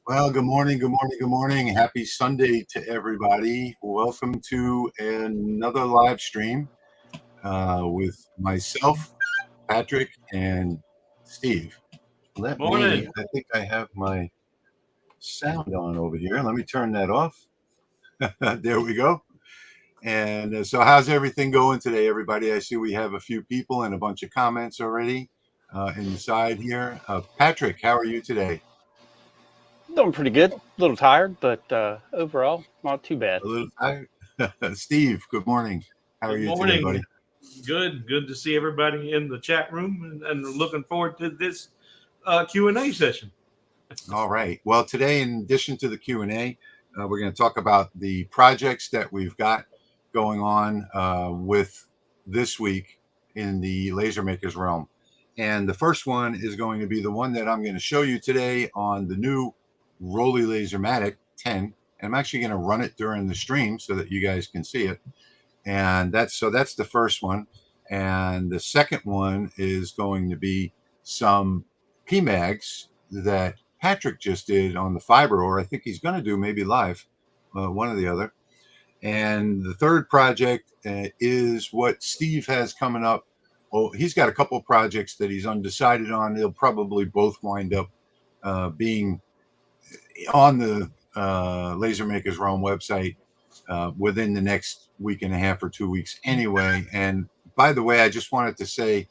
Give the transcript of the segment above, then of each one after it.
Well, good morning, good morning, good morning. Happy Sunday to everybody. Welcome to another live stream with myself, Patrick, and Steve. Morning. I think I have my sound on over here. Let me turn that off. There we go. And so, how's everything going today, everybody? I see we have a few people and a bunch of comments already inside here. Patrick, how are you today? Doing pretty good. A little tired, but overall, not too bad. A little tired. Steve, good morning. How are Good you today, buddy? morning. Good to see everybody in the chat room, and looking forward to this Q&A session. All right. Well, today, in addition to the Q&A, we're going to talk about the projects that we've got going on with this week in the laser makers realm. And the first one is going to be the one that I'm going to show you today on the new Rotary Lasermatic 10. And I'm actually going to run it during the stream so that you guys can see it. And that's the first one. And the second one is going to be some PMAGs that Patrick just did on the fiber, or I think he's going to do maybe live, one or the other. And the third project is what Steve has coming up. Oh, he's got a couple of projects that he's undecided on. They'll probably both wind up being on the Laser Makers Realm website within the next week and a half or 2 weeks anyway. And by the way, I just wanted to say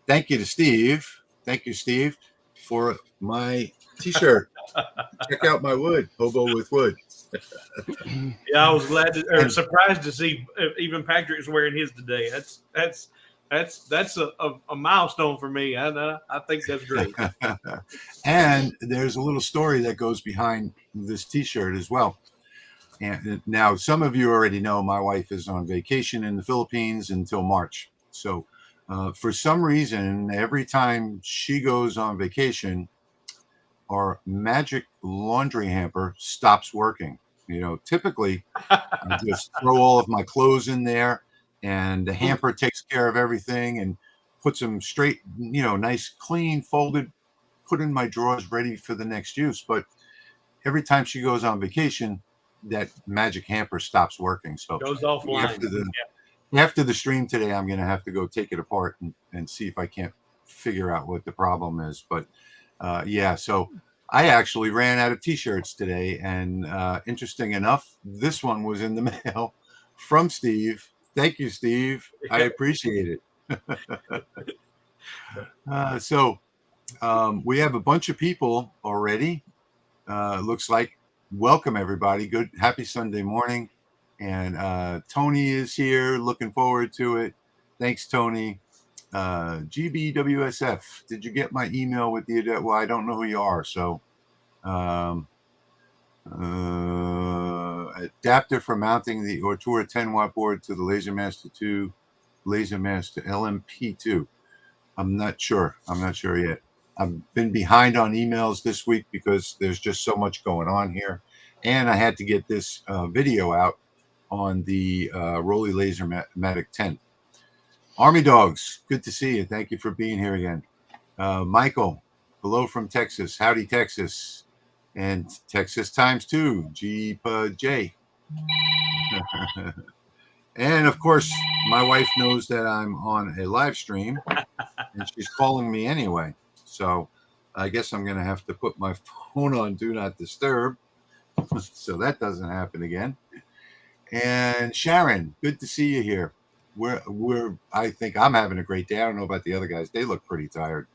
thank you to Steve. Thank you, Steve, for my t-shirt. Check out my wood, Hobo with wood. Yeah, I was surprised to see even Patrick's wearing his today. That's a milestone for me. I think that's great. And there's a little story that goes behind this t-shirt as well. And now some of you already know my wife is on vacation in the Philippines until March. So for some reason, every time she goes on vacation, our magic laundry hamper stops working. You know, typically I just throw all of my clothes in there and the hamper takes care of everything and puts them straight, nice, clean, folded, put in my drawers ready for the next use. But every time she goes on vacation, that magic hamper stops working. So goes offline. After the stream today, I'm going to have to go take it apart and see if I can't figure out what the problem is. But so I actually ran out of t-shirts today. And interesting enough, this one was in the mail from Steve. Thank you, Steve. I appreciate it. We have a bunch of people already. Looks like. Welcome, everybody. Good, happy Sunday morning. And Tony is here. Looking forward to it. Thanks, Tony. GBWSF, did you get my email with the, well, I don't know who you are. So adapter for mounting the Ortura 10-watt board to the Lasermaster 2, Lasermaster LMP2. I'm not sure yet. I've been behind on emails this week because there's just so much going on here. And I had to get this video out on the Rotary Lasermatic 10. Army Dogs, good to see you. Thank you for being here again. Michael, hello from Texas. Howdy, Texas. And Texas times 2, J. And of course, my wife knows that I'm on a live stream and she's calling me anyway. So I guess I'm going to have to put my phone on Do Not Disturb so that doesn't happen again. And Sharon, good to see you here. I think I'm having a great day. I don't know about the other guys. They look pretty tired.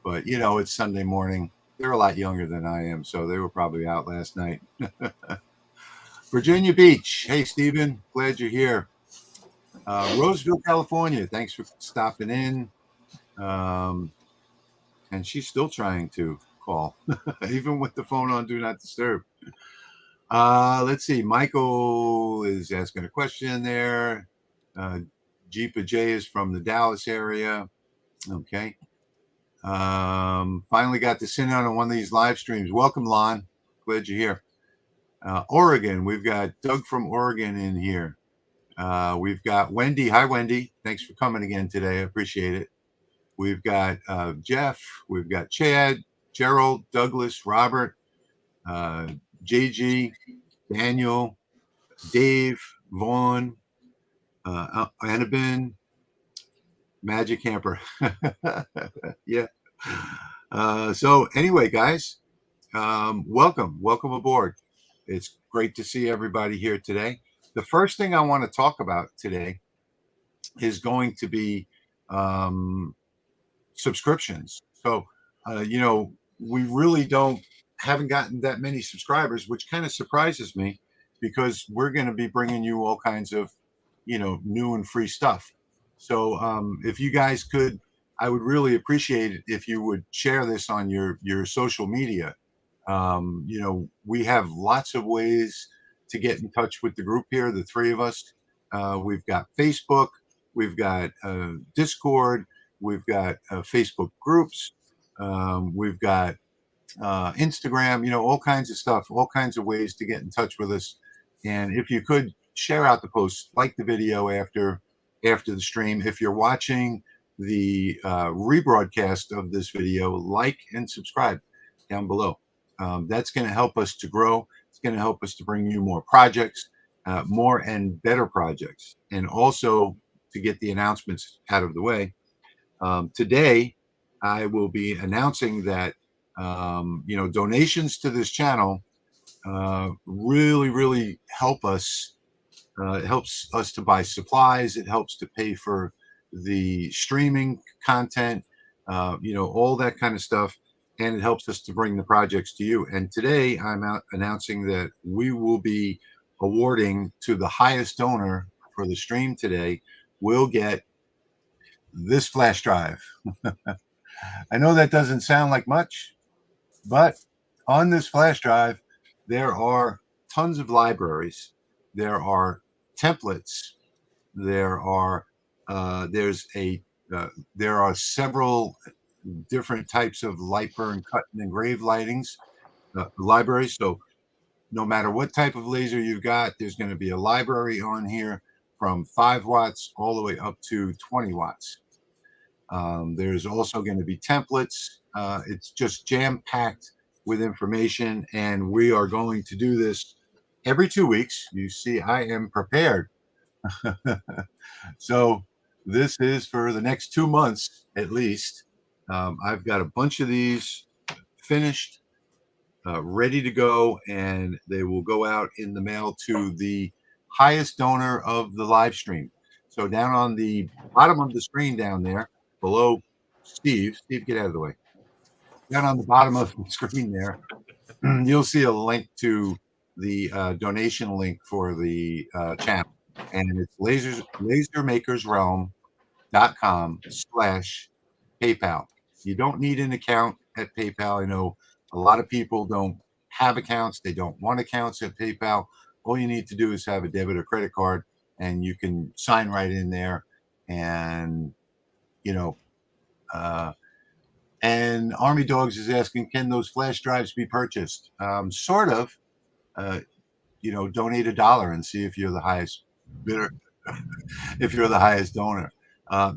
But, it's Sunday morning. They're a lot younger than I am, so they were probably out last night. Virginia Beach. Hey, Stephen. Glad you're here. Roseville, California. Thanks for stopping in. And she's still trying to call, even with the phone on Do Not Disturb. Let's see. Michael is asking a question there. Jeepa J is from the Dallas area. Okay. Finally got to sit in on one of these live streams. Welcome, Lon. Glad you're here. Oregon. We've got Doug from Oregon in here. We've got Wendy. Hi, Wendy. Thanks for coming again today. I appreciate it. We've got Jeff. We've got Chad, Gerald, Douglas, Robert, JG, Daniel, Dave, Vaughn, Annabin, Magic Hamper. Yeah. So anyway, guys, welcome aboard. It's great to see everybody here today. The first thing I want to talk about today is going to be subscriptions. So, we really haven't gotten that many subscribers, which kind of surprises me because we're going to be bringing you all kinds of, new and free stuff. So, if you guys could, I would really appreciate it if you would share this on your social media. We have lots of ways to get in touch with the group here, the three of us. We've got Facebook, we've got Discord, we've got Facebook groups, we've got Instagram, all kinds of stuff, all kinds of ways to get in touch with us. And if you could share out the post, like the video after the stream. If you're watching the rebroadcast of this video, like and subscribe down below. That's going to help us to grow. It's going to help us to bring you more projects, more and better projects, and also to get the announcements out of the way. Today, I will be announcing that donations to this channel really help us. It helps us to buy supplies. It helps to pay for the streaming content, all that kind of stuff. And it helps us to bring the projects to you. And today I'm out announcing that we will be awarding to the highest donor for the stream today. We'll get this flash drive. I know that doesn't sound like much, but on this flash drive, there are tons of libraries. There are templates. There are several different types of LightBurn cut and engrave libraries. So no matter what type of laser you've got, there's going to be a library on here from 5 watts all the way up to 20 watts. There's also going to be templates. It's just jam-packed with information, and we are going to do this every 2 weeks. You see, I am prepared. So this is for the next 2 months at least. I've got a bunch of these finished, ready to go, and they will go out in the mail to the highest donor of the live stream. So down on the bottom of the screen down there, below Steve, get out of the way. Down on the bottom of the screen there, you'll see a link to the donation link for the channel. And it's lasermakersrealm.com/PayPal. You don't need an account at PayPal. I know a lot of people don't have accounts. They don't want accounts at PayPal. All you need to do is have a debit or credit card, and you can sign right in there. And, and Army Dogs is asking, can those flash drives be purchased? Sort of. Donate $1 and see if you're the highest bidder, if you're the highest donor.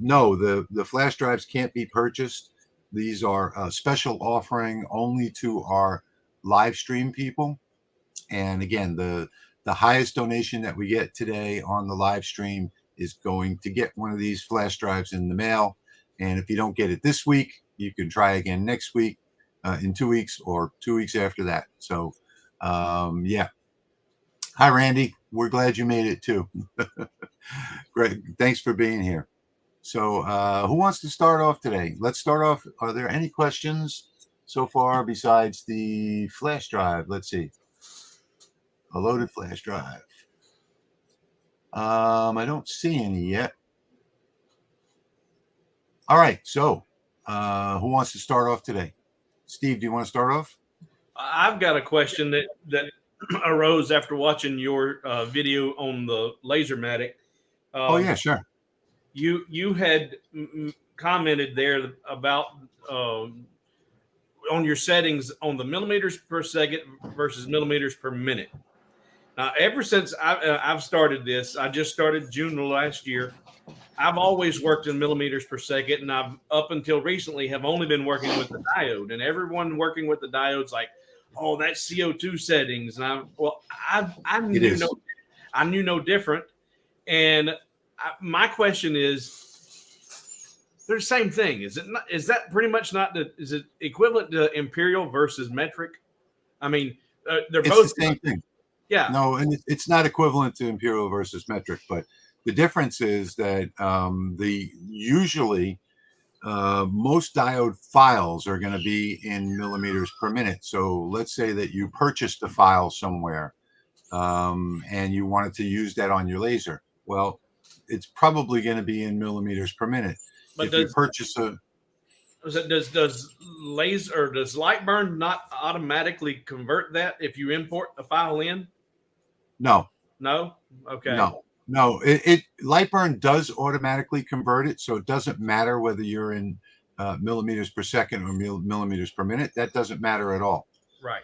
No, the flash drives can't be purchased. These are a special offering only to our live stream people. And again, the highest donation that we get today on the live stream is going to get one of these flash drives in the mail. And if you don't get it this week, you can try again next week, in 2 weeks, or 2 weeks after that. So, yeah. Hi, Randy. We're glad you made it too. Great. Thanks for being here. So who wants to start off today? Let's start off. Are there any questions so far besides the flash drive? Let's see. A loaded flash drive. I don't see any yet. All right. So who wants to start off today? Steve, do you want to start off? I've got a question that arose after watching your video on the Lasermatic. Oh yeah, sure. You had commented there about on your settings on the millimeters per second versus millimeters per minute. Now, ever since I've started this, I just started June of last year. I've always worked in millimeters per second, and I've up until recently have only been working with the diode. And everyone working with the diode's like, oh, that's CO2 settings. And I It knew is. I knew no different. And my question is, they're the same thing. Is it not? Is that pretty much not the? Is it equivalent to imperial versus metric? I mean, they're It's both the same thing. Yeah. No, and it's not equivalent to imperial versus metric, but the difference is that usually most diode files are going to be in millimeters per minute. So let's say that you purchased a file somewhere and you wanted to use that on your laser. Well, it's probably going to be in millimeters per minute. But If you purchase does laser or does LightBurn not automatically convert that if you import a file in? No. Okay. No. LightBurn does automatically convert it, so it doesn't matter whether you're in millimeters per second or millimeters per minute. That doesn't matter at all. Right.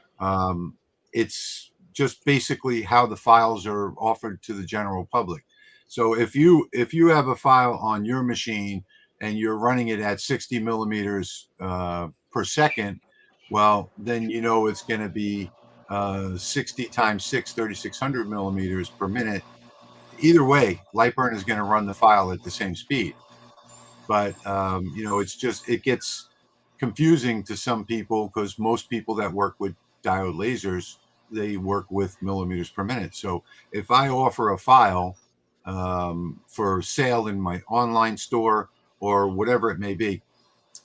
It's just basically how the files are offered to the general public. So if you have a file on your machine and you're running it at 60 millimeters per second, well, then you know it's going to be 60 times 6, 3600 millimeters per minute. Either way, LightBurn is going to run the file at the same speed. But it gets confusing to some people because most people that work with diode lasers, they work with millimeters per minute. So if I offer a file for sale in my online store or whatever it may be,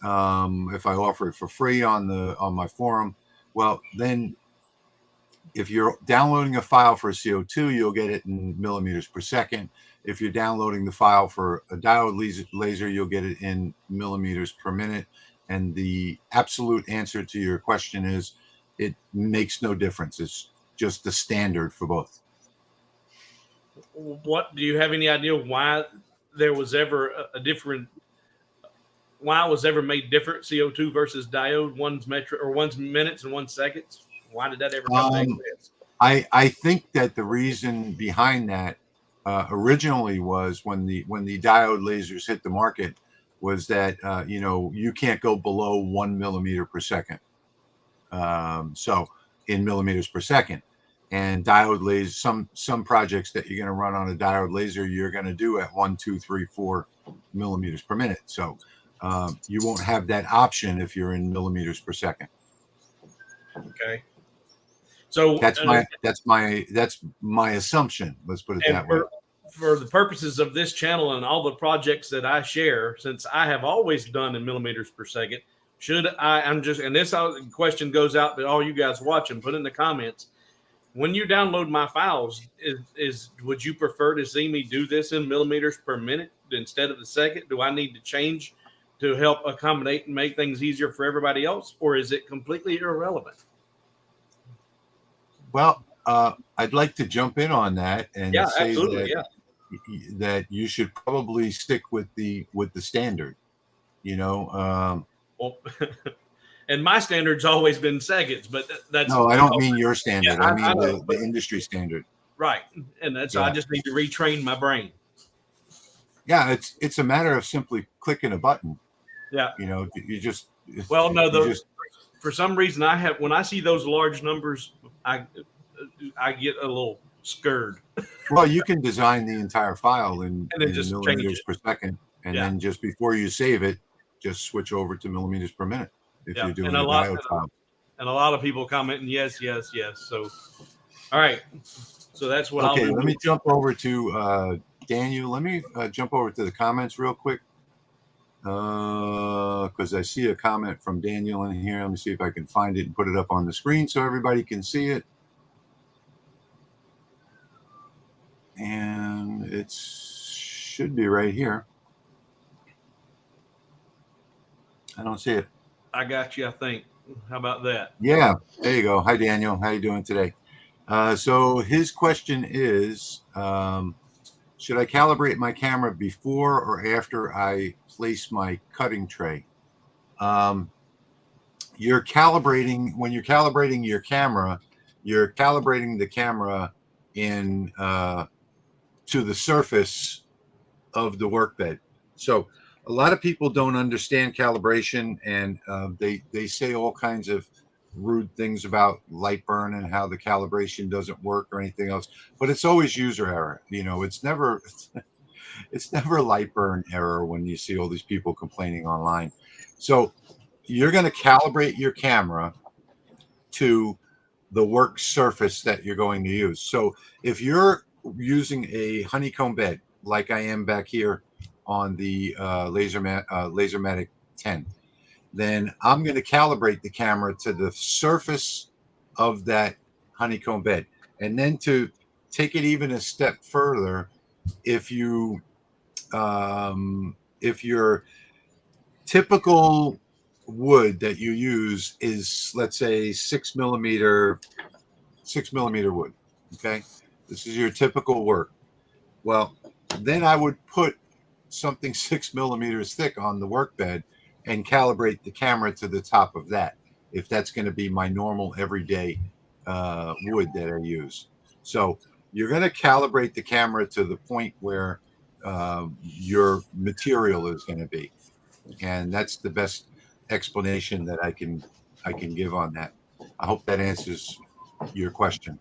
if I offer it for free on my forum, well, then if you're downloading a file for CO2, you'll get it in millimeters per second. If you're downloading the file for a diode laser, you'll get it in millimeters per minute. And the absolute answer to your question is it makes no difference. It's just the standard for both. What do you have any idea why there was ever a different? Why it was ever made different? CO2 versus diode, one's metric or one's minutes and 1 seconds. Why did that ever come to exist? I think that the reason behind that originally was when the diode lasers hit the market was that you can't go below 1 millimeter per second. So in millimeters per second, and diode lasers, some projects that you're going to run on a diode laser, you're going to do at 1, 2, 3, 4 millimeters per minute. So you won't have that option if you're in millimeters per second. Okay. So that's my assumption. Let's put it that way. For the purposes of this channel and all the projects that I share, since I have always done in millimeters per second, and this question goes out to all you guys watching, put in the comments. When you download my files, would you prefer to see me do this in millimeters per minute instead of the second? Do I need to change to help accommodate and make things easier for everybody else, or is it completely irrelevant? Well, I'd like to jump in on that and say that you should probably stick with the standard. Well, and my standard's always been seconds, but that's no. I don't mean your standard. I mean the industry standard. Right, and that's I just need to retrain my brain. Yeah, it's a matter of simply clicking a button. Yeah, you just. Well, no, for some reason when I see those large numbers, I get a little scared. Well, you can design the entire file in just millimeters per second, and then just before you save it, just switch over to millimeters per minute if you're doing a diode file. And a lot of people commenting, yes. So, all right. So that's what I'll do. Let me jump over to Daniel. Let me jump over to the comments real quick because I see a comment from Daniel in here. Let me see if I can find it and put it up on the screen so everybody can see it. And it should be right here. I don't see it. I got you, I think. How about that? Yeah, there you go. Hi, Daniel. How you doing today? So his question is, should I calibrate my camera before or after I place my cutting tray? You're calibrating, when you're calibrating your camera, you're calibrating the camera in to the surface of the workbed. So a lot of people don't understand calibration, and they say all kinds of rude things about LightBurn and how the calibration doesn't work or anything else, but it's always user error. You know, it's never LightBurn error when you see all these people complaining online. So you're going to calibrate your camera to the work surface that you're going to use. So if you're using a honeycomb bed, like I am back here on the Lasermatic 10, then I'm going to calibrate the camera to the surface of that honeycomb bed. And then to take it even a step further, if your typical wood that you use is, let's say, 6 millimeter wood, okay, this is your typical work. Well, then I would put something 6 millimeters thick on the workbed and calibrate the camera to the top of that, if that's going to be my normal everyday wood that I use. So you're going to calibrate the camera to the point where your material is going to be, and that's the best explanation that I can give on that. I hope that answers your question.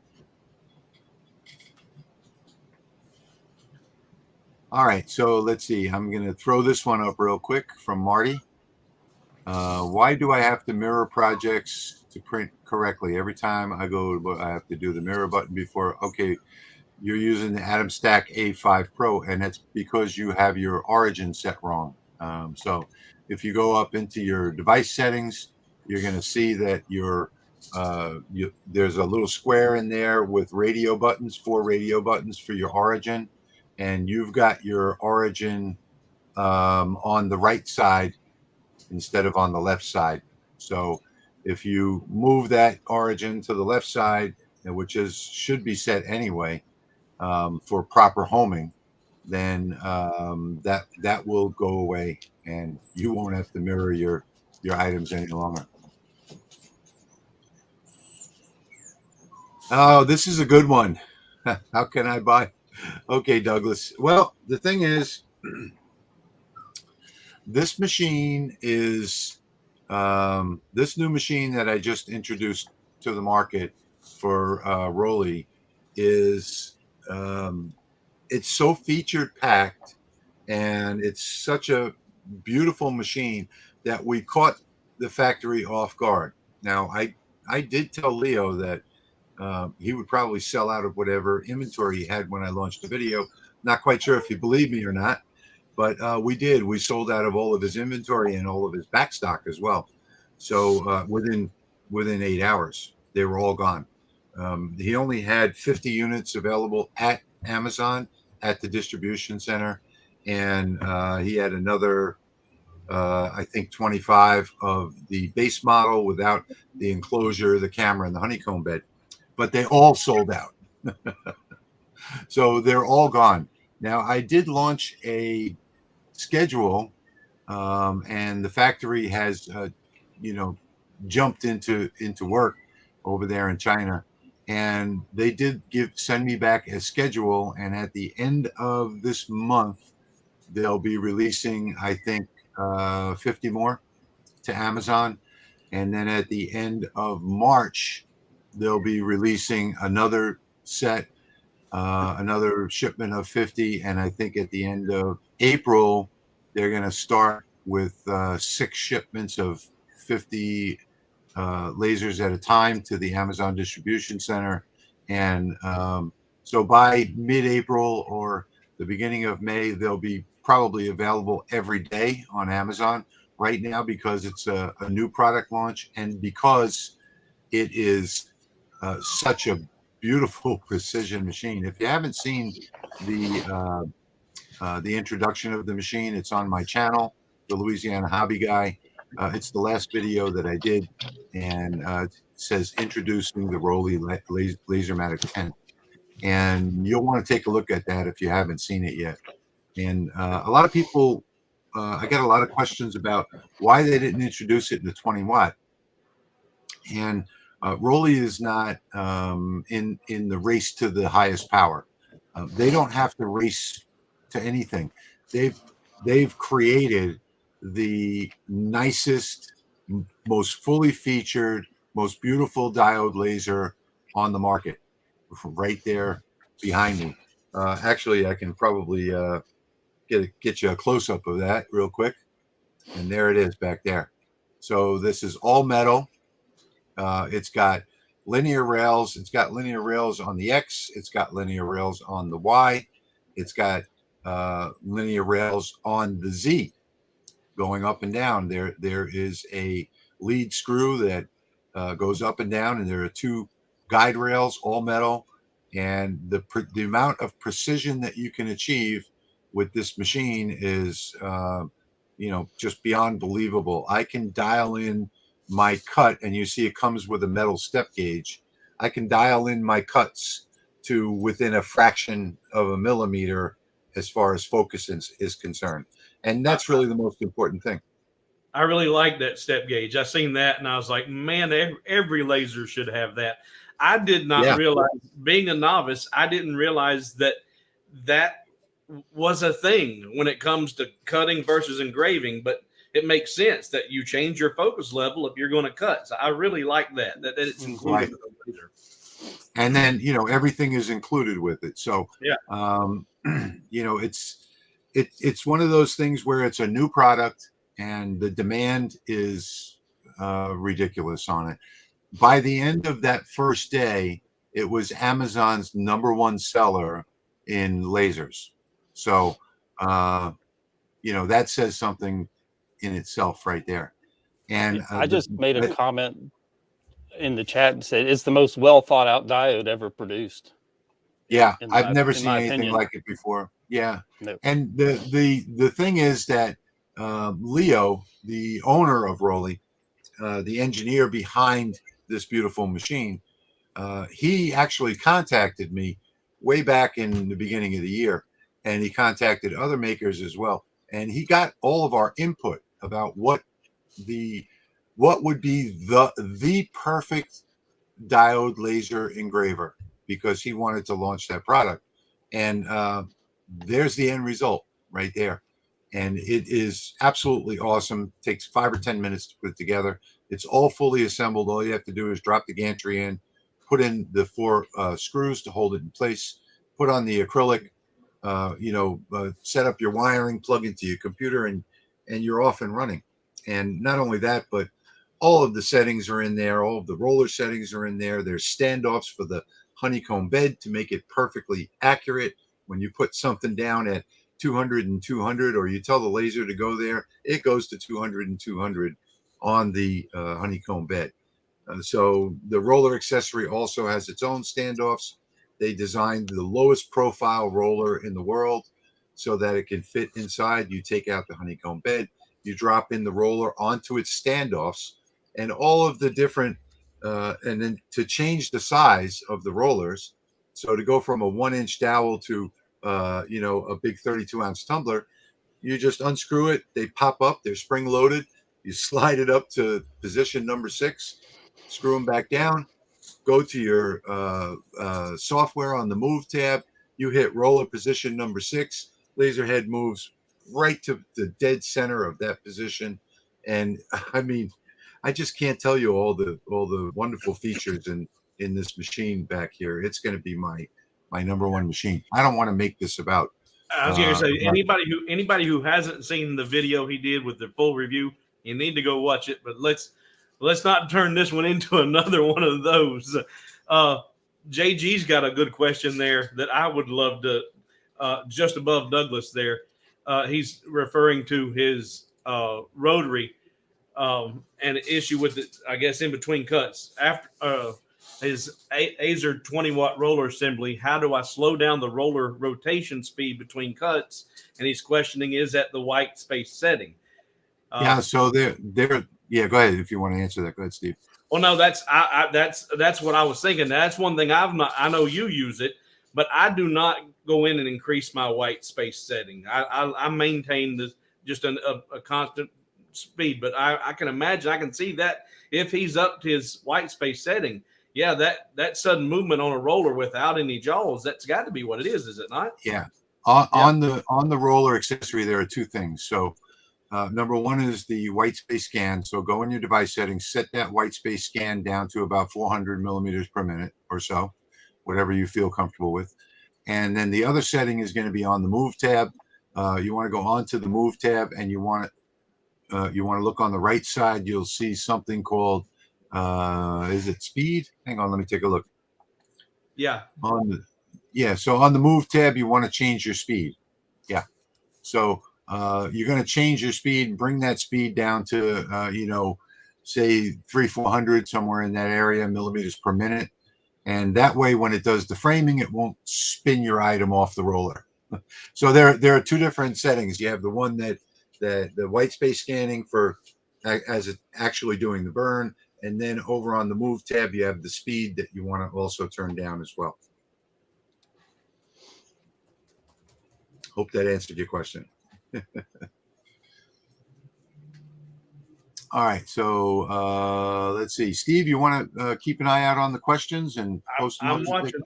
All right, so let's see. I'm going to throw this one up real quick from Marty. Why do I have to mirror projects to print correctly? Every time I go, I have to do the mirror button before. Okay, you're using the Atom Stack A5 Pro, and that's because you have your origin set wrong. So if you go up into your device settings, you're going to see that there's a little square in there with radio buttons, 4 radio buttons for your origin, and you've got your origin on the right side instead of on the left side. So if you move that origin to the left side, which should be set anyway for proper homing, then that will go away, and you won't have to mirror your items any longer. Oh, this is a good one. How can I buy? Okay, Douglas. Well, the thing is, this machine is this new machine that I just introduced to the market for Rolly is it's so featured packed, and it's such a beautiful machine that we caught the factory off guard. Now, I did tell Leo that he would probably sell out of whatever inventory he had when I launched the video. Not quite sure if he believed me or not, but we did. We sold out of all of his inventory and all of his back stock as well. So within 8 hours, they were all gone. He only had 50 units available at Amazon at the distribution center, and he had another, I think, 25 of the base model without the enclosure, the camera, and the honeycomb bed. But they all sold out. So they're all gone. Now, I did launch a schedule, and the factory has, jumped into work over there in China, and they did send me back a schedule. And at the end of this month, they'll be releasing, I think, 50 more to Amazon, and then at the end of March, they'll be releasing another set, another shipment of 50, and I think at the end of April, they're going to start with 6 shipments of 50 lasers at a time to the Amazon distribution center. And so by mid-April or the beginning of May, they'll be probably available every day on Amazon right now, because it's a new product launch, and because it is such a beautiful precision machine. If you haven't seen the introduction of the machine, it's on my channel, the Louisiana Hobby Guy. It's the last video that I did, and it says introducing the Rolly Lasermatic 10. And you'll want to take a look at that if you haven't seen it yet. And a lot of people, I got a lot of questions about why they didn't introduce it in the 20 watt. And Rolly is not in the race to the highest power. They don't have to race to anything. They've created the nicest, most fully featured most beautiful diode laser on the market, right there behind me. Actually, I can probably get you a close up of that real quick, and there it is back there. So this is all metal. It's got linear rails. It's got linear rails on the X. It's got linear rails on the Y. It's got linear rails on the Z, going up and down. There is a lead screw that goes up and down, and there are two guide rails, all metal. And the amount of precision that you can achieve with this machine is, just beyond believable. I can dial in my cut, and you see it comes with a metal step gauge. I can dial in my cuts to within a fraction of a millimeter as far as focus is concerned. And that's really the most important thing. I really like that step gauge. I seen that and I was like, man, every laser should have that. I did not realize, being a novice, I didn't realize that was a thing when it comes to cutting versus engraving, but it makes sense that you change your focus level if you're going to cut. So I really like that it's included in the laser. And then, everything is included with it. So, it's one of those things where it's a new product and the demand is ridiculous on it. By the end of that first day, it was Amazon's #1 seller in lasers. So, that says something in itself right there. And I just made a comment in the chat and said it's the most well thought out diode ever produced. Yeah, I've never seen anything like it before. Yeah, no. And the thing is that Leo, the owner of Rotary, the engineer behind this beautiful machine, he actually contacted me way back in the beginning of the year, and he contacted other makers as well, and he got all of our input about what would be the perfect diode laser engraver, because he wanted to launch that product. And there's the end result right there. And it is absolutely awesome. It takes 5 or 10 minutes to put it together. It's all fully assembled. All you have to do is drop the gantry in, put in the 4 screws to hold it in place, put on the acrylic, set up your wiring, plug into your computer, and you're off and running. And not only that, but all of the settings are in there. All of the roller settings are in there. There's standoffs for the honeycomb bed to make it perfectly accurate. When you put something down at 200 and 200, or you tell the laser to go there, it goes to 200 and 200 on the honeycomb bed. So the roller accessory also has its own standoffs. They designed the lowest profile roller in the world so that it can fit inside. You take out the honeycomb bed, you drop in the roller onto its standoffs, and all of the different, and then to change the size of the rollers. So to go from a 1-inch dowel to, a big 32-ounce tumbler, you just unscrew it. They pop up. They're spring loaded. You slide it up to position number 6, screw them back down, go to your software on the move tab. You hit roller position number 6. Laser head moves right to the dead center of that position. And I mean, I just can't tell you all the wonderful features in this machine back here. It's going to be my #1 machine. I don't want to make this about. I was going to say, anybody who hasn't seen the video he did with the full review, you need to go watch it. But let's not turn this one into another one of those. JG's got a good question there that I would love to. Just above Douglas there, he's referring to his Rotary and an issue with it, I guess, in between cuts. After his Azer 20-watt roller assembly, how do I slow down the roller rotation speed between cuts? And he's questioning, is that the white space setting? So they're yeah, go ahead if you want to answer that. Go ahead, Steve. Well, no, that's what I was thinking. That's one thing I know you use it, but I do not go in and increase my white space setting. I maintain just a constant speed, but I can imagine, I can see that if he's up to his white space setting, yeah, that sudden movement on a roller without any jaws, that's got to be what it is it not? Yeah. On the roller accessory, there are 2 things. So Number one is the white space scan. So go in your device settings, set that white space scan down to about 400 millimeters per minute or so, whatever you feel comfortable with. And then the other setting is going to be on the Move tab. You want to go onto the Move tab, and you want to look on the right side. You'll see something called is it speed? Hang on, let me take a look. Yeah. So on the Move tab, you want to change your speed. Yeah. So you're going to change your speed, bring that speed down to say 300-400, somewhere in that area, millimeters per minute. And that way, when it does the framing, it won't spin your item off the roller. So there are two different settings. You have the one that the white space scanning for as it actually doing the burn, and then over on the Move tab, you have the speed that you want to also turn down as well. Hope that answered your question. All right, so let's see. Steve, you want to keep an eye out on the questions and post them? I'm watching.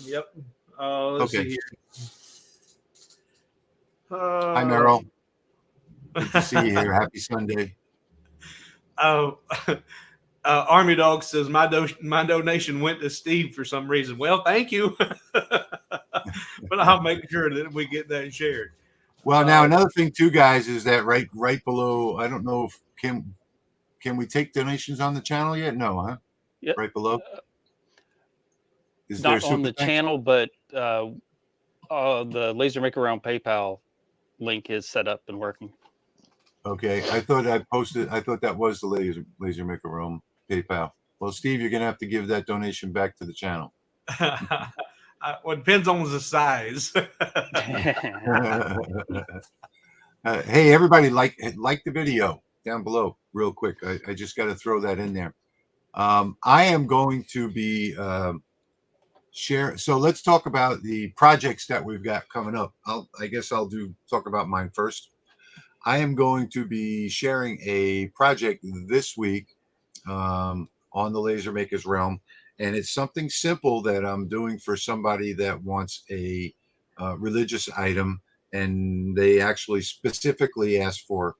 Yep. Let's see here. Hi, Merrill. Good to see you here. Happy Sunday. Army Dog says my donation went to Steve for some reason. Well, thank you, but I'll make sure that we get that shared. Well, now another thing too, guys, is that right below. I don't know if can we take donations on the channel yet? No, huh? Yep. Right below. Is not on the channel, but the Laser Maker Round PayPal link is set up and working. Okay, I thought I posted. I thought that was the Laser Maker Room PayPal. Well, Steve, you're gonna have to give that donation back to the channel. Well, it depends on the size. Hey, everybody, like the video down below real quick. I just got to throw that in there. I am going to be share. So let's talk about the projects that we've got coming up. I guess I'll talk about mine first. I am going to be sharing a project this week on the Laser Makers Realm, and it's something simple that I'm doing for somebody that wants a religious item, and they actually specifically asked for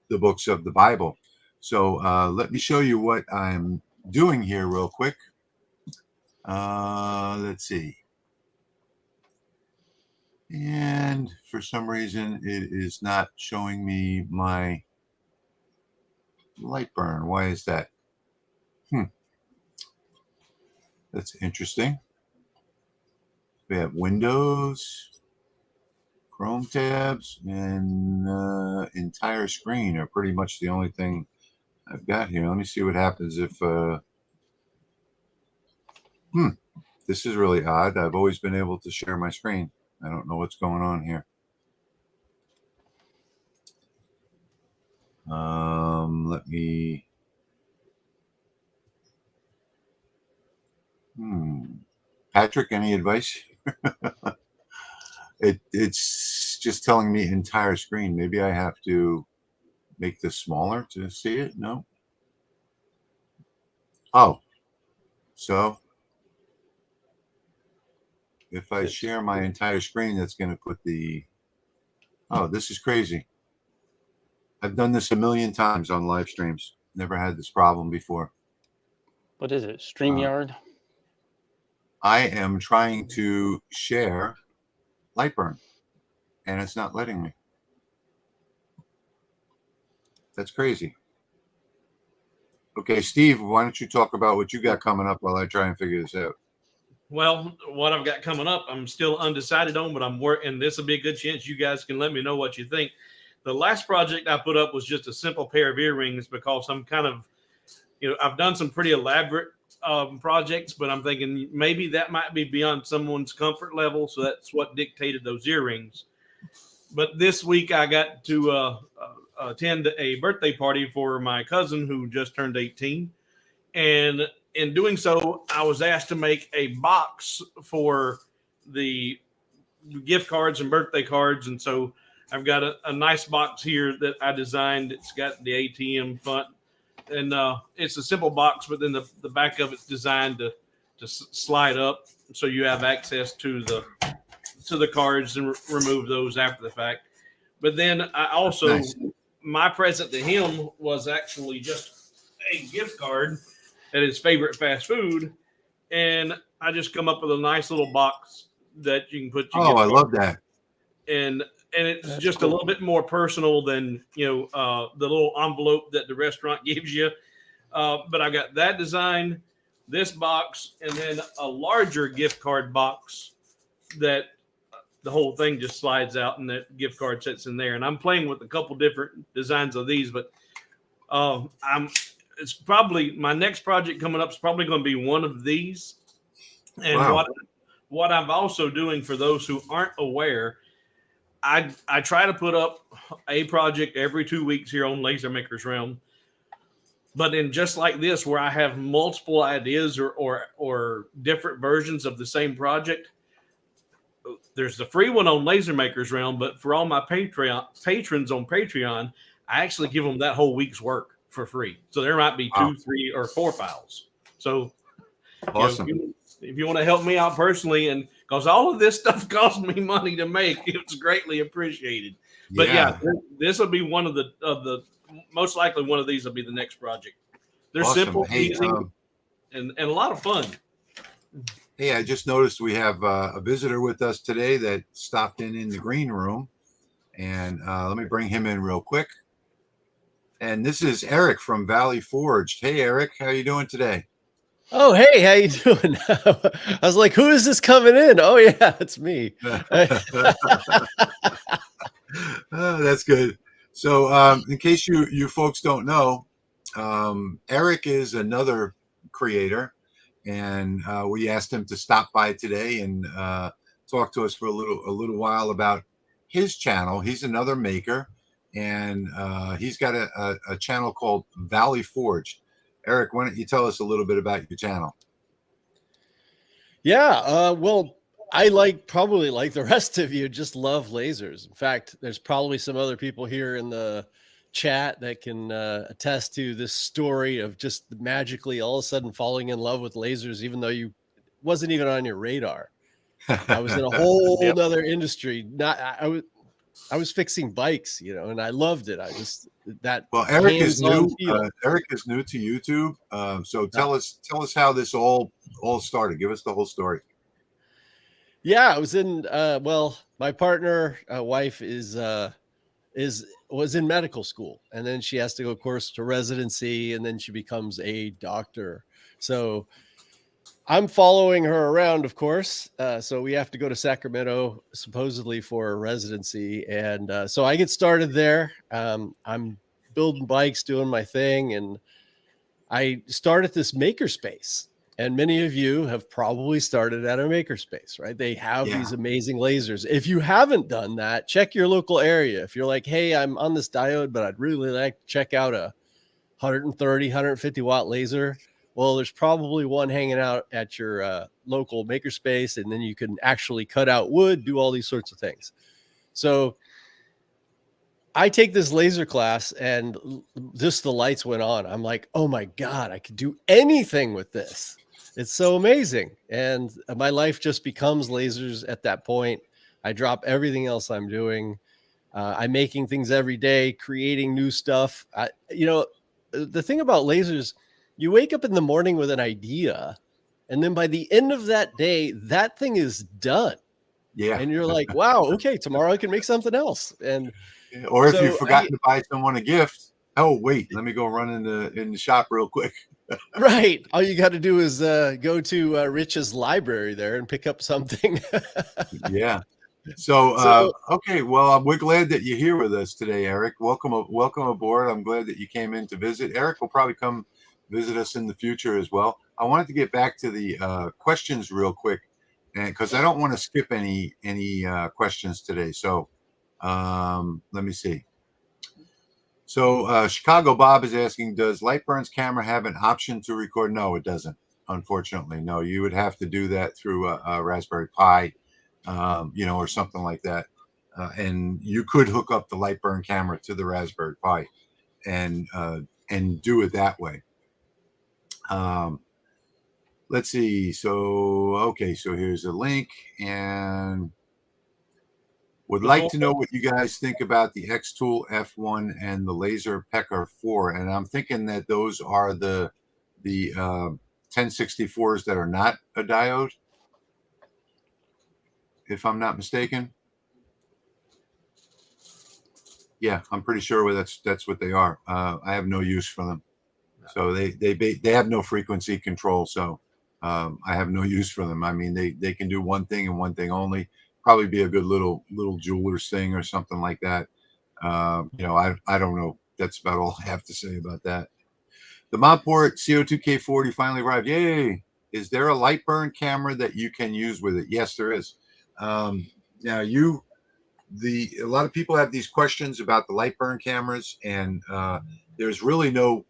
the books of the Bible. So let me show you what I'm doing here real quick. Let's see. And for some reason, it is not showing me my LightBurn. Why is that? That's interesting. We have Windows, Chrome tabs, and entire screen are pretty much the only thing I've got here. Let me see what happens if... This is really odd. I've always been able to share my screen. I don't know what's going on here. Let me... Patrick, any advice? It's just telling me entire screen. Maybe I have to make this smaller to see it? No? Oh. So if I share my entire screen, that's going to put the... Oh, this is crazy. I've done this a million times on live streams. Never had this problem before. What is it? StreamYard? I am trying to share LightBurn, and it's not letting me. That's crazy. Okay, Steve, why don't you talk about what you got coming up while I try and figure this out? Well, what I've got coming up, I'm still undecided on, but I'm working. This will be a good chance you guys can let me know what you think. The last project I put up was just a simple pair of earrings because I'm kind of, I've done some pretty elaborate projects, but I'm thinking maybe that might be beyond someone's comfort level. So that's what dictated those earrings. But this week I got to attend a birthday party for my cousin who just turned 18. And in doing so, I was asked to make a box for the gift cards and birthday cards. And so I've got a nice box here that I designed. It's got the ATM front, and it's a simple box, but then the back of it's designed to slide up so you have access to the cards and remove those after the fact. But then I also my present to him was actually just a gift card at his favorite fast food, and I just come up with a nice little box that you can put your Oh, gift I card love that. and it's That's just cool. a little bit more personal than the little envelope that the restaurant gives you. But I got that design, this box, and then a larger gift card box that the whole thing just slides out and that gift card sits in there. And I'm playing with a couple different designs of these, but it's probably my next project coming up is probably going to be one of these. And Wow. what I'm also doing for those who aren't aware, I try to put up a project every 2 weeks here on Laser Maker's Realm. But in just like this, where I have multiple ideas or different versions of the same project, there's the free one on Laser Maker's Realm. But for all my patrons on Patreon, I actually give them that whole week's work for free. So there might be Wow. 2, 3, or 4 files. So Awesome. if you want to help me out personally, and because all of this stuff cost me money to make, it's greatly appreciated. But yeah, this will be one of the most likely one of these will be the next project. They're Awesome. simple, Hey, easy, and a lot of fun. Hey, I just noticed we have a visitor with us today that stopped in the green room, and let me bring him in real quick. And this is Eric from Valley Forged. Hey, Eric, how you doing today? Oh, hey, how you doing? I was like, who is this coming in? Oh, yeah, it's me. That's good. So, in case you folks don't know, Eric is another creator, and we asked him to stop by today and talk to us for a little while about his channel. He's another maker, and he's got a channel called Valley Forged. Eric, why don't you tell us a little bit about your channel? Yeah, well, I probably like the rest of you, just love lasers. In fact, there's probably some other people here in the chat that can attest to this story of just magically all of a sudden falling in love with lasers, even though you wasn't even on your radar. I was in a whole Yep. other industry. I was fixing bikes, and I loved it. Well, Eric is hands-on new. feel. Eric is new to YouTube. So tell us how this all started. Give us the whole story. Yeah, I was in well, my partner wife was in medical school, and then she has to go, of course, to residency, and then she becomes a doctor. So I'm following her around, of course. So we have to go to Sacramento supposedly for a residency, and so I get started there. I'm building bikes, doing my thing, and I start at this makerspace. And many of you have probably started at a makerspace, right? They have these amazing lasers. If you haven't done that, check your local area. If you're like, hey, I'm on this diode, but I'd really like to check out a 130, 150 watt laser. Well, there's probably one hanging out at your local makerspace, and then you can actually cut out wood, do all these sorts of things. So I take this laser class, and just the lights went on. I'm like, oh my God, I could do anything with this. It's so amazing. And my life just becomes lasers at that point. I drop everything else I'm doing. I'm making things every day, creating new stuff. The thing about lasers, you wake up in the morning with an idea, and then by the end of that day, that thing is done. Yeah. And you're like, wow, okay, tomorrow I can make something else. And or if you've forgotten to buy someone a gift, oh wait, let me go run in the shop real quick. Right. All you got to do is go to Rich's library there and pick up something. Yeah. So okay, well, we're glad that you're here with us today, Eric. Welcome aboard. I'm glad that you came in to visit. Eric will probably come visit us in the future as well. I wanted to get back to the questions real quick, and because I don't want to skip any questions today. So let me see. So Chicago Bob is asking, does LightBurn's camera have an option to record? No, it doesn't. Unfortunately, no. You would have to do that through a Raspberry Pi, or something like that. And you could hook up the LightBurn camera to the Raspberry Pi and do it that way. Let's see. So, okay. So here's a link, and Would like to know what you guys think about the X-Tool F1 and the Laser Pecker 4. And I'm thinking that those are the 1064s that are not a diode, if I'm not mistaken. Yeah, I'm pretty sure that's what they are. I have no use for them. So they have no frequency control. So I have no use for them. I mean, they can do one thing and one thing only. Probably be a good little jeweler's thing or something like that. You know, I don't know. That's about all I have to say about that. The Montport CO2K40 finally arrived. Yay! Is there a LightBurn camera that you can use with it? Yes, there is. Now a lot of people have these questions about the LightBurn cameras, and there's really no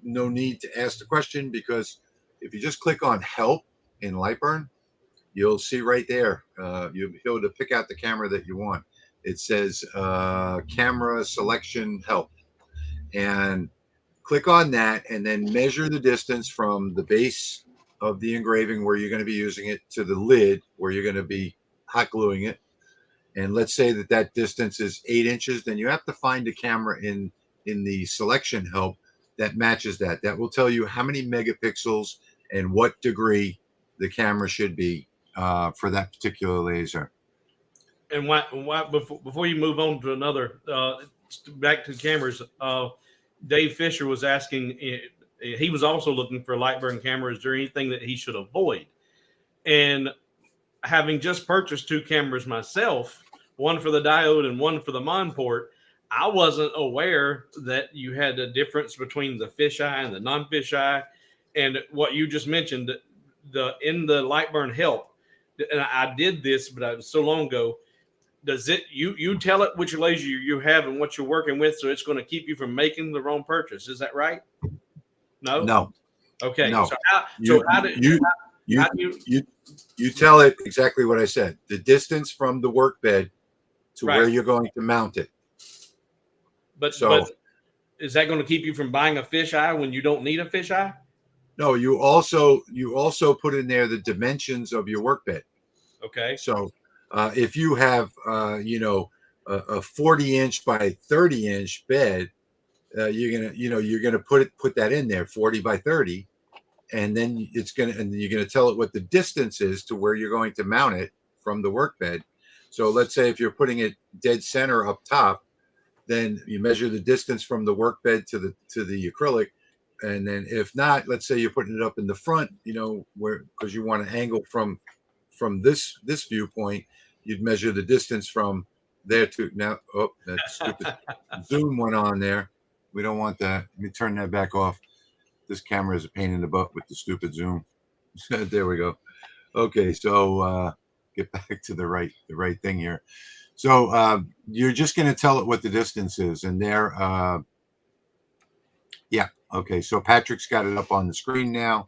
need to ask the question, because if you just click on help in LightBurn, you'll see right there, you'll be able to pick out the camera that you want. It says camera selection help, and click on that, and then measure the distance from the base of the engraving where you're going to be using it to the lid where you're going to be hot gluing it. And let's say that distance is 8 inches, then you have to find a camera in the selection help that matches that. That will tell you how many megapixels and what degree the camera should be for that particular laser. And before you move on to another, back to cameras, Dave Fisher was asking, he was also looking for LightBurn cameras. Is there anything that he should avoid? And having just purchased 2 cameras myself, one for the diode and one for the Montport, I wasn't aware that you had a difference between the fisheye and the non-fisheye. And what you just mentioned, in the LightBurn help, and I did this, but it was so long ago. Does it you tell it which laser you have and what you're working with, so it's going to keep you from making the wrong purchase? Is that right? No. No. Okay. No. So how do you tell it exactly what I said? The distance from the work bed to where you're going to mount it. But so, is that going to keep you from buying a fisheye when you don't need a fisheye? No. You also put in there the dimensions of your work bed. Okay. So if you have a 40-inch by 30-inch bed, you're gonna put that in there, 40 by 30, and then you're gonna tell it what the distance is to where you're going to mount it from the work bed. So let's say if you're putting it dead center up top, then you measure the distance from the work bed to the acrylic. And then if not, let's say you're putting it up in the front, because you want to angle from this viewpoint, you'd measure the distance from there to now. Oh, that stupid zoom went on there. We don't want that. Let me turn that back off. This camera is a pain in the butt with the stupid zoom. There we go. Okay, so get back to the right thing here. So you're just going to tell it what the distance is, and there. Yeah. Okay. So Patrick's got it up on the screen now.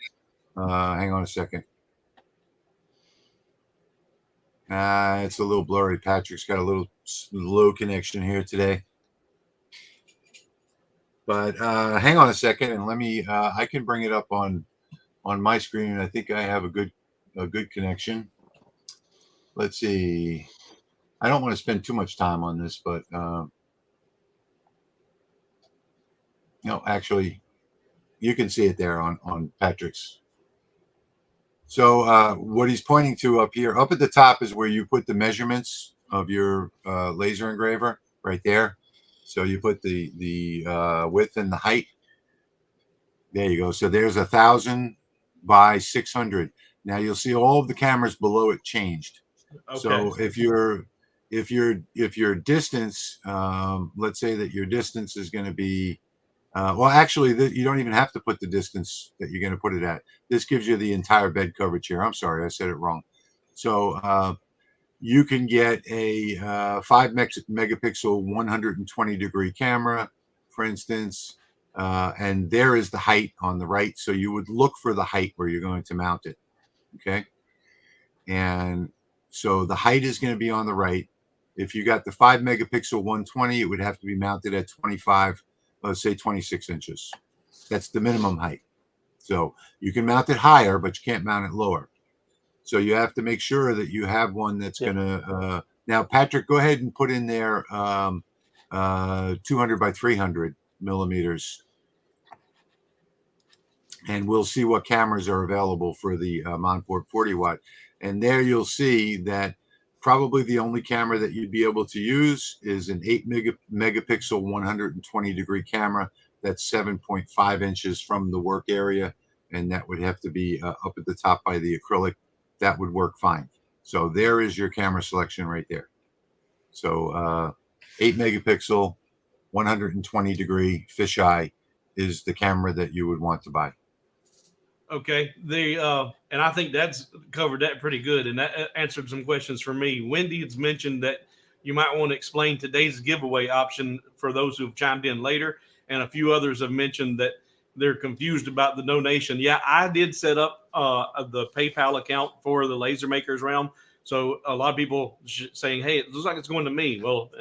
Hang on a second. It's a little blurry. Patrick's got a little low connection here today. But hang on a second, and let me. I can bring it up on my screen. I think I have a good connection. Let's see. I don't want to spend too much time on this, but no, actually, you can see it there on Patrick's. So what he's pointing to up here, up at the top, is where you put the measurements of your laser engraver right there. So you put the width and the height. There you go. So there's 1,000 by 600. Now you'll see all of the cameras below it changed. Okay. So if your distance, let's say that your distance is going to be, well, actually, you don't even have to put the distance that you're going to put it at. This gives you the entire bed coverage here. I'm sorry, I said it wrong. So you can get a 5 megapixel 120-degree camera, for instance, and there is the height on the right. So you would look for the height where you're going to mount it. Okay. And so the height is going to be on the right. If you got the 5 megapixel 120, it would have to be mounted at 25, let's say 26 inches. That's the minimum height. So you can mount it higher, but you can't mount it lower. So you have to make sure that you have one that's going to Now, Patrick, go ahead and put in there 200 by 300 millimeters, and we'll see what cameras are available for the Monport 40 watt. And there you'll see that probably the only camera that you'd be able to use is an 8 megapixel 120 degree camera that's 7.5 inches from the work area, and that would have to be up at the top by the acrylic. That would work fine. So there is your camera selection right there. So 8 megapixel 120 degree fisheye is the camera that you would want to buy. Okay. And I think that's covered that pretty good. And that answered some questions for me. Wendy has mentioned that you might want to explain today's giveaway option for those who've chimed in later. And a few others have mentioned that they're confused about the donation. Yeah, I did set up the PayPal account for the Laser Makers Realm. So a lot of people saying, hey, it looks like it's going to me. Well,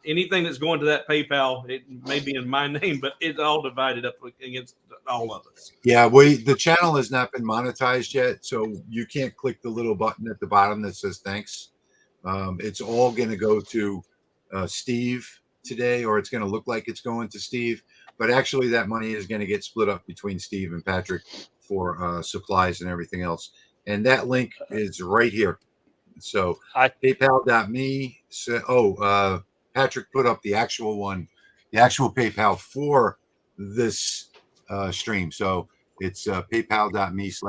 anything that's going to that PayPal, it may be in my name, but it's all divided up against all of us. Yeah, the channel has not been monetized yet, so you can't click the little button at the bottom that says thanks. It's all going to go to Steve today, or it's going to look like it's going to Steve, but actually that money is going to get split up between Steve and Patrick for supplies and everything else. And that link is right here. So PayPal.me. Patrick put up the actual one, the actual PayPal for this stream. So it's PayPal.me /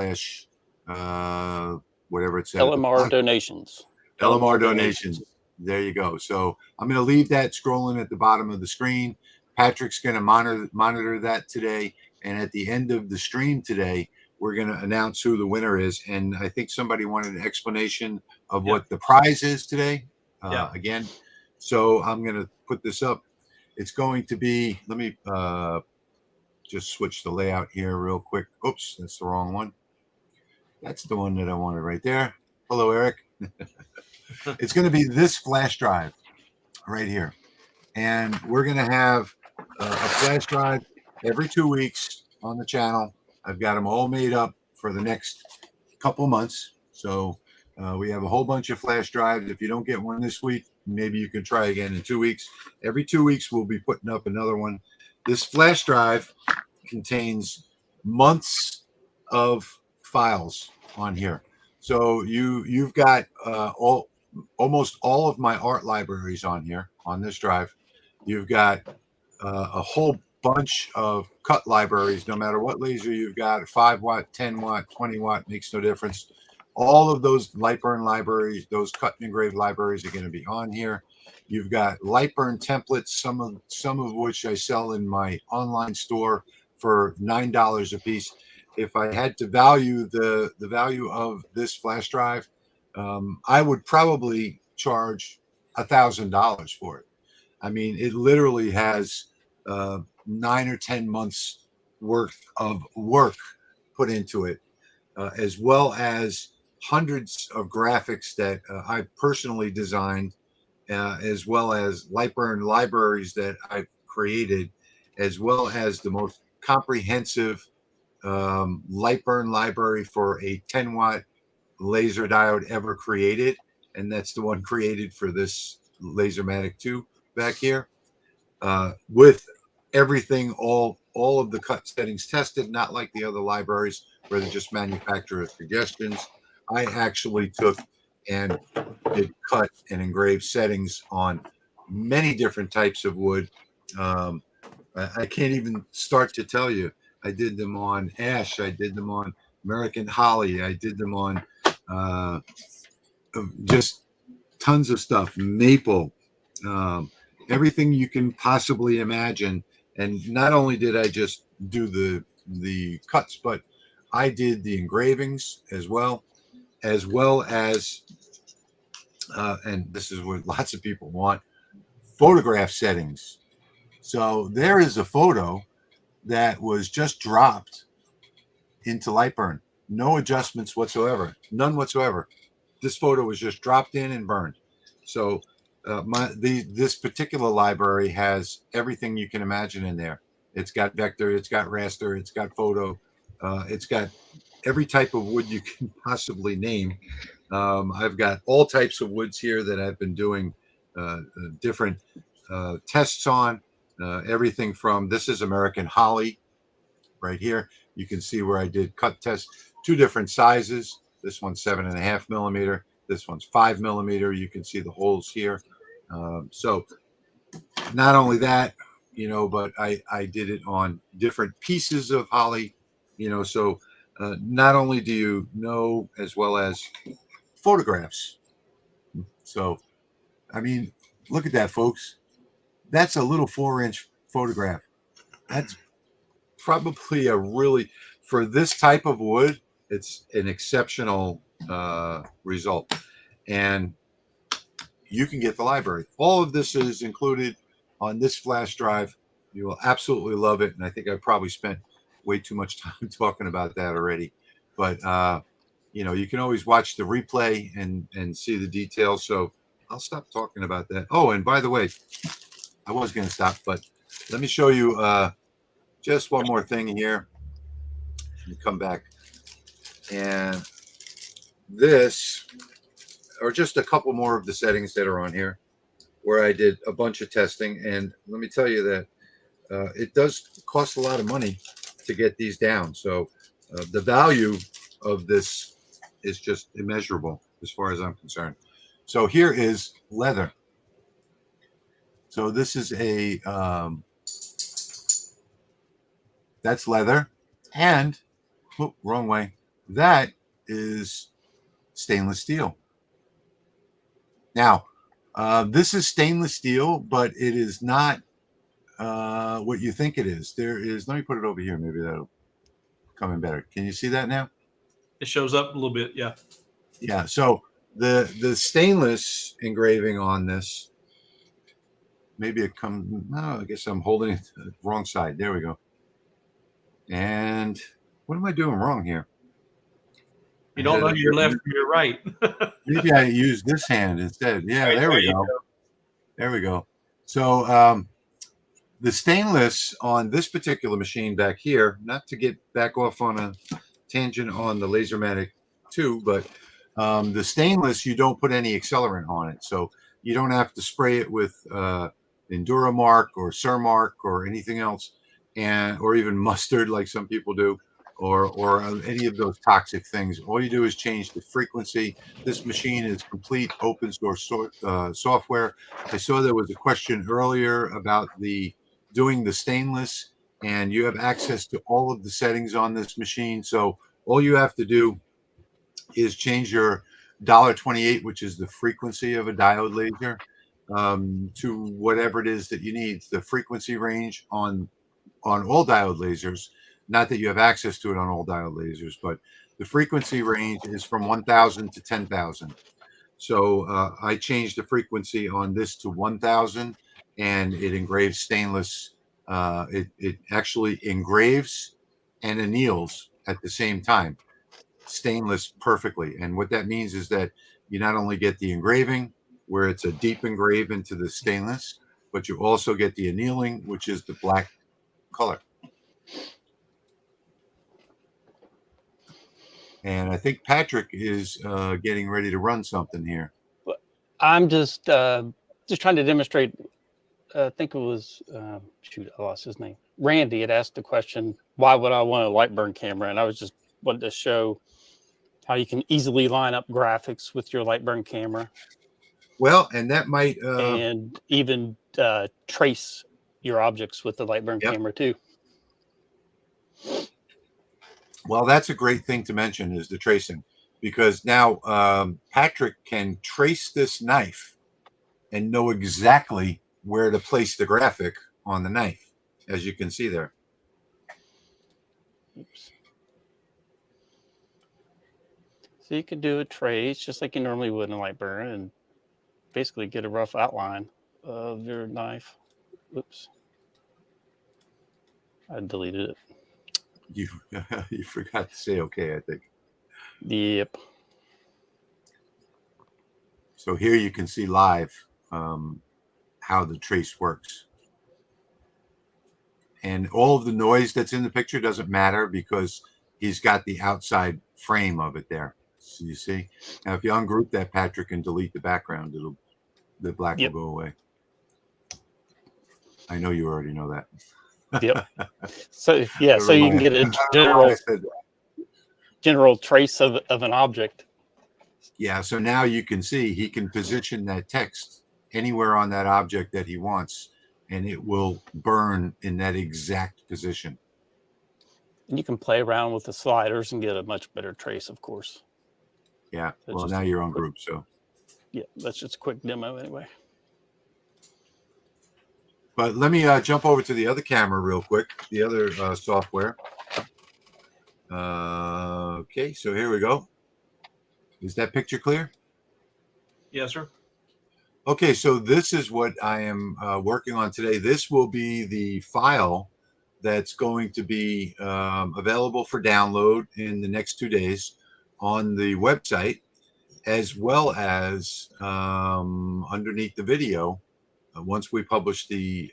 whatever it says. LMR donations. LMR donations. There you go. So I'm going to leave that scrolling at the bottom of the screen. Patrick's going to monitor that today. And at the end of the stream today, we're going to announce who the winner is. And I think somebody wanted an explanation of what the prize is today. Again, so I'm going to put this up. It's going to be, let me just switch the layout here real quick. Oops, that's the wrong one. That's the one that I wanted right there. Hello, Eric. It's going to be this flash drive right here. And we're going to have a flash drive every 2 weeks on the channel. I've got them all made up for the next couple months. So we have a whole bunch of flash drives. If you don't get one this week, maybe you can try again in 2 weeks. Every 2 weeks, we'll be putting up another one. This flash drive contains months of files on here. So you've got almost all of my art libraries on here on this drive. You've got a whole bunch of cut libraries, no matter what laser you've got, 5 watt, 10 watt, 20 watt, makes no difference. All of those LightBurn libraries, those cut and engrave libraries are going to be on here. You've got LightBurn templates, some of which I sell in my online store for $9 a piece. If I had to value the value of this flash drive, I would probably charge $1,000 for it. I mean, it literally has 9 or 10 months worth of work put into it, as well as hundreds of graphics that I personally designed, as well as LightBurn libraries that I've created, as well as the most comprehensive LightBurn library for a 10 watt laser diode ever created. And that's the one created for this Lasermatic 2 back here, with everything, all of the cut settings tested, not like the other libraries where they're just manufacturer suggestions. I actually took and did cut and engrave settings on many different types of wood. I can't even start to tell you. I did them on ash. I did them on American holly. I did them on just tons of stuff, maple, everything you can possibly imagine. And not only did I just do the cuts, but I did the engravings as well as and this is what lots of people want, photograph settings. So there is a photo that was just dropped into LightBurn. No adjustments whatsoever, none whatsoever. This photo was just dropped in and burned. So this particular library has everything you can imagine in there. It's got vector, it's got raster, it's got photo, it's got every type of wood you can possibly name. I've got all types of woods here that I've been doing different tests on. Everything from, this is American holly right here. You can see where I did cut tests, 2 different sizes. This one's 7.5 millimeter. This one's 5 millimeter. You can see the holes here. So not only that, you know, but I did it on different pieces of holly, you know, so not only do you know, as well as photographs. So, I mean, look at that, folks. That's a little 4-inch photograph. That's probably a really, for this type of wood, it's an exceptional result. And you can get the library. All of this is included on this flash drive. You will absolutely love it. And I think I probably spent way too much time talking about that already. But, you know, you can always watch the replay and see the details. So I'll stop talking about that. Oh, and by the way, I was going to stop, but let me show you just one more thing here. And come back. And this, or just a couple more of the settings that are on here, where I did a bunch of testing. And let me tell you that it does cost a lot of money to get these down. So the value of this is just immeasurable as far as I'm concerned. So here is leather. So this is a, that's leather. And, whoop, wrong way. That is stainless steel. Now, this is stainless steel, but it is not what you think it is. There is, let me put it over here. Maybe that'll come in better. Can you see that now? It shows up a little bit. Yeah. Yeah. So the stainless engraving on this, maybe it comes, no, I guess I'm holding it to the wrong side. There we go. And what am I doing wrong here? You don't know your left from your right. Maybe I use this hand instead. Yeah, Right, there we go. There we go. So the stainless on this particular machine back here, not to get back off on a tangent on the Lasermatic 2, but the stainless, you don't put any accelerant on it. So you don't have to spray it with Enduramark or Surmark or anything else, and or even mustard like some people do, or any of those toxic things. All you do is change the frequency. This machine is complete open source software. I saw there was a question earlier about doing the stainless, and you have access to all of the settings on this machine. So all you have to do is change your $1.28, which is the frequency of a diode laser, to whatever it is that you need. The frequency range on all diode lasers, not that you have access to it on all diode lasers, but the frequency range is from 1,000 to 10,000. So I changed the frequency on this to 1,000, and it engraves stainless. It actually engraves and anneals at the same time, stainless perfectly. And what that means is that you not only get the engraving, where it's a deep engrave into the stainless, but you also get the annealing, which is the black color. And I think Patrick is getting ready to run something here. I'm just trying to demonstrate. I think it was shoot, I lost his name. Randy had asked the question, "Why would I want a LightBurn camera?" And I was just wanted to show how you can easily line up graphics with your LightBurn camera. Well, and that might and even trace your objects with the LightBurn camera too. Well, that's a great thing to mention, is the tracing, because now Patrick can trace this knife and know exactly where to place the graphic on the knife, as you can see there. Oops. So you could do a trace just like you normally would in LightBurn and basically get a rough outline of your knife. Oops. I deleted it. You forgot to say okay, I think. Yep. So here you can see live how the trace works. And all of the noise that's in the picture doesn't matter because he's got the outside frame of it there. So you see, now if you ungroup that, Patrick, and delete the background, the black Yep. will go away. I know you already know that. Yep. So yeah, I so don't you know can get why- a I don't know why general I said that. general trace of an object. Yeah, so now you can see he can position that text anywhere on that object that he wants, and it will burn in that exact position. And you can play around with the sliders and get a much better trace, of course. Yeah, So well, just now a you're on quick- group, so. Yeah, that's just a quick demo anyway. But let me jump over to the other camera real quick, the other software. Okay, so here we go. Is that picture clear? Yes, sir. Okay, so this is what I am working on today. This will be the file that's going to be available for download in the next 2 days on the website, as well as underneath the video once we publish the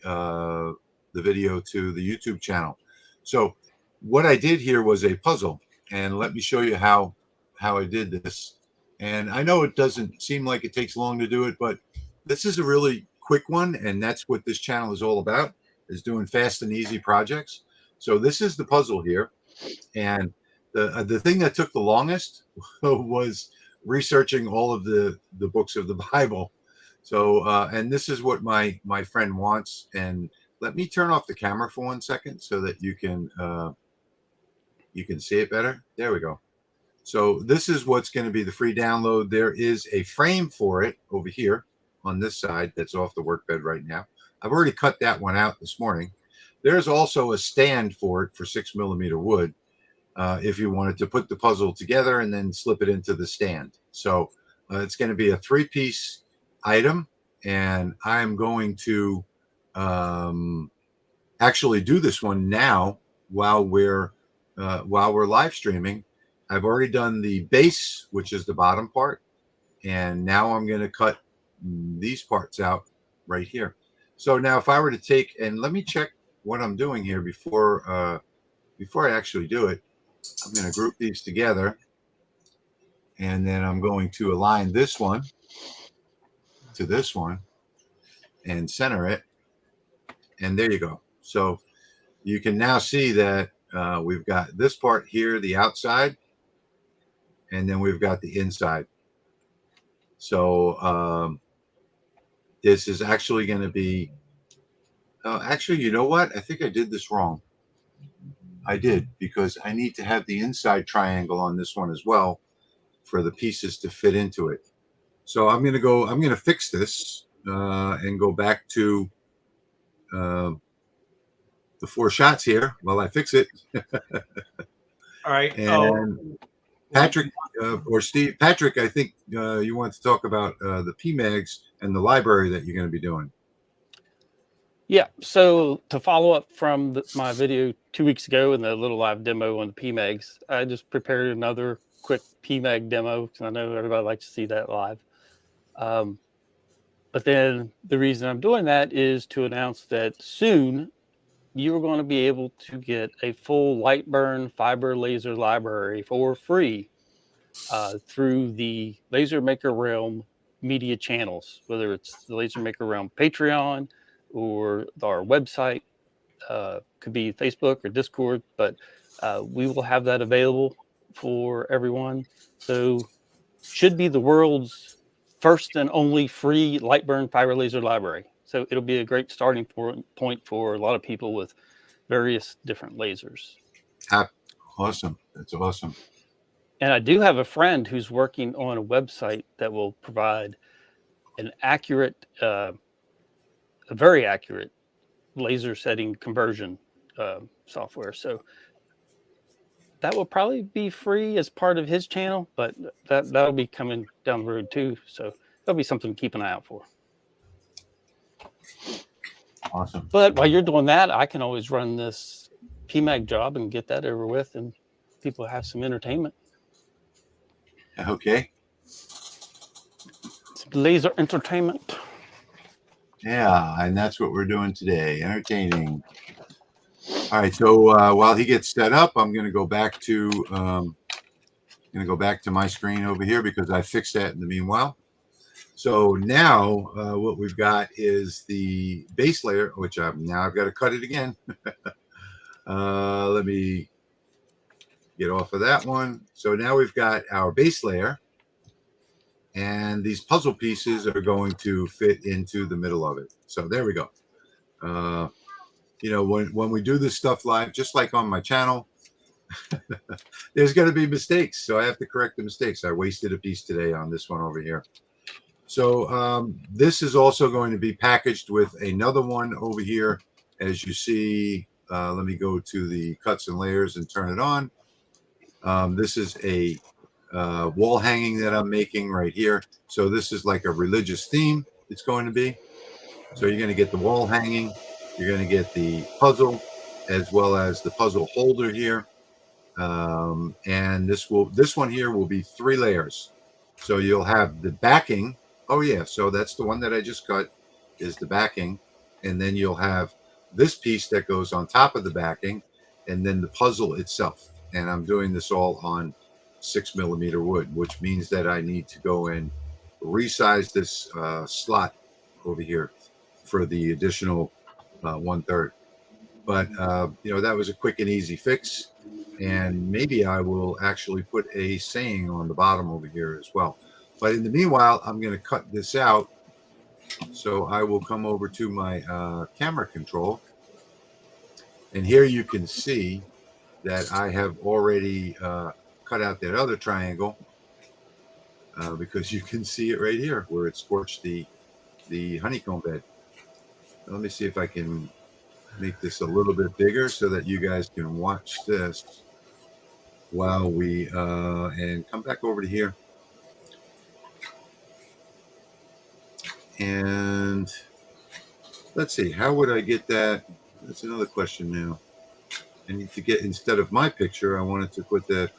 video to the YouTube channel. So what I did here was a puzzle, and let me show you how I did this. And I know it doesn't seem like it takes long to do it, but this is a really quick one, and that's what this channel is all about, is doing fast and easy projects. So this is the puzzle here, and the thing that took the longest was researching all of the books of the Bible. So and this is what my friend wants. And let me turn off the camera for 1 second so that you can see it better. There we go. So this is what's going to be the free download. There is a frame for it over here on this side that's off the workbed right now. I've already cut that one out this morning. There's also a stand for it for 6mm wood if you wanted to put the puzzle together and then slip it into the stand. So it's going to be a 3-piece item, and I'm going to actually do this one now while we're live streaming. I've already done the base, which is the bottom part, and now I'm going to cut these parts out right here. So now if I were to take, and let me check what I'm doing here before I actually do it. I'm going to group these together, and then I'm going to align this one to this one and center it, and there you go. So you can now see that we've got this part here, the outside, and then we've got the inside. So this is actually going to be, actually, you know what? I think I did this wrong. I did, because I need to have the inside triangle on this one as well for the pieces to fit into it. So I'm going to fix this and go back to the 4 shots here while I fix it. All right. And Patrick or Steve, Patrick, I think you want to talk about the PMAGs and the library that you're going to be doing. Yeah, so to follow up from my video 2 weeks ago and the little live demo on the PMAGs, I just prepared another quick PMAG demo because I know everybody likes to see that live. But then the reason I'm doing that is to announce that soon you're going to be able to get a full LightBurn fiber laser library for free through the Laser Maker Realm media channels, whether it's the Laser Maker Realm Patreon or our website, could be Facebook or Discord, but we will have that available for everyone. So should be the world's first and only free LightBurn fiber laser library. So it'll be a great starting point for a lot of people with various different lasers. Awesome. That's awesome. And I do have a friend who's working on a website that will provide an accurate, a very accurate laser setting conversion software. So that will probably be free as part of his channel, but that'll be coming down the road too. So that'll be something to keep an eye out for. Awesome. But while you're doing that, I can always run this PMAG job and get that over with, and people have some entertainment. Okay. Some laser entertainment. Yeah, and that's what we're doing today, entertaining. All right, so while he gets set up, I'm going to go back to, going to go back to my screen over here because I fixed that in the meanwhile. So now what we've got is the base layer, which I've got to cut it again. Let me get off of that one. So now we've got our base layer, and these puzzle pieces are going to fit into the middle of it. So there we go. You know, when we do this stuff live, just like on my channel, there's going to be mistakes. So I have to correct the mistakes. I wasted a piece today on this one over here. So this is also going to be packaged with another one over here. As you see, let me go to the cuts and layers and turn it on. This is a wall hanging that I'm making right here. So this is like a religious theme it's going to be. So you're going to get the wall hanging. You're going to get the puzzle as well as the puzzle holder here. And this one here will be 3 layers. So you'll have the backing. Oh yeah, so that's the one that I just cut is the backing. And then you'll have this piece that goes on top of the backing, and then the puzzle itself. And I'm doing this all on 6mm wood, which means that I need to go and resize this slot over here for the additional 1/3. But you know, that was a quick and easy fix. And maybe I will actually put a saying on the bottom over here as well. But in the meanwhile, I'm going to cut this out. So I will come over to my camera control. And here you can see that I have already cut out that other triangle because you can see it right here where it scorched the honeycomb bed. Let me see if I can make this a little bit bigger so that you guys can watch this while we and come back over to here. And let's see, how would I get that? That's another question now. I need to get, instead of my picture, I wanted to put that.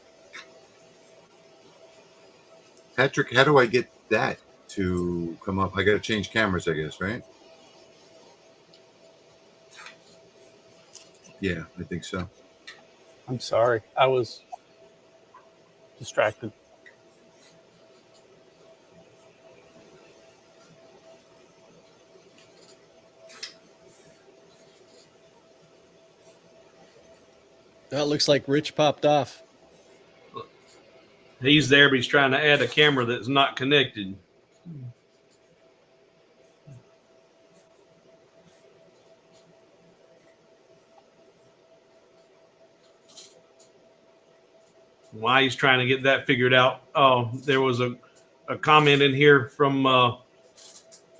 Patrick, how do I get that to come up? I got to change cameras, I guess, right? Yeah, I think so. I'm sorry. I was distracted. That looks like Rich popped off. He's there, but he's trying to add a camera that's not connected. Why he's trying to get that figured out. There was a comment in here from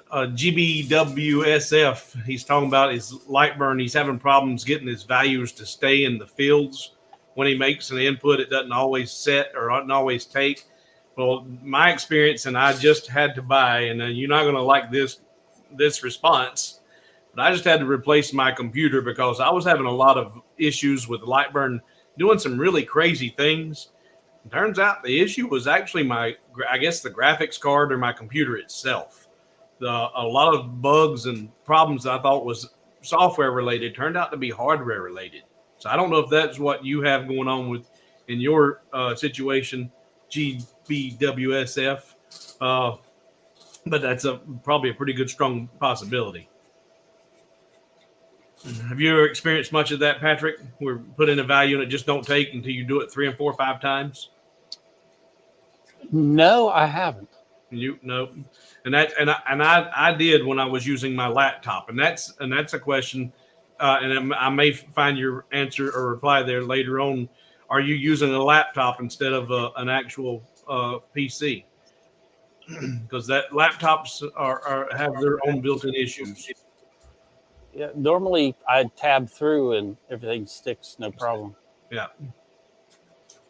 GBWSF. He's talking about his LightBurn. He's having problems getting his values to stay in the fields. When he makes an input, it doesn't always set or doesn't always take. Well, my experience, and I just had to buy, and you're not going to like this response, but I just had to replace my computer because I was having a lot of issues with LightBurn doing some really crazy things. It turns out the issue was actually I guess the graphics card or my computer itself. A lot of bugs and problems that I thought was software related turned out to be hardware related. So I don't know if that's what you have going on in your situation, GBWSF, but that's probably a pretty good, strong possibility. Have you ever experienced much of that, Patrick? We're put in a value and it just don't take until you do it 3 and 4 or 5 times? No, I haven't. No, and I did when I was using my laptop, and that's a question, and I may find your answer or reply there later on. Are you using a laptop instead of an actual PC? Because that laptops have their own built-in issues. Yeah, normally I tab through and everything sticks, no problem. Yeah.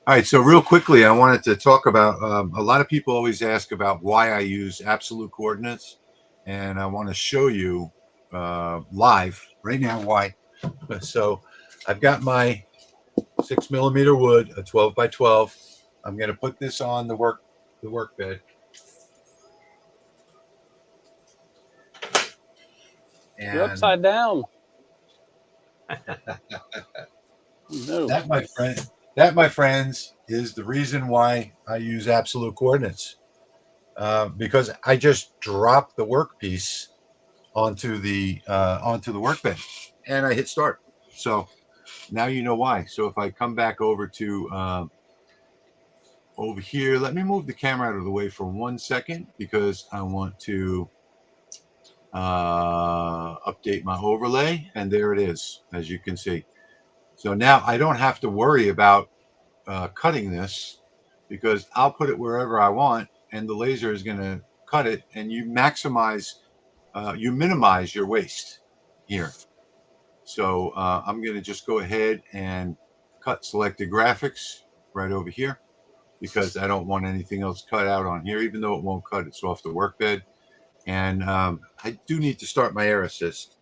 All right, so real quickly, I wanted to talk about, a lot of people always ask about why I use absolute coordinates, and I want to show you live right now why. So I've got my 6mm wood, a 12 by 12. I'm going to put this on the work bed. And you're upside down. No. That, my friends, is the reason why I use absolute coordinates, because I just drop the workpiece onto the workbench and I hit start. So now you know why. So if I come back over to over here, let me move the camera out of the way for 1 second because I want to update my overlay, and there it is, as you can see. So now I don't have to worry about cutting this because I'll put it wherever I want and the laser is going to cut it, and you minimize your waste here. So I'm going to just go ahead and cut selected graphics right over here because I don't want anything else cut out on here, even though it won't cut. It's off the workbed. And I do need to start my air assist.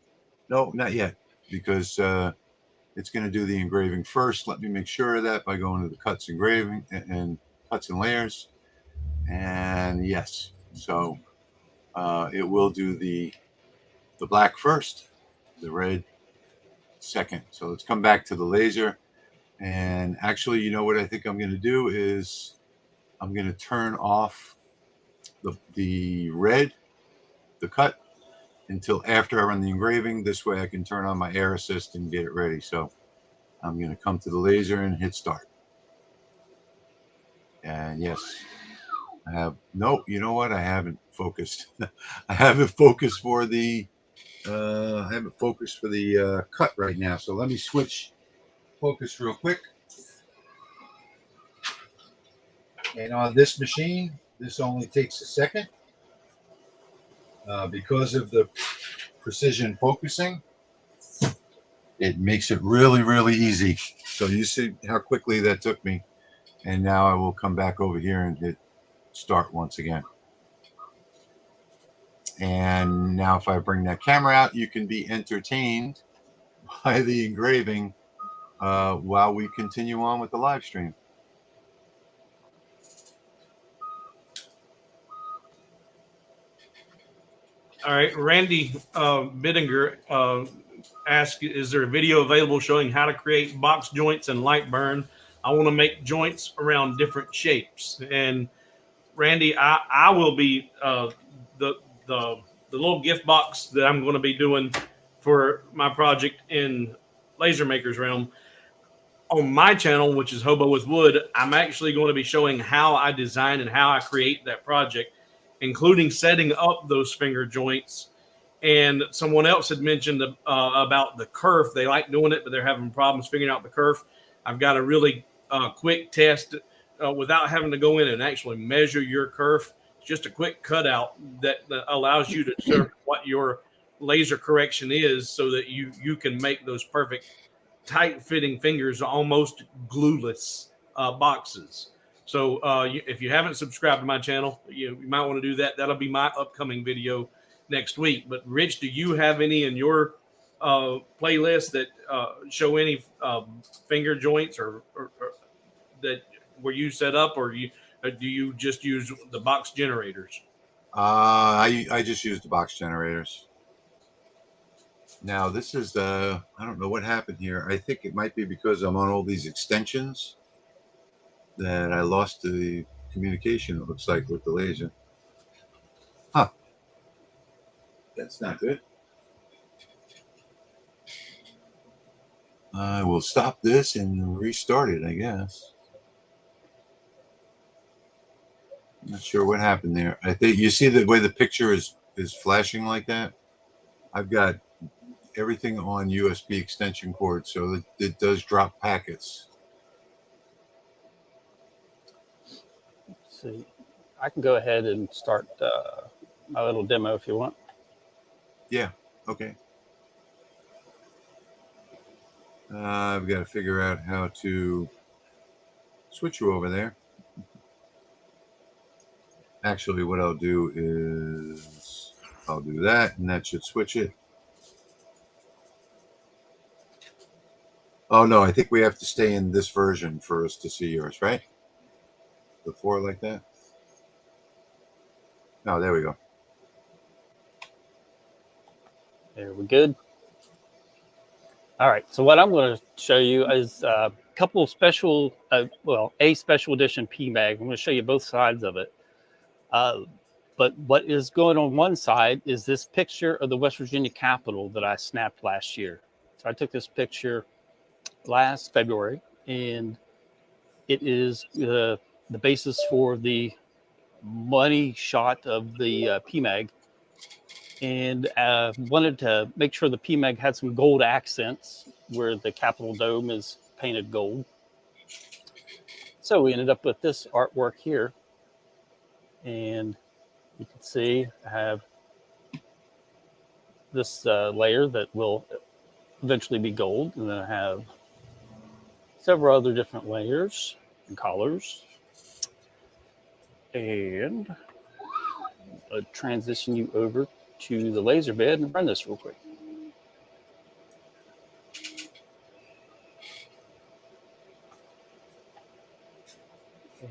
No, not yet, because it's going to do the engraving first. Let me make sure of that by going to the cuts engraving and cuts and layers. And yes, so it will do the black first, the red second. So let's come back to the laser. And actually, you know what I think I'm going to do is I'm going to turn off the red, the cut, until after I run the engraving. This way I can turn on my air assist and get it ready. So I'm going to come to the laser and hit start. And yes, I have, no, you know what? I haven't focused. I haven't focused for the cut right now. So let me switch focus real quick. And on this machine, this only takes a second because of the precision focusing. It makes it really, really easy. So you see how quickly that took me. And now I will come back over here and hit start once again. And now if I bring that camera out, you can be entertained by the engraving while we continue on with the live stream. All right, Randy Bittinger asked, is there a video available showing how to create box joints in LightBurn? I want to make joints around different shapes. And Randy, I will be the little gift box that I'm going to be doing for my project in Laser Maker's Realm. On my channel, which is Hobo with Wood, I'm actually going to be showing how I design and how I create that project, including setting up those finger joints. And someone else had mentioned about the kerf. They like doing it, but they're having problems figuring out the kerf. I've got a really quick test without having to go in and actually measure your kerf. It's just a quick cutout that allows you to determine what your laser correction is so that you can make those perfect tight-fitting fingers, almost glueless boxes. So if you haven't subscribed to my channel, you might want to do that. That'll be my upcoming video next week. But Rich, do you have any in your playlist that show any finger joints or that were you set up, or do you just use the box generators? I just use the box generators. Now this is I don't know what happened here. I think it might be because I'm on all these extensions that I lost the communication, it looks like, with the laser. Huh. That's not good. I will stop this and restart it, I guess. I'm not sure what happened there. I think you see the way the picture is flashing like that. I've got everything on USB extension cord, so it does drop packets. Let's see, I can go ahead and start my little demo if you want. Yeah, okay. I've got to figure out how to switch you over there. Actually, what I'll do is I'll do that, and that should switch it. Oh, no, I think we have to stay in this version for us to see yours, right? Before like that? Oh, there we go. There we good. All right, so what I'm going to show you is couple of special, a special edition PMAG. I'm going to show you both sides of it. But what is going on one side is this picture of the West Virginia Capitol that I snapped last year. So I took this picture last February, and it is the basis for the money shot of the PMAG. And wanted to make sure the PMAG had some gold accents where the Capitol Dome is painted gold. So we ended up with this artwork here. And you can see I have this layer that will eventually be gold. And then I have several other different layers and colors. And I'll transition you over to the laser bed and run this real quick.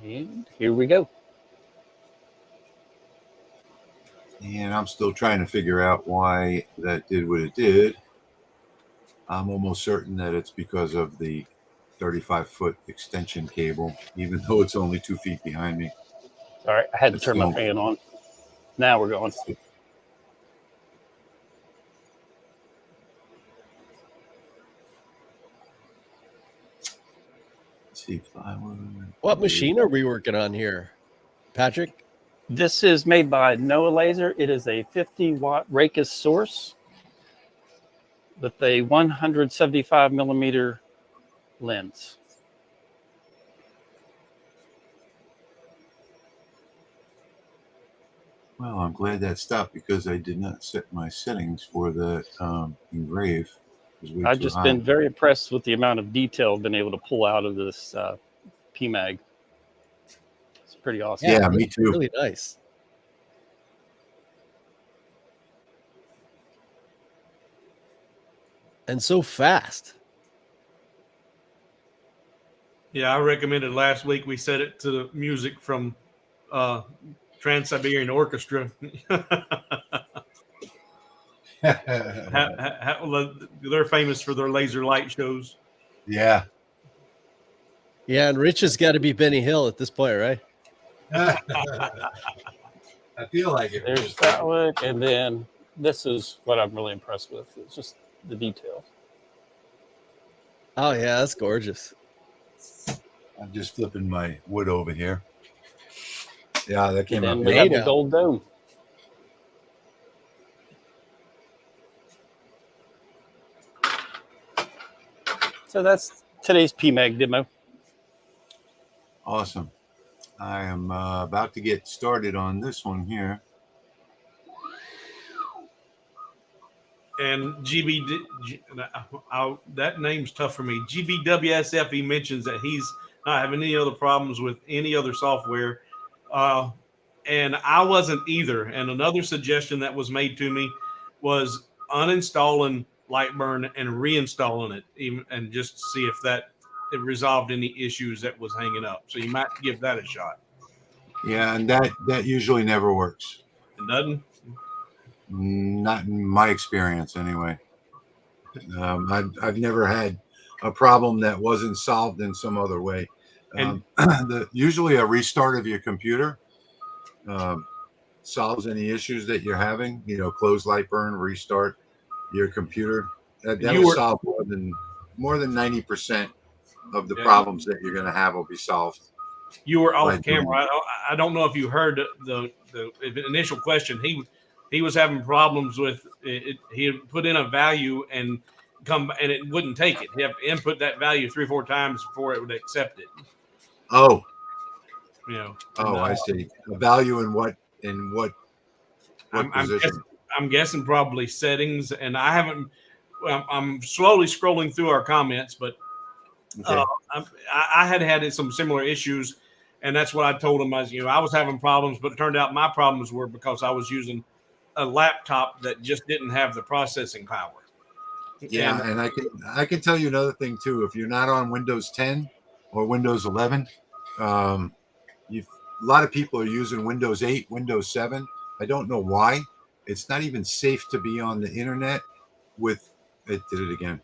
And here we go. And I'm still trying to figure out why that did what it did. I'm almost certain that it's because of the 35-foot extension cable, even though it's only 2 feet behind me. All right, I had to turn my fan on. Now we're going. See, plywood. What machine are we working on here, Patrick? This is made by Noah Laser. It is a 50-watt Raycus source with a 175 millimeter lens. Well, I'm glad that stopped because I did not set my settings for the engrave. I've just been very impressed with the amount of detail I've been able to pull out of this PMAG. It's pretty awesome. Yeah, me too. Really nice. And so fast. Yeah, I recommended last week we set it to the music from Trans-Siberian Orchestra. They're famous for their laser light shows. Yeah. Yeah, and Rich has got to be Benny Hill at this point, right? I feel like it. There's that one, and then this is what I'm really impressed with. It's just the detail. Oh, yeah, that's gorgeous. I'm just flipping my wood over here. Yeah, that came out. And we have the gold dome. So that's today's PMAG demo. Awesome. I am about to get started on this one here. And that name's tough for me. GBWSF, he mentions that he's not having any other problems with any other software. And I wasn't either. And another suggestion that was made to me was uninstalling LightBurn and reinstalling it, and just see if it resolved any issues that was hanging up. So you might give that a shot. Yeah, and that usually never works. It doesn't? Not in my experience, anyway. I've never had a problem that wasn't solved in some other way. Usually a restart of your computer solves any issues that you're having. Close LightBurn, restart your computer. That'll solve more than 90% of the problems that you're going to have will be solved. You were off camera. I don't know if you heard the initial question. He was having problems with it. He had put in a value and it wouldn't take it. He had to input that value 3 or 4 times before it would accept it. Oh, Oh, I see. A value in what position? I'm guessing probably settings, and I haven't. I'm slowly scrolling through our comments, but Okay. I had some similar issues, and that's what I told him. I was having problems, but it turned out my problems were because I was using a laptop that just didn't have the processing power. Yeah, and I can tell you another thing too. If you're not on Windows 10 or Windows 11, a lot of people are using Windows 8, Windows 7. I don't know why. It's not even safe to be on the internet with. It did it again.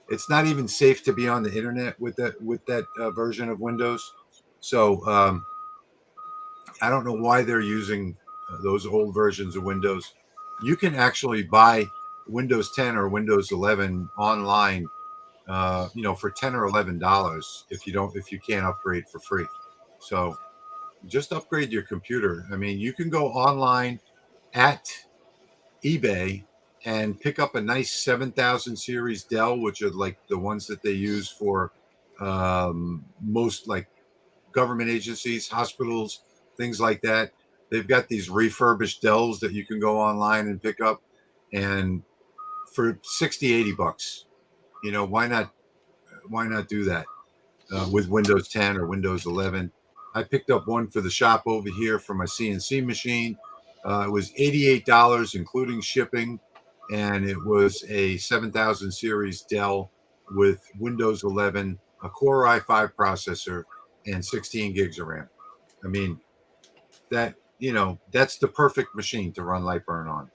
It's not even safe to be on the internet with that version of Windows. So I don't know why they're using those old versions of Windows. You can actually buy Windows 10 or Windows 11 online, for $10 or $11 if you can't upgrade for free. So just upgrade your computer. I mean, you can go online at eBay and pick up a nice 7000 series Dell, which are like the ones that they use for most like government agencies, hospitals, things like that. They've got these refurbished Dells that you can go online and pick up, and for $60-$80, why not do that with Windows 10 or Windows 11? I picked up one for the shop over here for my CNC machine. It was $88, including shipping, and it was a 7000 series Dell with Windows 11, a Core i5 processor, and 16 gigs of RAM. I mean, that's the perfect machine to run LightBurn on.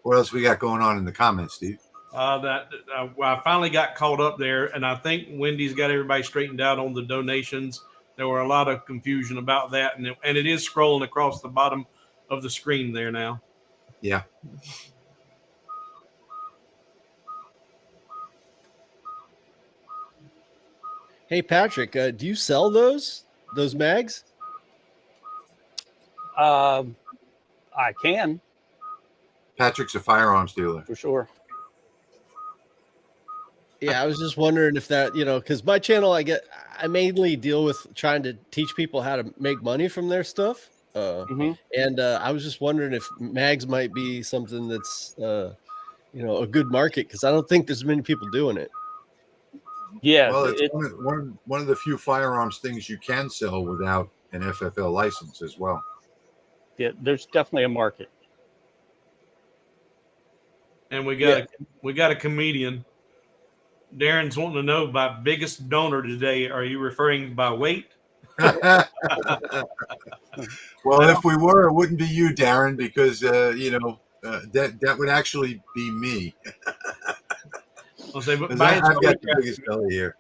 What else we got going on in the comments, Steve? I finally got caught up there, and I think Wendy's got everybody straightened out on the donations. There were a lot of confusion about that, and it is scrolling across the bottom of the screen there now. Yeah. Hey, Patrick, do you sell those mags? I can Patrick's a firearms dealer. for sure. Yeah, I was just wondering if that, because my channel, I mainly deal with trying to teach people how to make money from their stuff. And I was just wondering if mags might be something that's, a good market, because I don't think there's many people doing it. Yeah. Well, it's one of the few firearms things you can sell without an FFL license as well. Yeah, there's definitely a market. And we got a comedian. Darren's wanting to know by biggest donor today. Are you referring by weight? Well, if we were, it wouldn't be you, Darren, because that would actually be me. I'll say, but I've got the biggest belly here.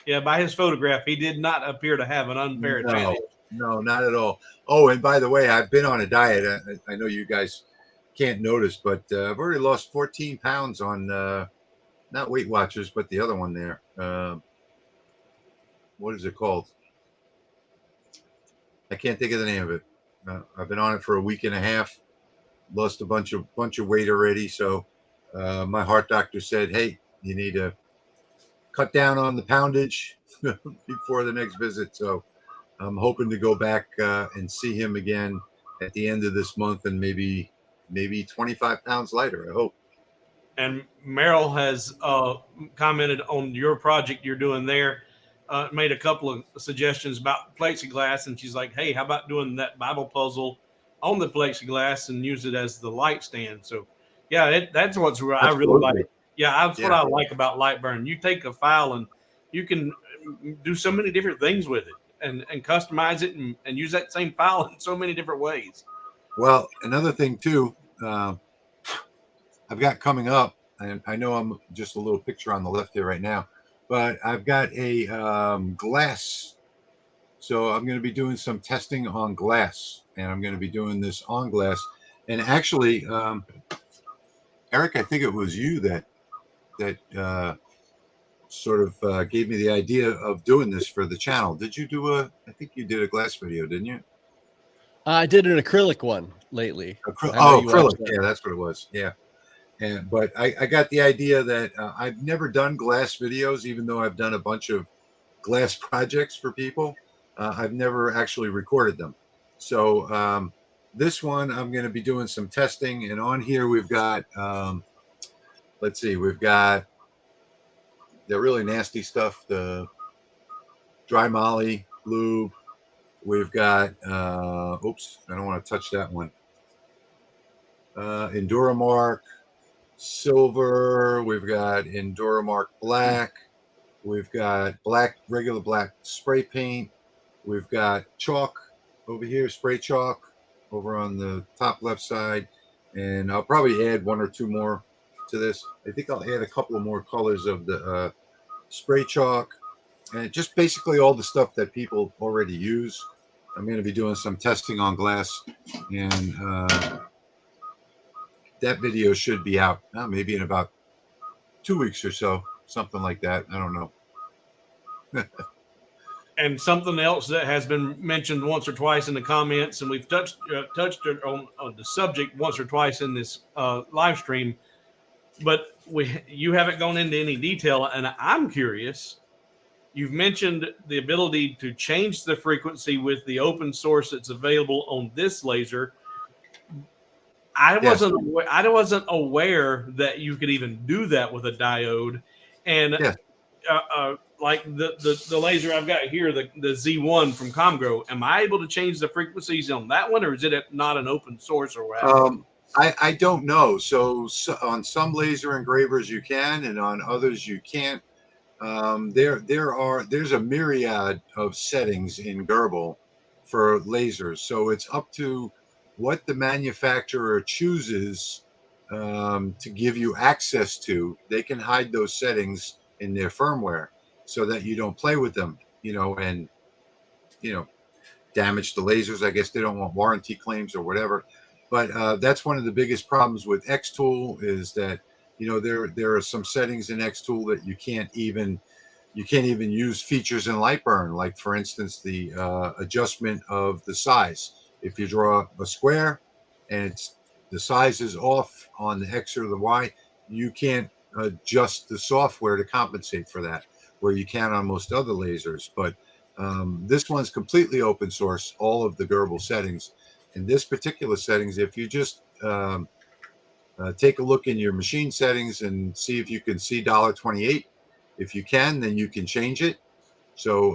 Yeah, by his photograph, he did not appear to have an unfair advantage. No, not at all. Oh, and by the way, I've been on a diet. I know you guys can't notice, but I've already lost 14 pounds on not Weight Watchers, but the other one there. What is it called? I can't think of the name of it. I've been on it for a week and a half. Lost a bunch of weight already. So my heart doctor said, "Hey, you need to cut down on the poundage before the next visit." So I'm hoping to go back and see him again at the end of this month, and maybe 25 pounds lighter, I hope. And Merrill has commented on your project you're doing there, made a couple of suggestions about plexiglass, and she's like, "Hey, how about doing that Bible puzzle on the plexiglass and use it as the light stand?" So, yeah, that's what I really like. Yeah, that's what I like about LightBurn. You take a file and you can do so many different things with it, and customize it and use that same file in so many different ways. Well, another thing too, I've got coming up, and I know I'm just a little picture on the left here right now, but I've got a glass. So I'm going to be doing some testing on glass, and I'm going to be doing this on glass. And actually, Eric, I think it was you that sort of gave me the idea of doing this for the channel. Did you do I think you did a glass video, didn't you? I did an acrylic one lately. Acrylic. Yeah, that's what it was. Yeah. But I got the idea that I've never done glass videos, even though I've done a bunch of glass projects for people. I've never actually recorded them. So this one, I'm going to be doing some testing. And on here, we've got, let's see, we've got the really nasty stuff, the dry molly, lube. We've got, oops, I don't want to touch that one. Enduramark silver. We've got Enduramark black. We've got regular black spray paint. We've got chalk over here, spray chalk over on the top left side. And I'll probably add one or two more to this. I think I'll add a couple of more colors of the spray chalk, and just basically all the stuff that people already use. I'm going to be doing some testing on glass, and that video should be out maybe in about 2 weeks or so, something like that. I don't know. And something else that has been mentioned once or twice in the comments, and we've touched on the subject once or twice in this live stream, but you haven't gone into any detail, and I'm curious. You've mentioned the ability to change the frequency with the open source that's available on this laser. I wasn't aware that you could even do that with a diode, and Yeah. Like the laser I've got here, the Z1 from Comgrow. Am I able to change the frequencies on that one, or is it not an open source or what? I don't know. So on some laser engravers you can, and on others you can't. There's a myriad of settings in Gerbil for lasers, so it's up to what the manufacturer chooses to give you access to. They can hide those settings in their firmware so that you don't play with them, and damage the lasers. I guess they don't want warranty claims or whatever. But that's one of the biggest problems with Xtool is that there are some settings in Xtool that you can't even use features in LightBurn, like for instance the adjustment of the size. If you draw a square and the size is off on the X or the Y, you can't adjust the software to compensate for that, where you can on most other lasers. But this one's completely open source, all of the Gerbil settings. In this particular settings, if you just take a look in your machine settings and see if you can see $1.28. If you can, then you can change it. So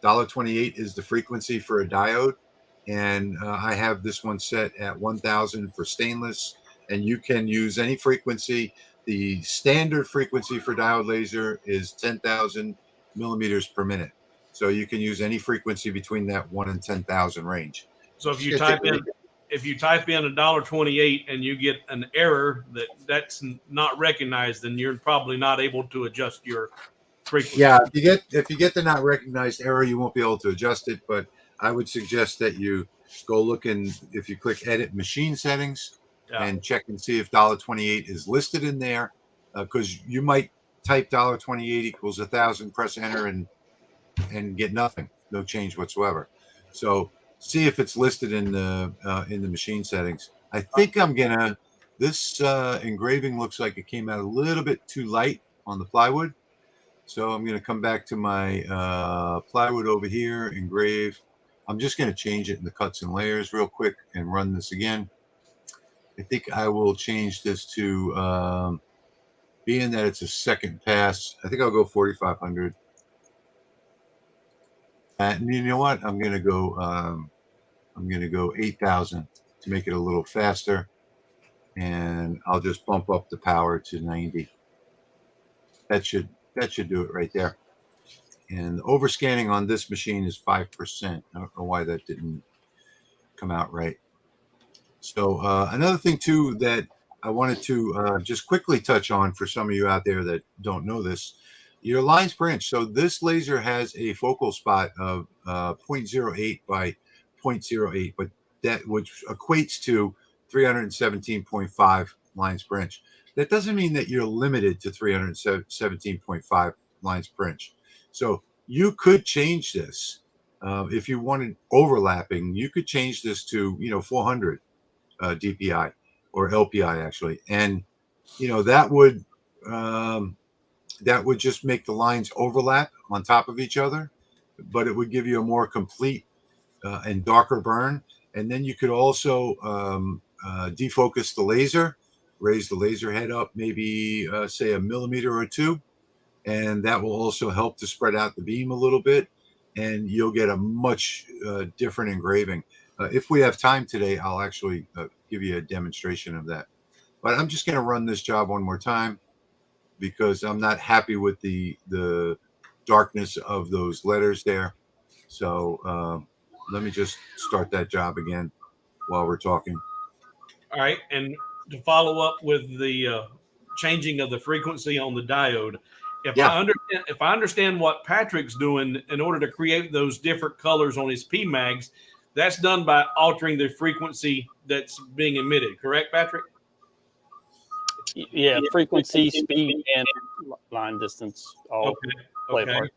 $1.28 is the frequency for a diode. And I have this one set at 1,000 for stainless. And you can use any frequency. The standard frequency for diode laser is 10,000 millimeters per minute. So you can use any frequency between that 1 and 10,000 range. So if you type in $1.28 and you get an error that's not recognized, then you're probably not able to adjust your frequency. Yeah, if you get the not recognized error, you won't be able to adjust it. But I would suggest that you go look if you click Edit Machine Settings and check and see if $1.28 is listed in there, because you might type $1.28 equals 1,000, press enter, and get nothing, no change whatsoever. So see if it's listed in the machine settings. I think this engraving looks like it came out a little bit too light on the plywood. So I'm going to come back to my plywood over here, engrave. I'm just going to change it in the cuts and layers real quick and run this again. I think I will change this to, being that it's a second pass, I think I'll go 4,500. And you know what? I'm going to go 8,000 to make it a little faster. And I'll just bump up the power to 90. That should do it right there. And the overscanning on this machine is 5%. I don't know why that didn't come out right. So another thing too that I wanted to just quickly touch on for some of you out there that don't know this, your lines branch. So this laser has a focal spot of 0.08 by 0.08, but which equates to 317.5 lines per inch. That doesn't mean that you're limited to 317.5 lines per inch. So you could change this if you wanted overlapping. You could change this to 400 DPI or LPI actually, and that would just make the lines overlap on top of each other, but it would give you a more complete and darker burn. And then you could also defocus the laser, raise the laser head up maybe say a millimeter or two, and that will also help to spread out the beam a little bit, and you'll get a much different engraving. If we have time today, I'll actually give you a demonstration of that. But I'm just going to run this job one more time because I'm not happy with the darkness of those letters there. So let me just start that job again while we're talking. All right, and to follow up with the changing of the frequency on the diode. Yeah. If I understand what Patrick's doing in order to create those different colors on his PMAGs, that's done by altering the frequency that's being emitted. Correct, Patrick? Yeah, frequency, speed, and line distance all play a Okay. part.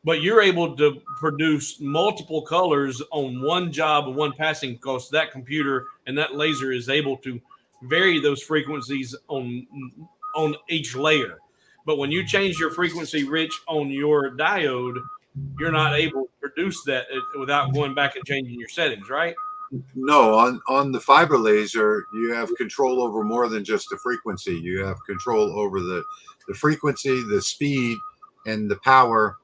But you're able to produce multiple colors on one job of one passing because that computer and that laser is able to vary those frequencies on each layer. But when you change your frequency rich on your diode, you're not able to produce that without going back and changing your settings, right? No, on the fiber laser, you have control over more than just the frequency. You have control over the frequency, the speed, and the power.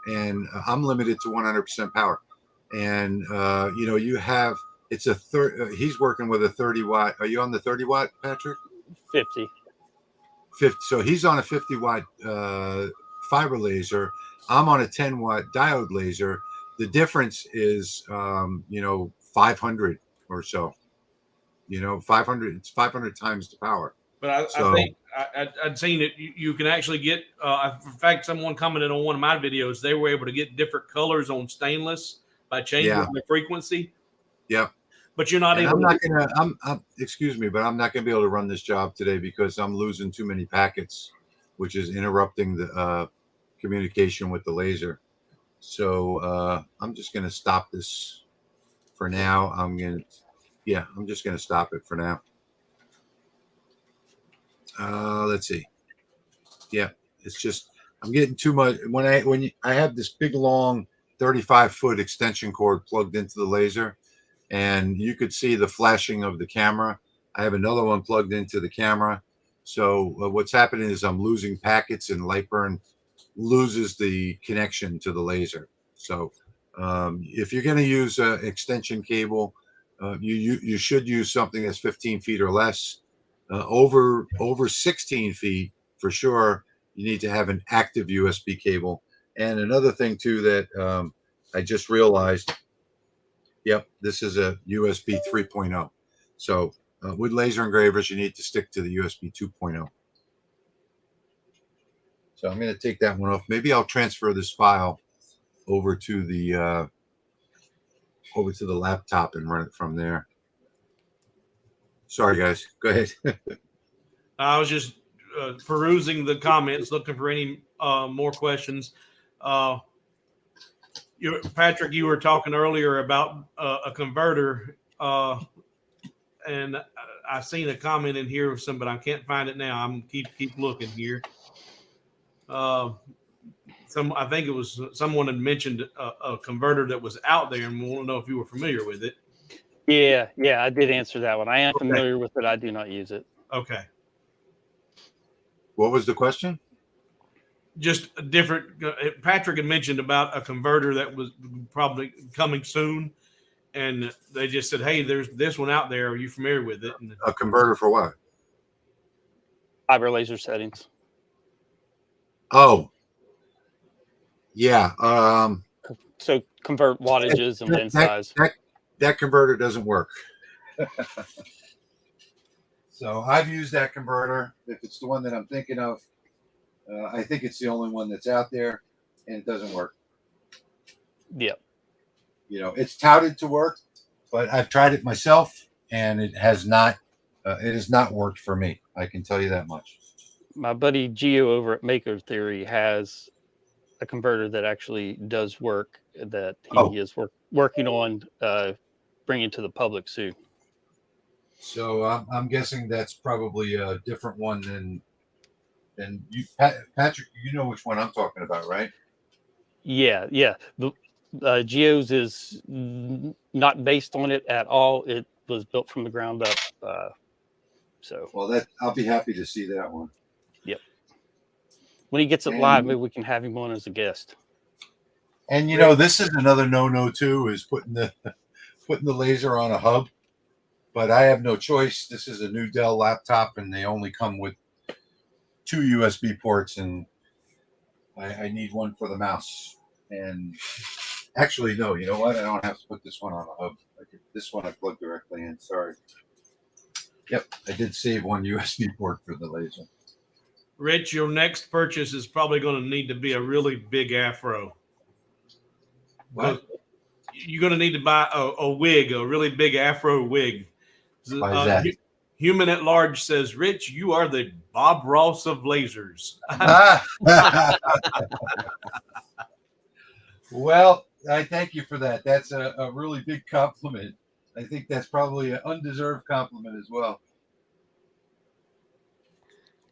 And I'm limited to 100% power. And you know, you have it's a he's working with a 30 watt. Are you on the 30 watt, Patrick? 50. 50. So he's on a 50 watt fiber laser. I'm on a 10 watt diode laser. The difference is, you know, 500 or so. You know, 500. It's 500 times the power. But I think I'd seen it. You can actually get. In fact, someone commented on one of my videos. They were able to get different colors on stainless by changing the frequency. Yeah. But you're not able. I'm not gonna. I'm. Excuse me, but I'm not gonna be able to run this job today because I'm losing too many packets, which is interrupting the communication with the laser. So I'm just gonna stop this for now. I'm just gonna stop it for now. Let's see. Yeah, it's just I'm getting too much when I have this big long 35-foot extension cord plugged into the laser, and you could see the flashing of the camera. I have another one plugged into the camera. So what's happening is I'm losing packets, and LightBurn loses the connection to the laser. So if you're going to use an extension cable, you should use something that's 15 feet or less. Over 16 feet for sure, you need to have an active USB cable. And another thing too that I just realized, yep, this is a USB 3.0. So with laser engravers, you need to stick to the USB 2.0. So I'm going to take that one off. Maybe I'll transfer this file over to the laptop and run it from there. Sorry, guys. Go ahead. I was just perusing the comments, looking for any more questions. Patrick, you were talking earlier about a converter, and I seen a comment in here of some, but I can't find it now. I'm keep looking here. I think it was someone had mentioned a converter that was out there, and we want to know if you were familiar with it. Yeah, I did answer that one. I am familiar with it. I do not use it. Okay. What was the question? Just a different. Patrick had mentioned about a converter that was probably coming soon, and they just said, "Hey, there's this one out there. Are you familiar with it?" And a converter for what? Fiber laser settings. Oh, yeah. So convert wattages and lens size. That converter doesn't work. So I've used that converter. If it's the one that I'm thinking of, I think it's the only one that's out there, and it doesn't work. Yep. You know, it's touted to work, but I've tried it myself, and it has not. It has not worked for me. I can tell you that much. My buddy Gio over at Maker Theory has a converter that actually does work that he is working on bringing to the public soon. So I'm guessing that's probably a different one than you, Patrick. You know which one I'm talking about, right? Yeah. The Gio's is not based on it at all. It was built from the ground up. Well, I'll be happy to see that one. Yep. When he gets it live, maybe we can have him on as a guest. And you know, this is another no too, is putting the laser on a hub. But I have no choice. This is a new Dell laptop, and they only come with 2 USB ports, and I need one for the mouse. And actually, no, you know what? I don't have to put this one on a hub. This one I plug directly in. Sorry. Yep, I did save 1 USB port for the laser. Rich, your next purchase is probably going to need to be a really big afro. What? You're going to need to buy a wig, a really big afro wig. Why is that? Human at Large says, Rich, you are the Bob Ross of lasers. Well, I thank you for that. That's a really big compliment. I think that's probably an undeserved compliment as well.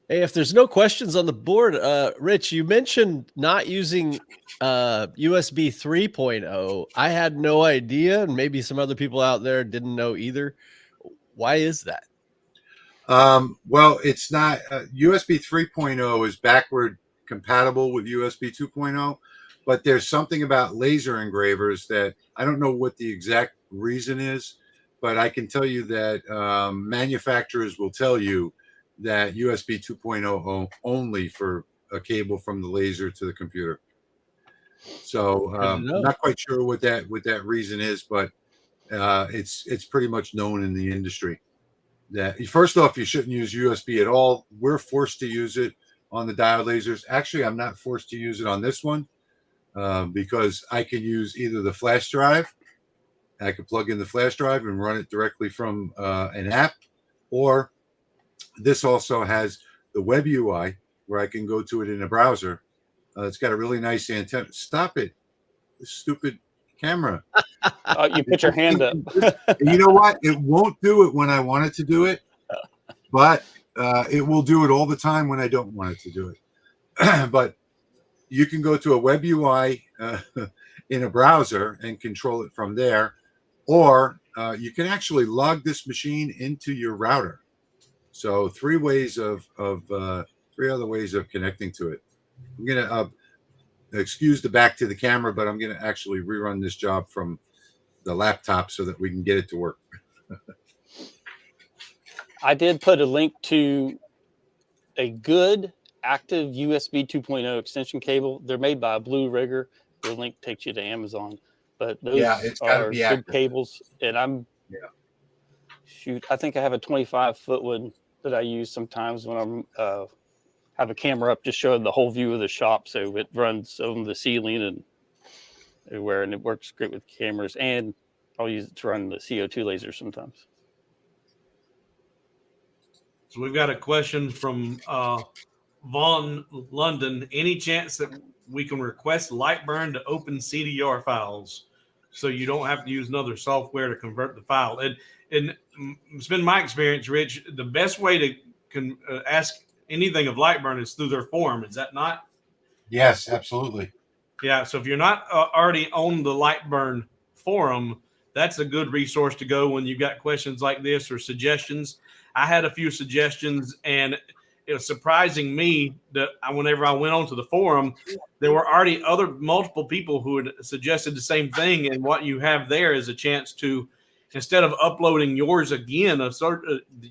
Hey, if there's no questions on the board, Rich, you mentioned not using USB 3.0. I had no idea, and maybe some other people out there didn't know either. Why is that? Well, it's not USB 3.0 is backward compatible with USB 2.0, but there's something about laser engravers that I don't know what the exact reason is, but I can tell you that manufacturers will tell you that USB 2.0 only for a cable from the laser to the computer. So I'm not quite sure what that reason is, but it's pretty much known in the industry that first off, you shouldn't use USB at all. We're forced to use it on the diode lasers. Actually, I'm not forced to use it on this one because I can use either the flash drive. I can plug in the flash drive and run it directly from an app, or this also has the web UI where I can go to it in a browser. It's got a really nice antenna. Stop it, stupid camera. You put your hand up. You know what? It won't do it when I want it to do it, but it will do it all the time when I don't want it to do it. But you can go to a web UI in a browser and control it from there, or you can actually log this machine into your router. So three other ways of connecting to it. I'm gonna excuse the back to the camera, but I'm gonna actually rerun this job from the laptop so that we can get it to work. I did put a link to a good active USB 2.0 extension cable. They're made by Blue Rigger. The link takes you to Amazon, but those it's gotta are be good active cables. And I think I have a 25-foot one that I use sometimes when I'm have a camera up, just showing the whole view of the shop, so it runs on the ceiling and everywhere, and it works great with cameras. And I'll use it to run the CO2 laser sometimes. So we've got a question from Vaughn London. Any chance that we can request LightBurn to open CDR files so you don't have to use another software to convert the file? And it's been my experience, Rich, the best way to ask anything of LightBurn is through their forum. Is that not? Yes, absolutely. Yeah. So if you're not already on the LightBurn forum, that's a good resource to go when you've got questions like this or suggestions. I had a few suggestions, and it was surprising me that whenever I went onto the forum, there were already multiple people who had suggested the same thing. And what you have there is a chance to, instead of uploading yours again,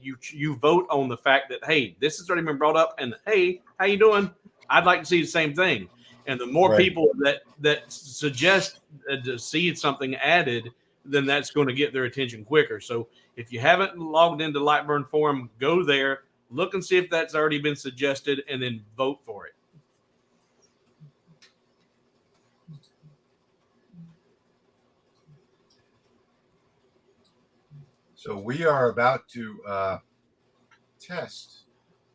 you vote on the fact that, hey, this has already been brought up, and hey, how you doing? I'd like to see the same thing. And the more people that suggest to see something added, then that's going to get their attention quicker. So if you haven't logged into LightBurn forum, go there, look and see if that's already been suggested, and then vote for it. So we are about to test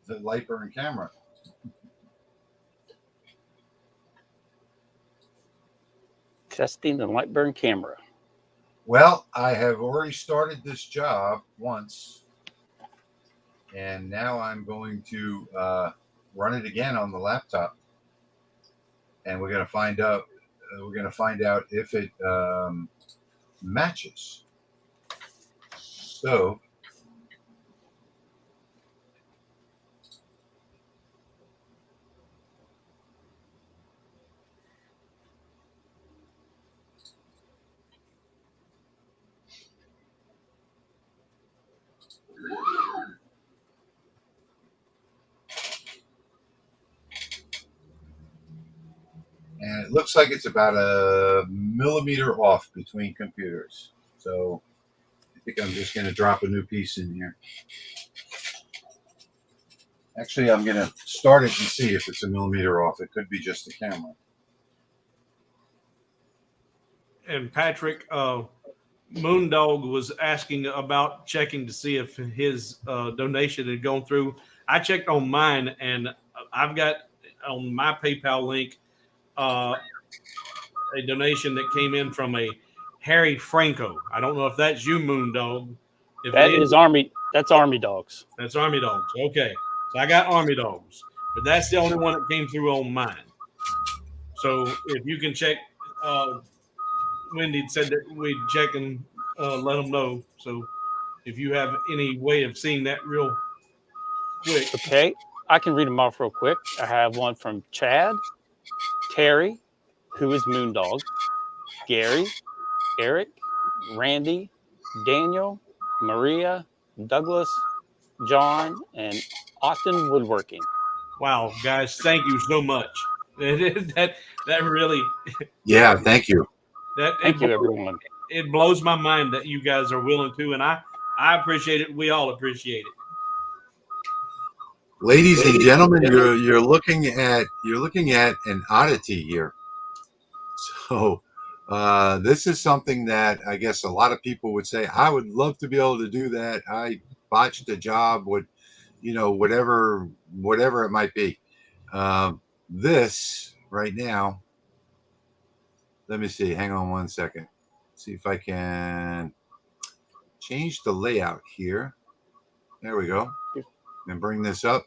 the LightBurn camera. Testing the LightBurn camera. Well, I have already started this job once, and now I'm going to run it again on the laptop, and we're going to find out. If it matches. So. And it looks like it's about a millimeter off between computers. So I think I'm just going to drop a new piece in here. Actually, I'm going to start it and see if it's a millimeter off. It could be just the camera. And Patrick, Moondog was asking about checking to see if his donation had gone through. I checked on mine, and I've got on my PayPal link a donation that came in from a Harry Franco. I don't know if that's you, Moondog. If That it is Army. That's Army Dogs. that's Army Dogs. Okay, so I got Army Dogs, but that's the only one that came through on mine. So if you can check, Wendy said that we'd check and let them know. So if you have any way of seeing that real quick. Okay, I can read them off real quick. I have one from Chad, Terry, who is Moondog, Gary, Eric, Randy, Daniel, Maria, Douglas, John, and Austin Woodworking. Wow, guys, thank you so much. that really Yeah, thank you. Thank you, everyone. It blows my mind that you guys are willing to, and I appreciate it. We all appreciate it. Ladies and gentlemen, you're looking at an oddity here. So this is something that I guess a lot of people would say, I would love to be able to do that. I botched a job with, whatever it might be. This right now, let me see. Hang on one second. See if I can change the layout here. There we go. And bring this up.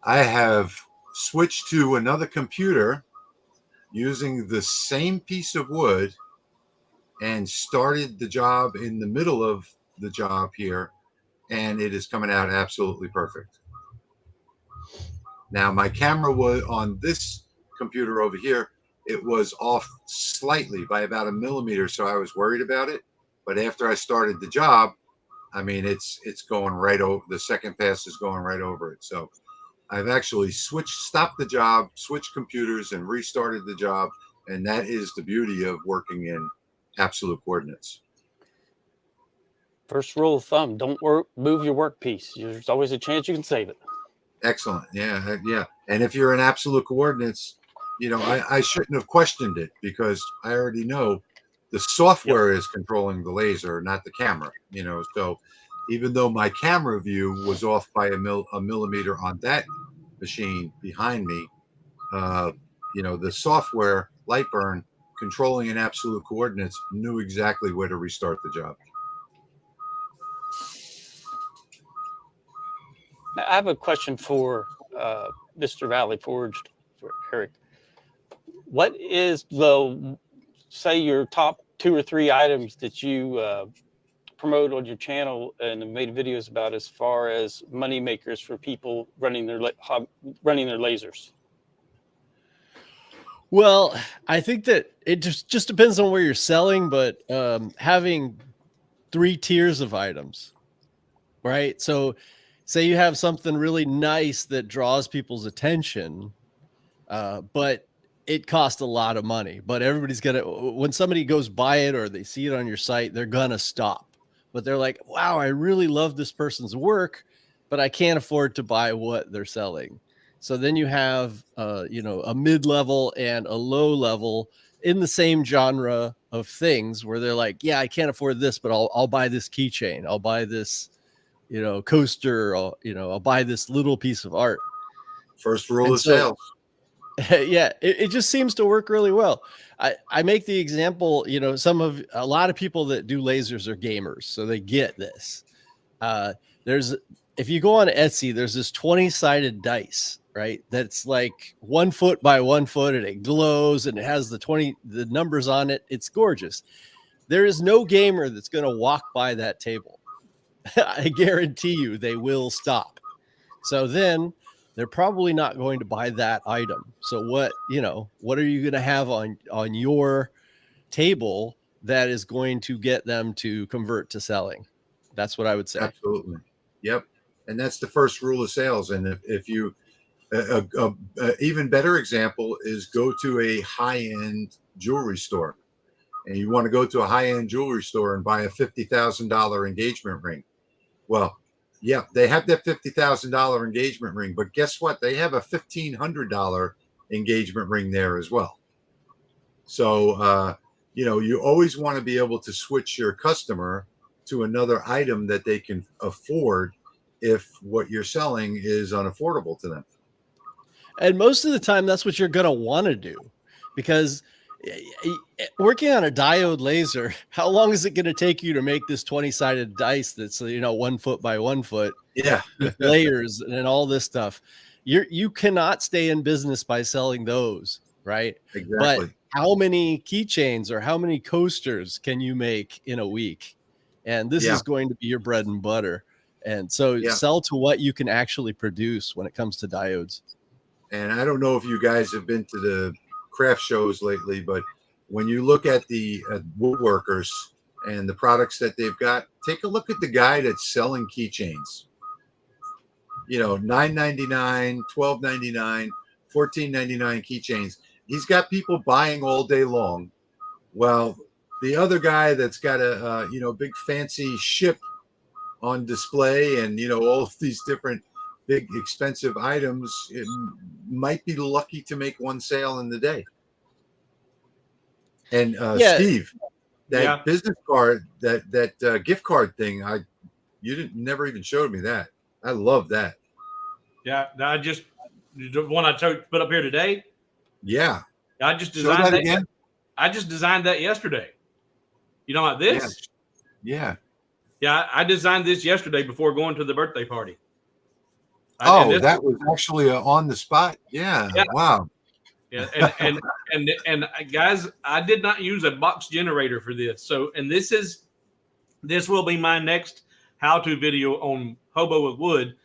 I have switched to another computer using the same piece of wood and started the job in the middle of the job here, and it is coming out absolutely perfect. Now, my camera was on this computer over here. It was off slightly by about 1 millimeter, so I was worried about it. But after I started the job, I mean, it's going right over. The second pass is going right over it. So I've actually stopped the job, switched computers, and restarted the job. And that is the beauty of working in absolute coordinates. First rule of thumb: don't move your work piece. There's always a chance you can save it. Excellent. Yeah, yeah. And if you're in absolute coordinates, I shouldn't have questioned it, because I already know the software is controlling the laser, not the camera. So even though my camera view was off by a millimeter on that machine behind me, the software, LightBurn, controlling in absolute coordinates, knew exactly where to restart the job. I have a question for Mr. Valley Forged, for Eric. What is say your top 2 or 3 items that you promote on your channel and made videos about as far as money makers for people running their lasers? Well, I think that it just depends on where you're selling, but having 3 tiers of items, right? So say you have something really nice that draws people's attention, but it costs a lot of money, but everybody's when somebody goes buy it or they see it on your site, they're gonna stop. But they're like, wow, I really love this person's work, but I can't afford to buy what they're selling. So then you have, a mid-level and a low level in the same genre of things where they're like, yeah, I can't afford this, but I'll buy this keychain. I'll buy this, coaster. I'll buy this little piece of art. First rule of sales. Yeah, it just seems to work really well. I make the example, a lot of people that do lasers are gamers, so they get this. If you go on Etsy, there's this 20-sided dice, right? That's like 1 foot by 1 foot, and it glows and it has the numbers on it. It's gorgeous. There is no gamer that's going to walk by that table. I guarantee you they will stop. So then they're probably not going to buy that item. So what are you going to have on your table that is going to get them to convert to selling? That's what I would say. Absolutely. Yep. And that's the first rule of sales. And if you, even better example is go to a high-end jewelry store, and you want to go to a high-end jewelry store and buy a $50,000 engagement ring. Well, Yeah, they have that $50,000 engagement ring, but guess what? They have a $1,500 engagement ring there as well. So, you always want to be able to switch your customer to another item that they can afford if what you're selling is unaffordable to them. And most of the time, that's what you're going to want to do, because working on a diode laser, how long is it going to take you to make this 20-sided dice that's 1 foot by 1 foot Yeah. with layers and all this stuff? You cannot stay in business by selling those, right? Exactly. But how many keychains or how many coasters can you make in a week? And this is going to be your bread and butter. And so sell to what you can actually produce when it comes to diodes. And I don't know if you guys have been to the craft shows lately, but when you look at the woodworkers and the products that they've got, take a look at the guy that's selling keychains. $9.99, $12.99, $14.99 keychains. He's got people buying all day long. Well, the other guy that's got a big fancy ship on display and all of these different big expensive items, it might be lucky to make one sale in the day. And Steve, that business card, that gift card thing, you never even showed me that. I love that. Yeah, the one I put up here today. Yeah, I just designed that again. I just designed that yesterday. You know, like this. Yeah. I designed this yesterday before going to the birthday party. That was actually on the spot. Yeah. Wow. Yeah, and guys, I did not use a box generator for this. So, and this will be my next how-to video on Hobo with wood,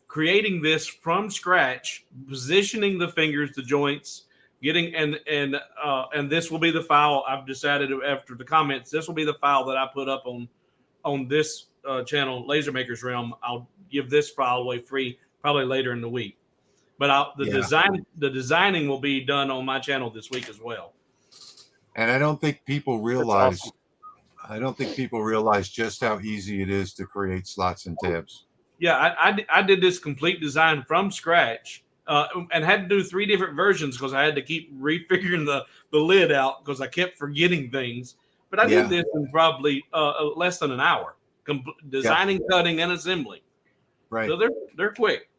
creating this from scratch, positioning the fingers, the joints, getting and this will be the file I've decided after the comments. This will be the file that I put up on this channel, Laser Makers Realm. I'll give this file away free probably later in the week. But the designing will be done on my channel this week as well. And I don't think people realize. Awesome. I don't think people realize just how easy it is to create slots and tabs. Yeah, I did this complete design from scratch and had to do 3 different versions because I had to keep refiguring the lid out because I kept forgetting things. But I did this in probably less than an hour, designing, cutting, and assembling. Right. So they're quick.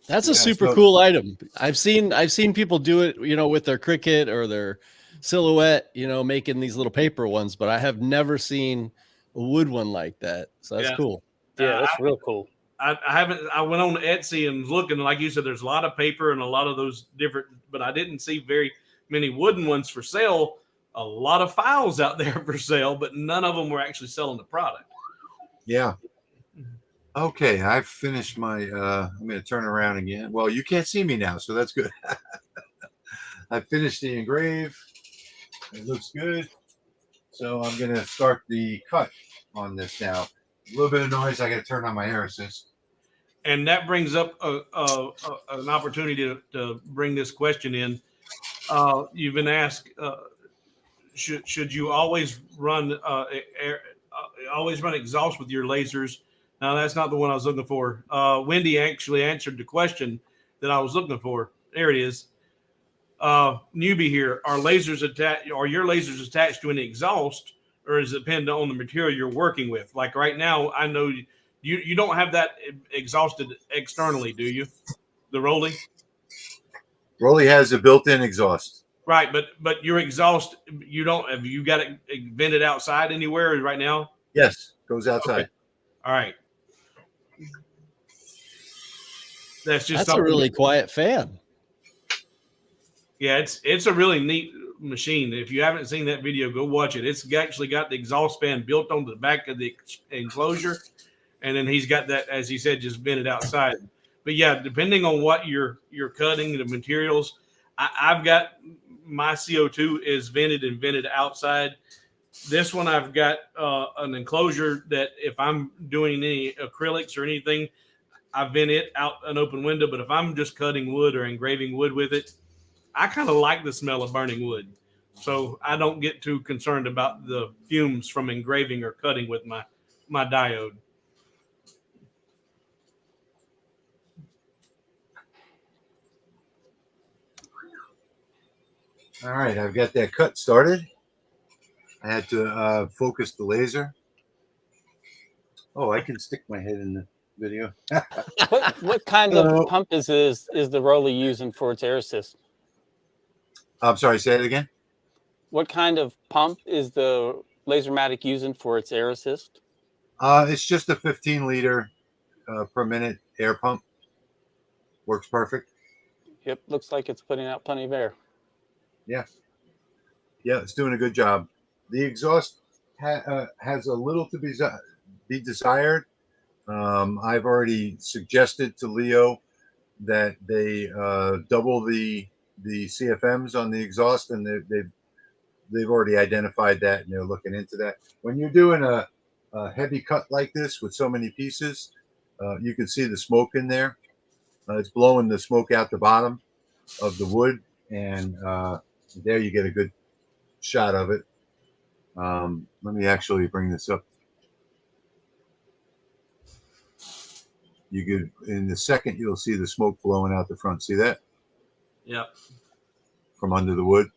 That's a super cool item. I've seen people do it, with their Cricut or their Silhouette, making these little paper ones, but I have never seen a wood one like that. So that's cool. Yeah, that's real cool. I went on Etsy and was looking, like you said, there's a lot of paper and a lot of those different, but I didn't see very many wooden ones for sale. A lot of files out there for sale, but none of them were actually selling the product. Yeah. Okay, I've finished my, I'm going to turn around again. Well, you can't see me now, so that's good. I finished the engrave. It looks good. So I'm going to start the cut on this now. A little bit of noise. I got to turn on my air assist. And that brings up an opportunity to bring this question in. You've been asked, should you always run exhaust with your lasers? Now, that's not the one I was looking for. Wendy actually answered the question that I was looking for. There it is. Newbie here. Are your lasers attached to any exhaust, or is it dependent on the material you're working with? Like right now, I know you don't have that exhausted externally, do you? The Rolly? Rolly has a built-in exhaust. Right, but your exhaust, have you got it vented outside anywhere right now? Yes, goes outside. Okay. All right. That's a really quiet fan. Yeah, it's a really neat machine. If you haven't seen that video, go watch it. It's actually got the exhaust fan built on the back of the enclosure, and then he's got that, as he said, just vented outside. But yeah, depending on what you're cutting, the materials, I've got my CO2 is vented outside. This one I've got an enclosure that if I'm doing any acrylics or anything, I vent it out an open window. But if I'm just cutting wood or engraving wood with it, I kind of like the smell of burning wood. So I don't get too concerned about the fumes from engraving or cutting with my diode. All right, I've got that cut started. I had to focus the laser. Oh, I can stick my head in the video. What kind of pump is the Rolly using for its air assist? I'm sorry, say it again. What kind of pump is the Lasermatic using for its air assist? It's just a 15 liter per minute air pump. Works perfect. Yep, looks like it's putting out plenty of air. Yeah. Yeah, it's doing a good job. The exhaust has a little to be desired. I've already suggested to Leo that they double the CFMs on the exhaust, and they've already identified that, and they're looking into that. When you're doing a heavy cut like this with so many pieces, you can see the smoke in there. It's blowing the smoke out the bottom of the wood, and there you get a good shot of it. Let me actually bring this up. You could, in the second, you'll see the smoke blowing out the front. See that? Yep. From under the wood.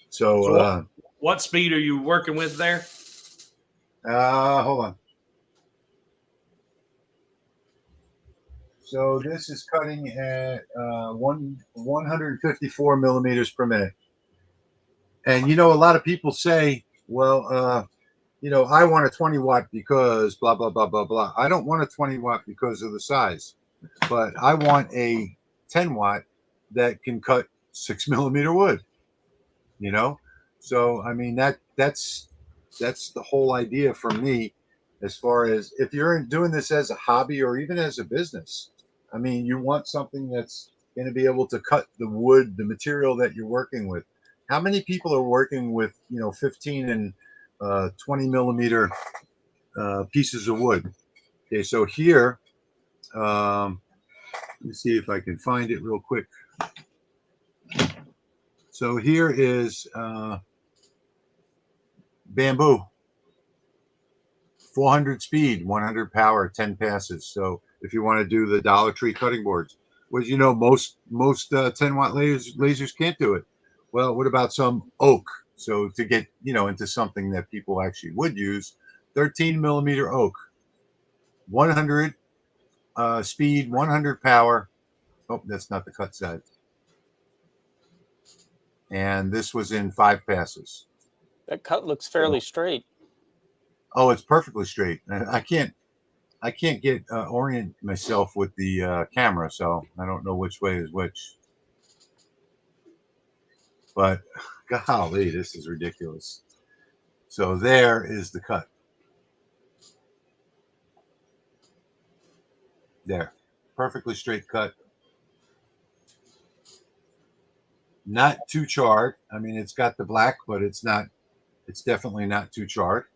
So what speed are you working with there? Hold on. So this is cutting at 154 millimeters per minute. And, you know, a lot of people say, well, you know, I want a 20 watt because blah, blah, blah, blah, blah. I don't want a 20 watt because of the size, but I want a 10 watt that can cut 6 millimeter wood, you know? So, I mean, that's the whole idea for me, as far as if you're doing this as a hobby or even as a business. I mean, you want something that's going to be able to cut the wood, the material that you're working with. How many people are working with, you know, 15 and 20 millimeter pieces of wood? Okay, so here, let me see if I can find it real quick. So here is bamboo, 400 speed, 100 power, 10 passes. So if you want to do the Dollar Tree cutting boards, which, you know, most 10 watt lasers can't do it. Well, what about some oak? So to get, you know, into something that people actually would use, 13 millimeter oak, 100 speed, 100 power. Oh, that's not the cut side. And this was in 5 passes. That cut looks fairly straight. Oh, it's perfectly straight. I can't get orient myself with the camera, so I don't know which way is which. But golly, this is ridiculous. So there is the cut. There, perfectly straight cut. Not too charred. I mean, it's got the black, but it's not. It's definitely not too charred.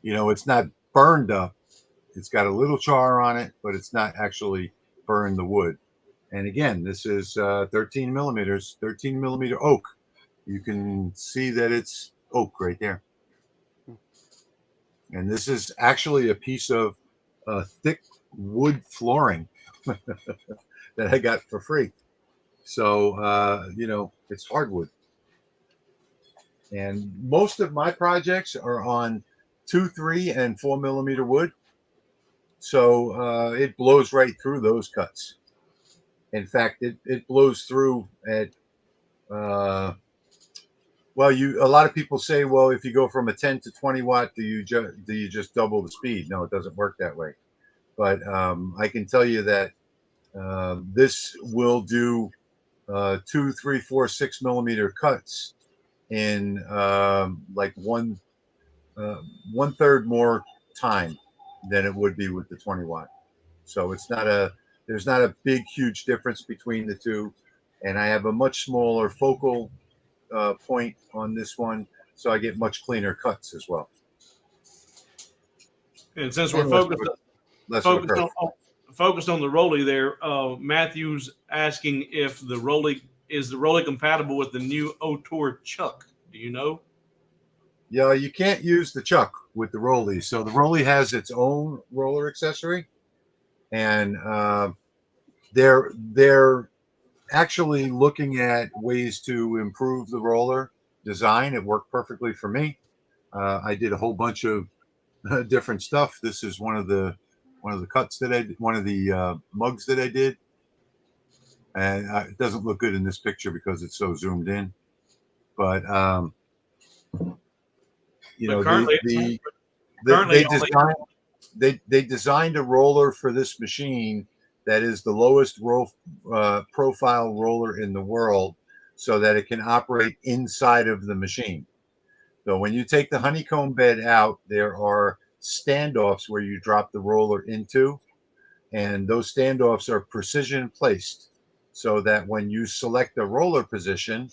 You know, it's not burned up. It's got a little char on it, but it's not actually burned the wood. And again, this is 13 millimeters, 13 millimeter oak. You can see that it's oak right there. And this is actually a piece of thick wood flooring that I got for free. So, you know, it's hardwood. And most of my projects are on 2, 3, and 4 millimeter wood. So it blows right through those cuts. In fact, it blows through at, well, a lot of people say, well, if you go from a 10 to 20 watt, do you just double the speed? No, it doesn't work that way. But I can tell you that this will do 2, 3, 4, 6 millimeter cuts in like one third more time than it would be with the 20 watt. So it's not there's not a big, huge difference between the two. And I have a much smaller focal point on this one, so I get much cleaner cuts as well. And since we're focused on the Rolly there, Matthew's asking if the Rolly is compatible with the new O-Tour Chuck. Do you know? Yeah, you can't use the Chuck with the Rolly. So the Rolly has its own roller accessory, and they're actually looking at ways to improve the roller design. It worked perfectly for me. I did a whole bunch of different stuff. This is one of the cuts that I did, one of the mugs that I did, and it doesn't look good in this picture because it's so zoomed in. But you But know, currently they only designed they designed a roller for this machine that is the lowest profile roller in the world, so that it can operate inside of the machine. So when you take the honeycomb bed out, there are standoffs where you drop the roller into, and those standoffs are precision placed so that when you select a roller position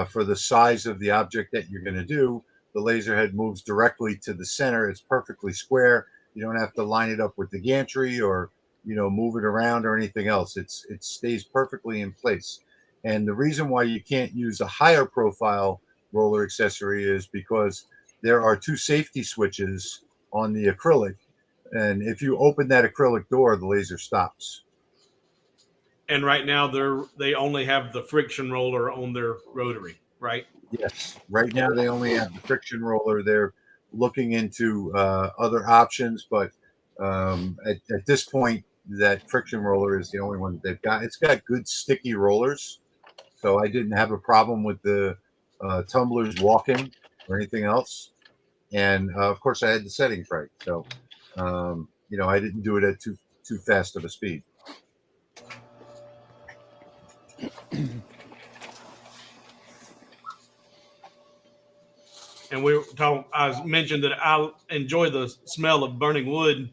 for the size of the object that you're going to do, the laser head moves directly to the center. It's perfectly square. You don't have to line it up with the gantry or move it around or anything else. It stays perfectly in place. And the reason why you can't use a higher profile roller accessory is because there are two safety switches on the acrylic, and if you open that acrylic door, the laser stops. and right now they only have the friction roller on their rotary, right? Yes. Right now, they only have the friction roller. They're looking into other options, but at this point, that friction roller is the only one that they've got. It's got good sticky rollers, so I didn't have a problem with the tumblers walking or anything else. And of course, I had the settings right, so I didn't do it at too fast of a speed. And we were talking. I mentioned that I enjoy the smell of burning wood.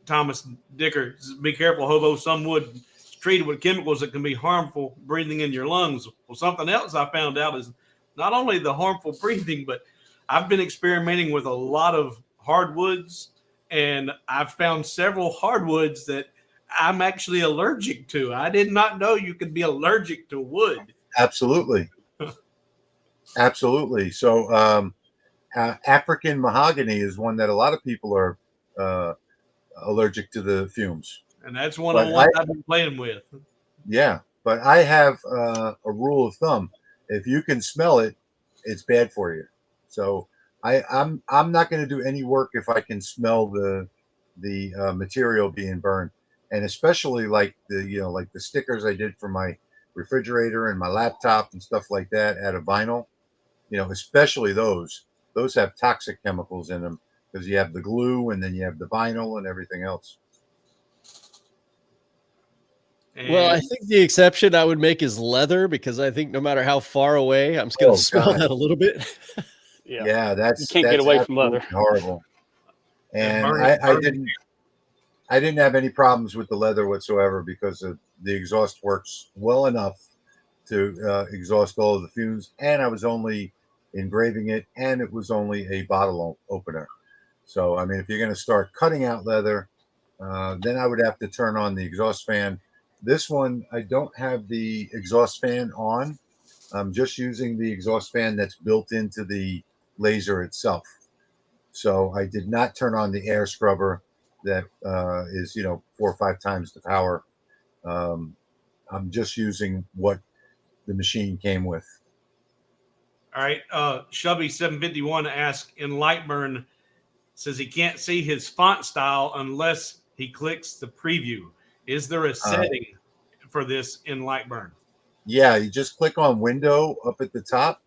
Thomas Dicker, be careful, Hobo. Some wood is treated with chemicals that can be harmful breathing in your lungs. Well, something else I found out is not only the harmful breathing, but I've been experimenting with a lot of hardwoods, and I've found several hardwoods that I'm actually allergic to. I did not know you could be allergic to wood. Absolutely. Absolutely. So African mahogany is one that a lot of people are allergic to the fumes. And that's one of But the ones I've been playing with. Yeah, but I have a rule of thumb: if you can smell it, it's bad for you. So I'm not going to do any work if I can smell the material being burned, and especially like the stickers I did for my refrigerator and my laptop and stuff like that out of vinyl. Especially those have toxic chemicals in them because you have the glue and then you have the vinyl and everything else. Well, I think the exception I would make is leather, because I think no matter how far away, I'm just going to smell that a little bit. Yeah, you can't get away from leather. Horrible. And I didn't have any problems with the leather whatsoever because the exhaust works well enough to exhaust all of the fumes, and I was only engraving it, and it was only a bottle opener. So I mean, if you're going to start cutting out leather, then I would have to turn on the exhaust fan. This one, I don't have the exhaust fan on. I'm just using the exhaust fan that's built into the laser itself. So I did not turn on the air scrubber that is 4 or 5 times the power. I'm just using what the machine came with. All right. Shubby751 asks, in LightBurn, says he can't see his font style unless he clicks the preview. Is there a setting for this in LightBurn? Yeah, you just click on window up at the top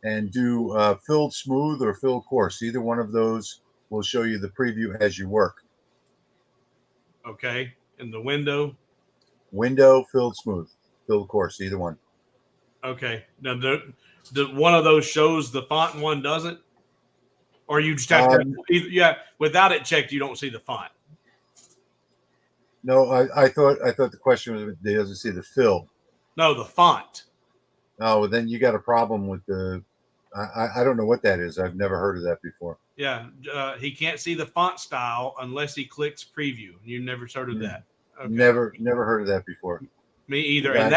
and do filled smooth or filled coarse. Either one of those will show you the preview as you work. Okay. In the window? Window, filled smooth, filled coarse, either one. Okay. Now, the one of those shows the font and one doesn't? Or you just have to, without it checked, you don't see the font. No, I thought the question was, he doesn't see the fill. No, the font. Oh, well, then you got a problem with the. I don't know what that is. I've never heard of that before. Yeah, he can't see the font style unless he clicks preview. You never heard of that. Okay. Never heard of that before. Me either. And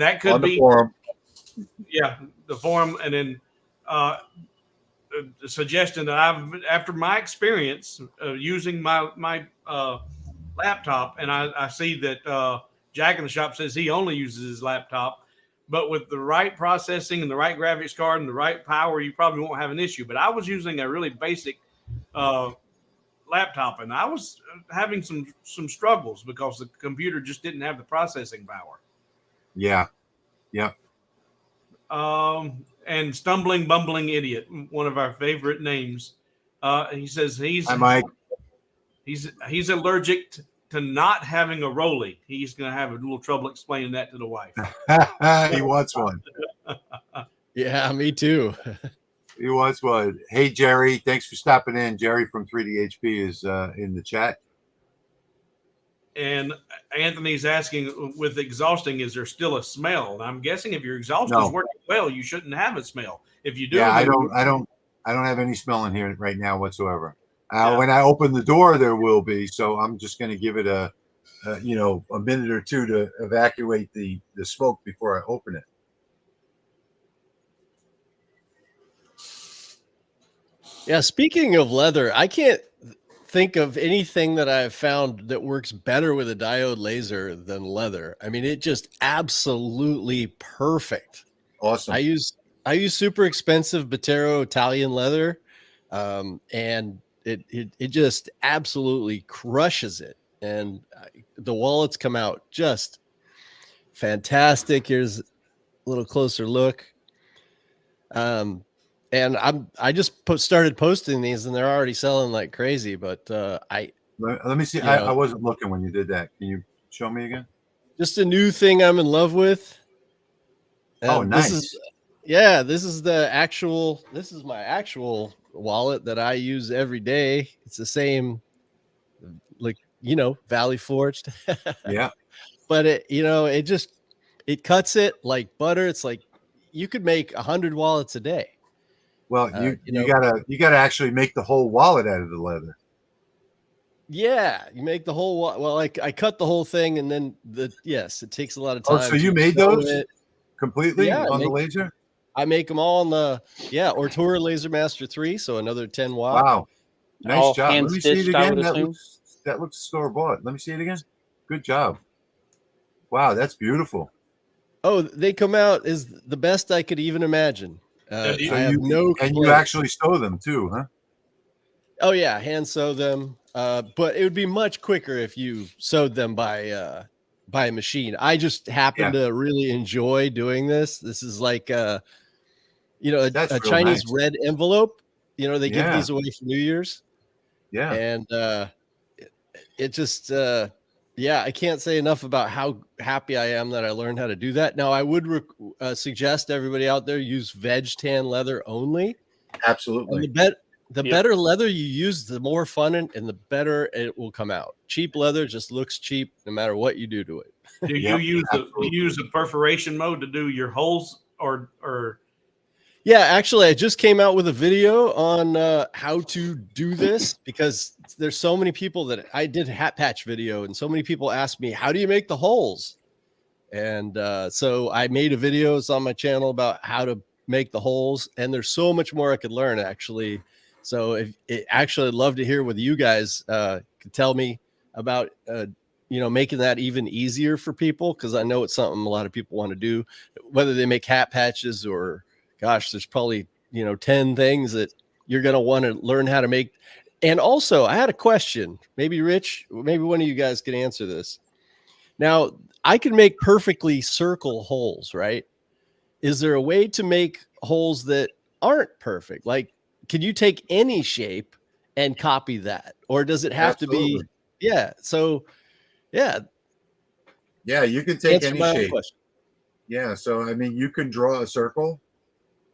that could on the be forum. Yeah, the forum, and then the suggestion that after my experience using my laptop, and I see that Jack in the shop says he only uses his laptop, but with the right processing and the right graphics card and the right power, you probably won't have an issue. But I was using a really basic laptop, and I was having some struggles because the computer just didn't have the processing power. Yeah. Yep. And Stumbling Bumbling Idiot, one of our favorite names. He says Hi, Mike. he's allergic to not having a Rolly. He's going to have a little trouble explaining that to the wife. He wants one. Yeah, me too. He wants one. Hey, Jerry, thanks for stopping in. Jerry from 3DHP is in the chat. And Anthony's asking, with exhausting, is there still a smell? And I'm guessing if your exhaust No. is working well, you shouldn't have a smell. If you do, Yeah, I don't have any smell in here right now whatsoever. When I open the door, there will be. So I'm just going to give it a minute or two to evacuate the smoke before I open it. Yeah, speaking of leather, I can't think of anything that I've found that works better with a diode laser than leather. I mean, it just absolutely perfect. Awesome. I use super expensive Botero Italian leather, and it just absolutely crushes it. And the wallets come out just fantastic. Here's a little closer look. And I just started posting these, and they're already selling like crazy. But let me see. I wasn't looking when you did that. Can you show me again? Just a new thing I'm in love with. And oh, nice. This is my actual wallet that I use every day. It's the same, like, Valley Forged. Yeah. But it cuts it like butter. It's like you could make 100 wallets a day. Well, you gotta actually make the whole wallet out of the leather. Yeah, you make the whole. Well, I cut the whole thing, and then it takes a lot of time. Oh, so you made those completely on the laser? I make them all on the Ortura Laser Master 3, so another 10 watt. Wow, nice all job. Let me see it again. That looks store bought. Let me see it again. Good job. Wow, that's beautiful. Oh, they come out is the best I could even imagine. You actually sew them too, huh? Oh yeah, hand sew them. But it would be much quicker if you sewed them by a machine. I just happen to really enjoy doing this. This is like a Chinese red envelope. They give these away for New Year's. Yeah. And it just I can't say enough about how happy I am that I learned how to do that. Now, I would suggest everybody out there use veg tan leather only. Absolutely. And the better leather you use, the more fun and the better it will come out. Cheap leather just looks cheap no matter what you do to it. Do you use a perforation mode to do your holes or? Yeah, actually, I just came out with a video on how to do this because there's so many people that I did a hat patch video, and so many people asked me, how do you make the holes? And so I made a video. It's on my channel about how to make the holes, and there's so much more I could learn, actually. So I'd love to hear what you guys could tell me about, making that even easier for people, because I know it's something a lot of people want to do, whether they make hat patches or gosh, there's probably, 10 things that you're going to want to learn how to make. And also, I had a question. Maybe Rich, maybe one of you guys can answer this. Now, I can make perfectly circle holes, right? Is there a way to make holes that aren't perfect? Like, can you take any shape and copy that? Or does it have to be? Yeah. So, yeah. Yeah, you can take Answer any my own shape. question. Yeah. So, I mean, you can draw a circle,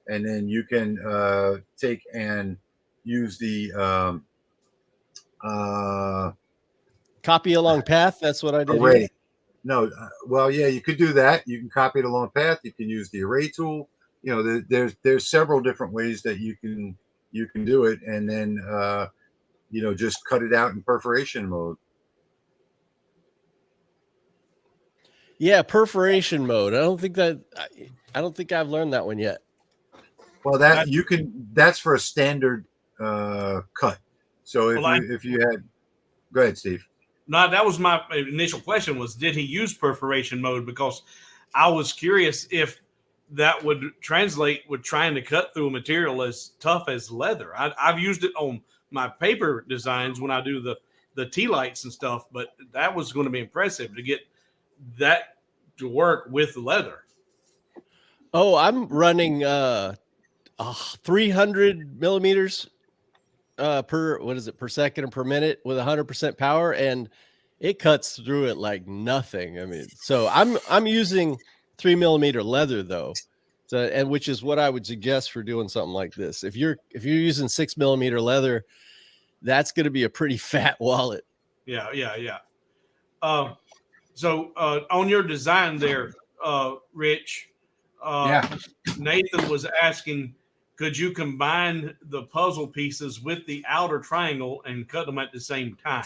and then you can take and use the copy along path. That's what I did. Array. Here. No, you could do that. You can copy it along path. You can use the array tool. There's several different ways that you can do it, and then just cut it out in perforation mode. Yeah, perforation mode. I don't think I've learned that one yet. Well, that's for a standard cut. So if you had, go ahead, Steve. No, that was my initial question was, did he use perforation mode? Because I was curious if that would translate with trying to cut through a material as tough as leather. I've used it on my paper designs when I do the tea lights and stuff, but that was going to be impressive to get that to work with leather. Oh, I'm running 300 millimeters per second or per minute with 100% power, and it cuts through it like nothing. I mean, so I'm using 3 millimeter leather though, so, and which is what I would suggest for doing something like this. If you're using 6 millimeter leather, that's going to be a pretty fat wallet. Yeah. So on your design there, Rich, Nathan was asking, could you combine the puzzle pieces with the outer triangle and cut them at the same time?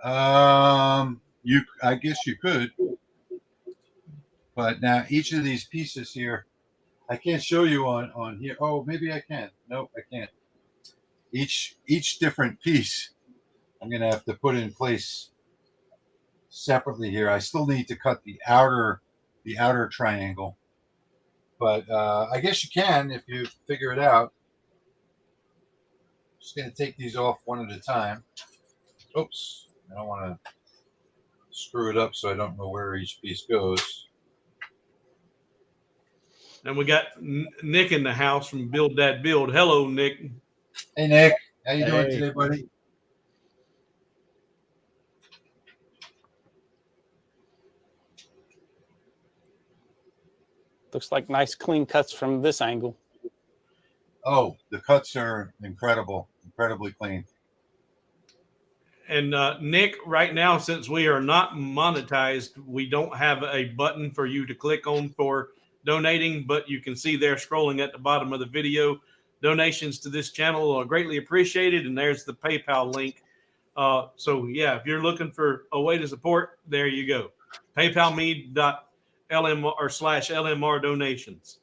I guess you could, but now each of these pieces here, I can't show you on here. Oh, maybe I can. Nope, I can't. Each different piece, I'm gonna have to put in place separately here. I still need to cut the outer triangle, but I guess you can if you figure it out. Just gonna take these off one at a time. Oops, I don't want to screw it up so I don't know where each piece goes. And we got Nick in the house from Build That Build. Hello, Nick. Hey, Nick. How you doing today, buddy? Looks like nice clean cuts from this angle. Oh, the cuts are incredible, incredibly clean. And Nick, right now, since we are not monetized, we don't have a button for you to click on for donating, but you can see there scrolling at the bottom of the video. Donations to this channel are greatly appreciated, and there's the PayPal link. So yeah, if you're looking for a way to support, there you go. PayPal.me.lmr/LMR donations.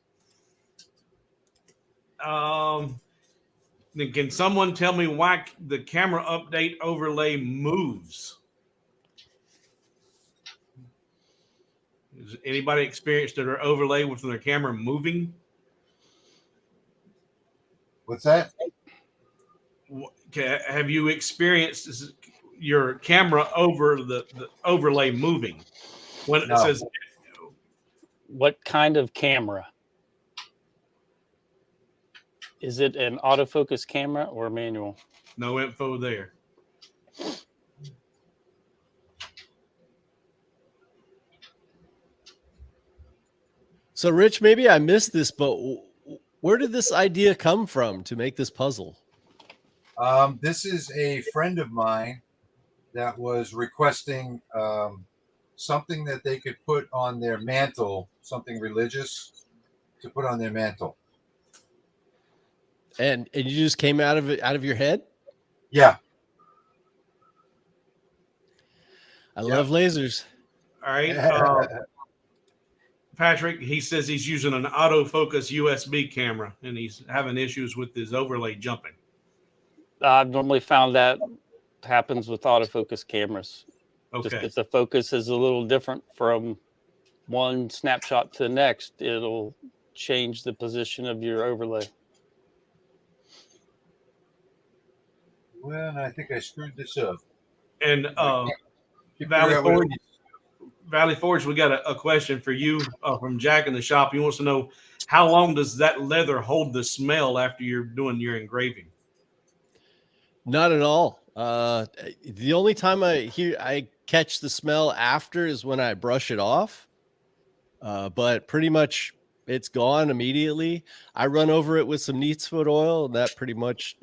Then can someone tell me why the camera update overlay moves? Has anybody experienced their overlay with their camera moving? What's that? Have you experienced your camera over the overlay moving? When it says, what kind of camera? Is it an autofocus camera or manual? No info there. So, Rich, maybe I missed this, but where did this idea come from to make this puzzle? This is a friend of mine that was requesting something that they could put on their mantle, something religious to put on their mantle. And you just came out of your head? Yeah. I love lasers. All right. Patrick, he says he's using an autofocus USB camera and he's having issues with his overlay jumping. I've normally found that happens with autofocus cameras. Okay. Just if the focus is a little different from one snapshot to the next, it'll change the position of your overlay. Well, I think I screwed this up. And Valley Forge, we got a question for you from Jack in the shop. He wants to know, how long does that leather hold the smell after you're doing your engraving? Not at all. The only time I catch the smell after is when I brush it off. But pretty much it's gone immediately. I run over it with some neatsfoot oil, and that pretty much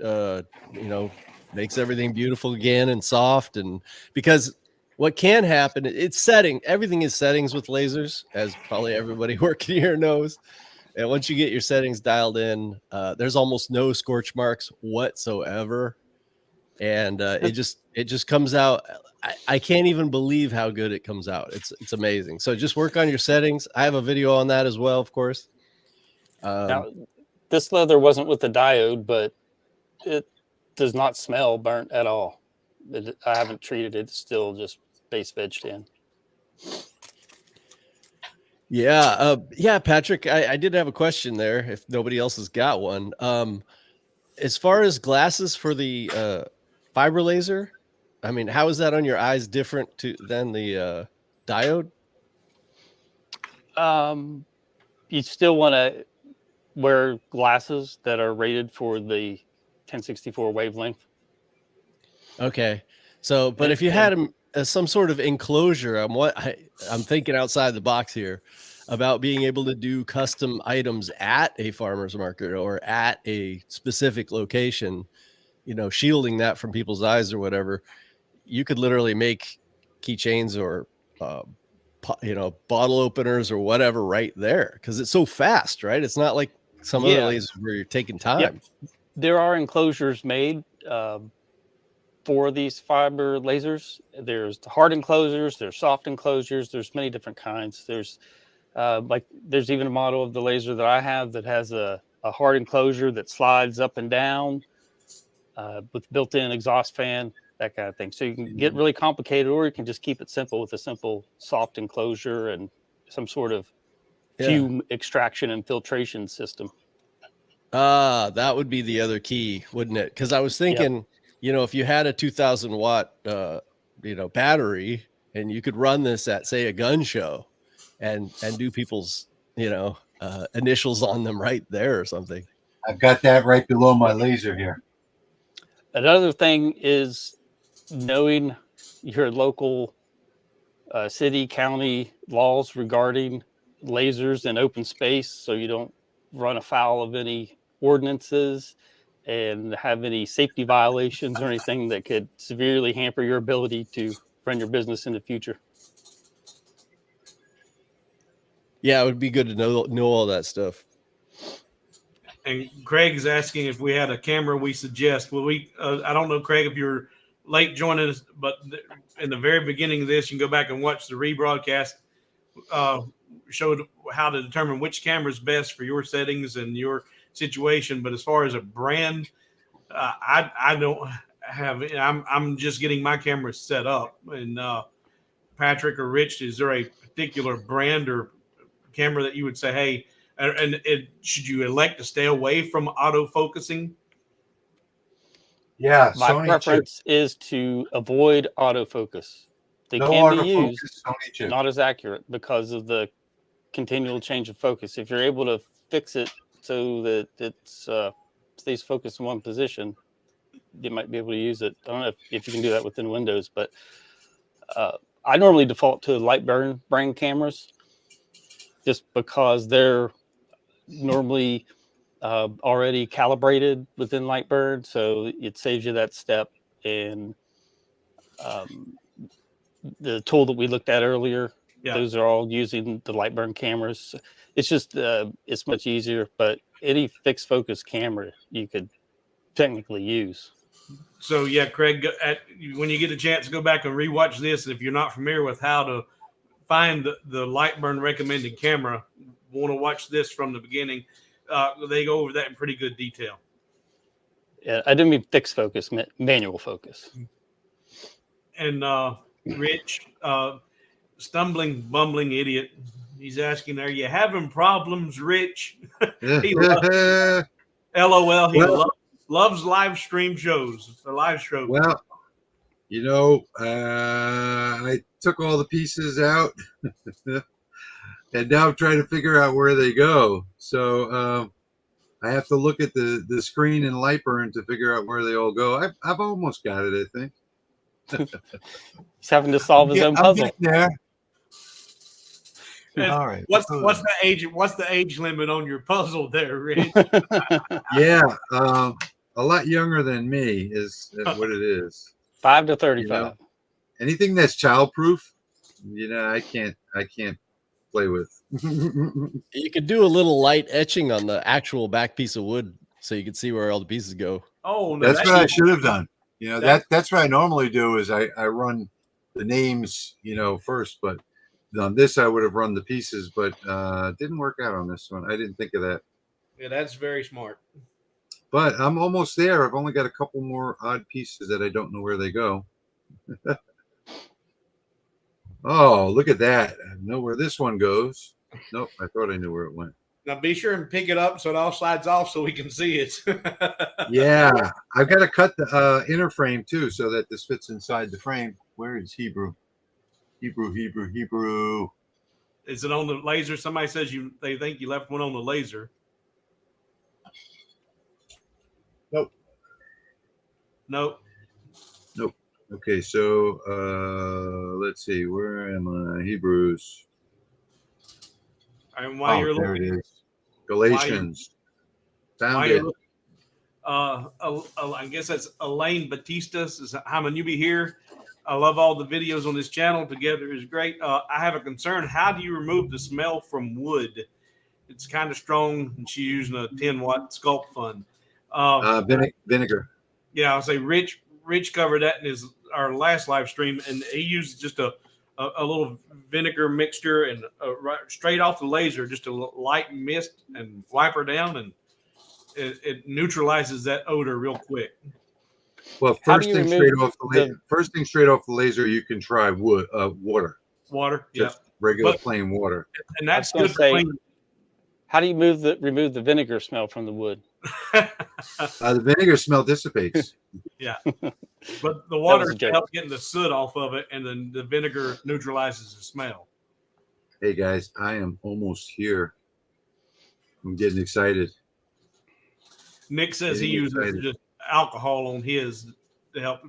makes everything beautiful again and soft. And because what can happen, it's setting. Everything is settings with lasers, as probably everybody working here knows. And once you get your settings dialed in, there's almost no scorch marks whatsoever. And it just comes out. I can't even believe how good it comes out. It's amazing. So just work on your settings. I have a video on that as well, of course. Now, this leather wasn't with the diode, but it does not smell burnt at all. I haven't treated it. It's still just base vegged in. Yeah, Patrick, I did have a question there if nobody else has got one. As far as glasses for the fiber laser, I mean, how is that on your eyes different than the diode? You still want to wear glasses that are rated for the 1064 wavelength. Okay. So, but if you had them as some sort of enclosure, I'm thinking outside the box here about being able to do custom items at a farmer's market or at a specific location, you know, shielding that from people's eyes or whatever. You could literally make keychains or, you know, bottle openers or whatever right there because it's so fast, right? It's not like some other lasers where you're taking time. Yep. There are enclosures made for these fiber lasers. There's hard enclosures, there's soft enclosures, there's many different kinds. There's there's even a model of the laser that I have that has a hard enclosure that slides up and down with built-in exhaust fan, that kind of thing. So you can get really complicated, or you can just keep it simple with a simple soft enclosure and some sort of fume extraction and filtration system. That would be the other key, wouldn't it? Because I was thinking, you know, if you had a 2,000 watt, you know, battery, and you could run this at, say, a gun show, and do people's, you know, initials on them right there or something. I've got that right below my laser here. Another thing is knowing your local city, county laws regarding lasers and open space, so you don't run afoul of any ordinances and have any safety violations or anything that could severely hamper your ability to run your business in the future. Yeah, it would be good to know all that stuff. And Craig's asking if we had a camera we suggest. Well, I don't know, Craig, if you're late joining us, but in the very beginning of this, you can go back and watch the rebroadcast. Showed how to determine which camera is best for your settings and your situation. But as far as a brand, I don't have. I'm just getting my camera set up. And Patrick or Rich, is there a particular brand or camera that you would say, hey, and should you elect to stay away from auto focusing? Yeah, my Sony preference chip. is to avoid autofocus. They No can be autofocus, used, Sony chip. not as accurate because of the continual change of focus. If you're able to fix it so that it stays focused in one position, you might be able to use it. I don't know if you can do that within Windows, but I normally default to LightBurn brand cameras just because they're normally already calibrated within LightBurn, so it saves you that step. And the tool that we looked at earlier, those are all using the LightBurn cameras. It's just it's much easier, but any fixed focus camera you could technically use. So yeah, Craig, when you get a chance, go back and rewatch this. And if you're not familiar with how to find the LightBurn recommended camera, want to watch this from the beginning. They go over that in pretty good detail. Yeah, I didn't mean fixed focus, manual focus. And Rich, stumbling, bumbling idiot, he's asking, "Are you having problems, Rich?" He loves, LOL. He loves live stream shows or live shows. Well, you know, I took all the pieces out. And now I'm trying to figure out where they go. So I have to look at the screen in LightBurn to figure out where they all go. I've almost got it, I think. He's having to solve his own puzzle. There. And all right. What's the age limit on your puzzle there, Rich? Yeah, a lot younger than me is what it is. 5 to 35. You know, anything that's childproof, you know, I can't play with. You could do a little light etching on the actual back piece of wood so you can see where all the pieces go. Oh, no, that's what I should have done. You know, that's what I normally do is I run the names, you know, first, but on this I would have run the pieces, but it didn't work out on this one. I didn't think of that. Yeah, that's very smart. But I'm almost there. I've only got a couple more odd pieces that I don't know where they go. Oh, look at that. I know where this one goes. Nope, I thought I knew where it went. Now be sure and pick it up so it all slides off so we can see it. Yeah, I've got to cut the inner frame too so that this fits inside the frame. Where is Hebrew? Hebrew. Is it on the laser? Somebody says they think you left one on the laser. Nope. Nope. Okay, so let's see. Where am I? Hebrews. And while you're there looking, it is. Galatians. Found it. I guess that's Elaine Batista says, "Hi, man, you be here. I love all the videos on this channel. Together is great. I have a concern. How do you remove the smell from wood? It's kind of strong, and she's using a 10-watt sculpt fun. Vinegar. Yeah, I'll say Rich covered that in our last live stream, and he used just a little vinegar mixture and straight off the laser, just a light mist and wipe her down, and it neutralizes that odor real quick. Well, first thing straight off the laser, you can try water. Water, just regular plain water, and that's good for cleaning. How do you remove the vinegar smell from the wood? The vinegar smell dissipates. Yeah, but the water helps getting the soot off of it, and then the vinegar neutralizes the smell. Hey guys, I am almost here. I'm getting excited. Nick says he uses just alcohol on his to help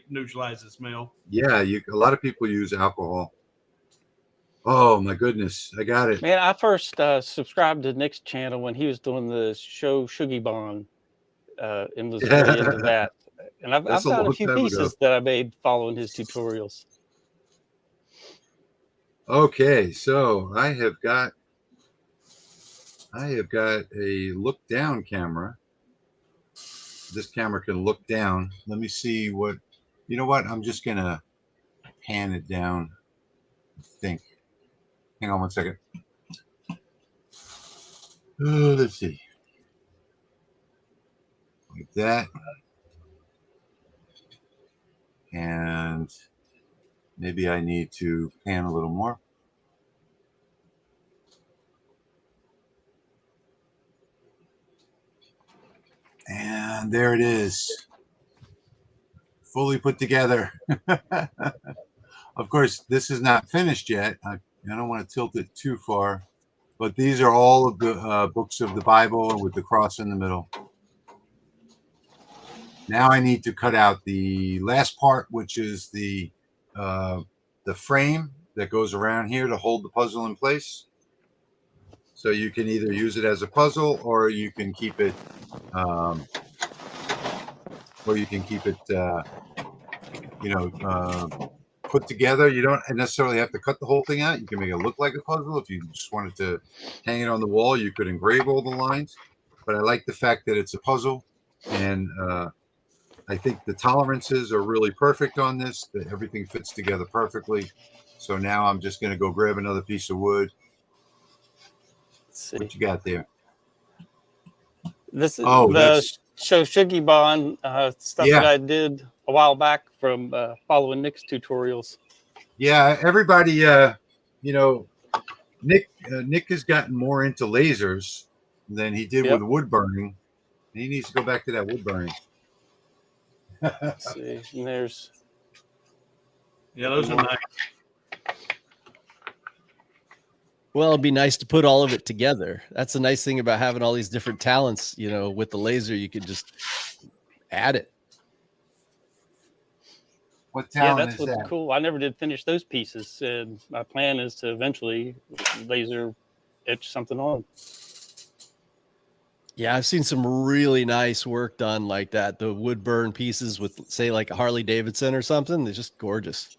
neutralize the smell. Yeah, a lot of people use alcohol. Oh my goodness, I got it. Man, I first subscribed to Nick's channel when he was doing the show Shuggy Bond, and was really into that. And I've found a few pieces that I made following his tutorials. Okay, so I have got a look down camera. This camera can look down. Let me see what, you know what? I'm just gonna pan it down, I think. Hang on one second. Let's see. Like that. And maybe I need to pan a little more. And there it is. Fully put together. Of course, this is not finished yet. I don't want to tilt it too far, but these are all of the books of the Bible with the cross in the middle. Now I need to cut out the last part, which is the frame that goes around here to hold the puzzle in place. So you can either use it as a puzzle, or you can keep it, put together. You don't necessarily have to cut the whole thing out. You can make it look like a puzzle. If you just wanted to hang it on the wall, you could engrave all the lines. But I like the fact that it's a puzzle, and I think the tolerances are really perfect on this. That everything fits together perfectly. So now I'm just going to go grab another piece of wood. Let's see what you got there. This is the show Shuggy Bond stuff that I did a while back from following Nick's tutorials. Yeah, everybody, Nick has gotten more into lasers than he did with wood burning. He needs to go back to that wood burning. Let's see, and there's those are nice. Well, it'd be nice to put all of it together. That's the nice thing about having all these different talents. With the laser, you could just add it. What talent that's what's cool. I never did finish those pieces, and my plan is to eventually laser etch something on. Yeah, I've seen some really nice work done like that. The wood burn pieces with, say, like a Harley Davidson or something. They're just gorgeous.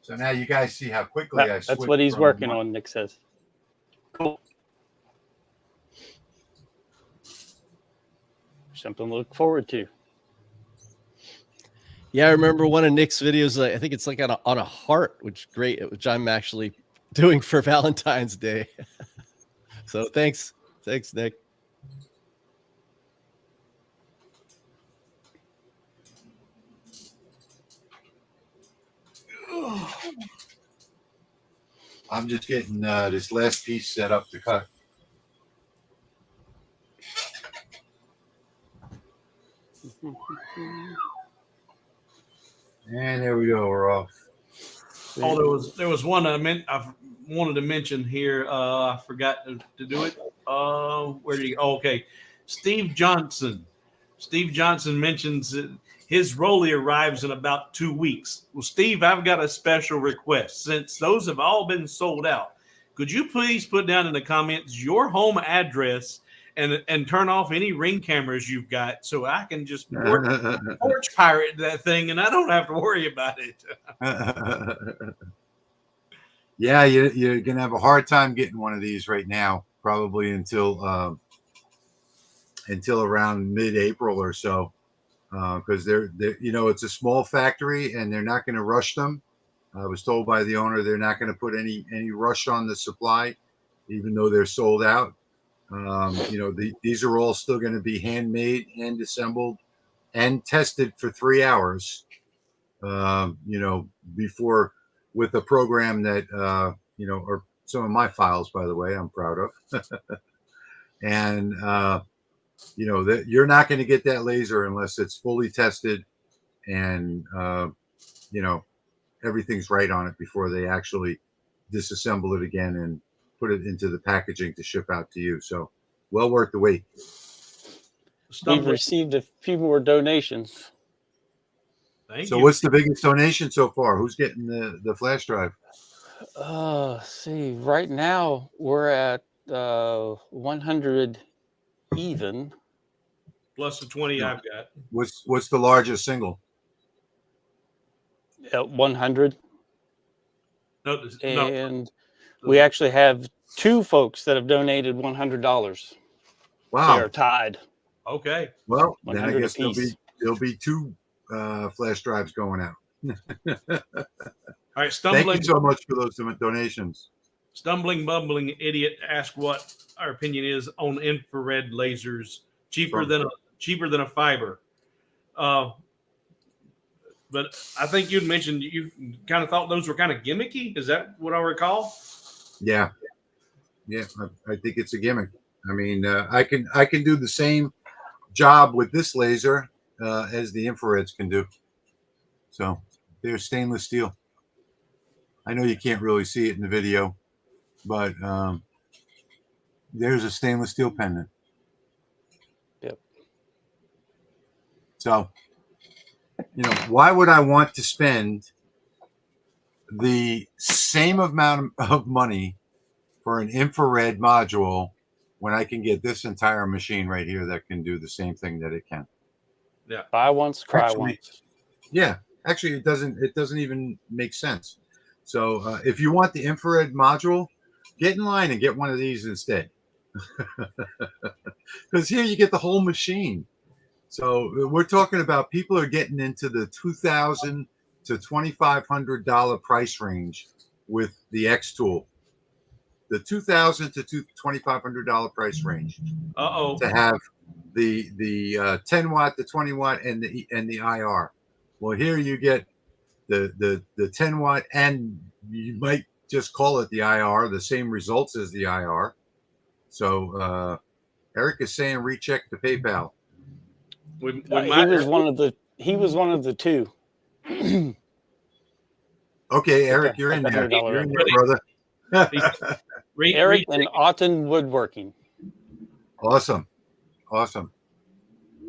So now you guys see how quickly I switched. That's what he's working on, Nick says. Cool. Something to look forward to. Yeah, I remember one of Nick's videos. I think it's like on a heart, which I'm actually doing for Valentine's Day. So thanks, Nick. I'm just getting this last piece set up to cut. And there we go. We're off. Oh, there was one I wanted to mention here. I forgot to do it. Where did he? Oh, okay, Steve Johnson. Steve Johnson mentions that his Rolly arrives in about 2 weeks. Well, Steve, I've got a special request. Since those have all been sold out, could you please put down in the comments your home address and turn off any Ring cameras you've got so I can just porch pirate that thing and I don't have to worry about it. Yeah, you're gonna have a hard time getting one of these right now, probably until around mid-April or so, because they're it's a small factory and they're not going to rush them. I was told by the owner they're not going to put any rush on the supply, even though they're sold out. These are all still going to be handmade, hand assembled, and tested for 3 hours. Before, with a program that are some of my files, by the way, I'm proud of. And that you're not going to get that laser unless it's fully tested and everything's right on it before they actually disassemble it again and put it into the packaging to ship out to you. So well worth the wait. We've received a few more donations. Thank So you. what's the biggest donation so far? Who's getting the flash drive? See, right now we're at 100 even. Plus the 20 I've got. What's the largest single? At 100. No. And we actually have 2 folks that have donated $100. Wow. They are tied. Okay. Well, then I 100 guess there'll be 2 flash drives going out. All right. Thank you so much for those donations. Stumbling Bumbling Idiot asked what our opinion is on infrared lasers. Cheaper than a fiber. But I think you'd mentioned you kind of thought those were kind of gimmicky. Is that what I recall? Yeah. I think it's a gimmick. I mean, I can do the same job with this laser as the infrareds can do. So they're stainless steel. I know you can't really see it in the video, but there's a stainless steel pendant. Yep. So, why would I want to spend the same amount of money for an infrared module when I can get this entire machine right here that can do the same thing that it can? Yeah. Buy once, cry once. Yeah. Actually, it doesn't even make sense. So if you want the infrared module, get in line and get one of these instead. Because here you get the whole machine. So we're talking about people are getting into the $2,000 to $2,500 price range with the X tool. The $2,000 to $2,500 price range. To have the 10 watt, the 20 watt, and the IR. Well, here you get the 10 watt, and you might just call it the IR, the same results as the IR. So Eric is saying recheck the PayPal. He was one of the 2. Okay, Eric, you're in there. You're in there, brother. Eric and Auten Woodworking. Awesome.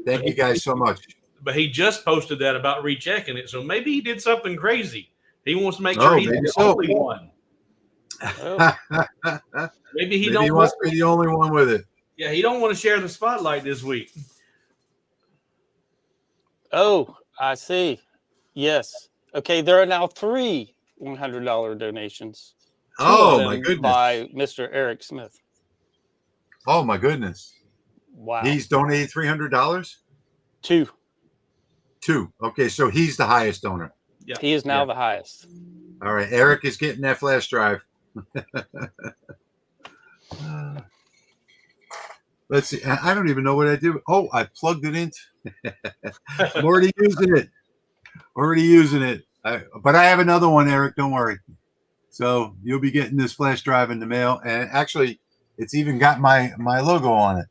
Thank you guys so much. But he just posted that about rechecking it, so maybe he did something crazy. He wants to make sure he's the only one. Oh. Maybe he wants to be the only one with it. Yeah, he don't want to share the spotlight this week. Oh, I see. Yes. Okay, there are now 3 $100 donations. Oh my goodness! By Mr. Eric Smith. Oh my goodness! Wow. He's donated $300. 2. Okay, so he's the highest donor. Yeah, he is now the highest. All right, Eric is getting that flash drive. Let's see. I don't even know what I do. Oh, I plugged it in. I'm already using it. But I have another one, Eric. Don't worry. So you'll be getting this flash drive in the mail, and actually, it's even got my logo on it.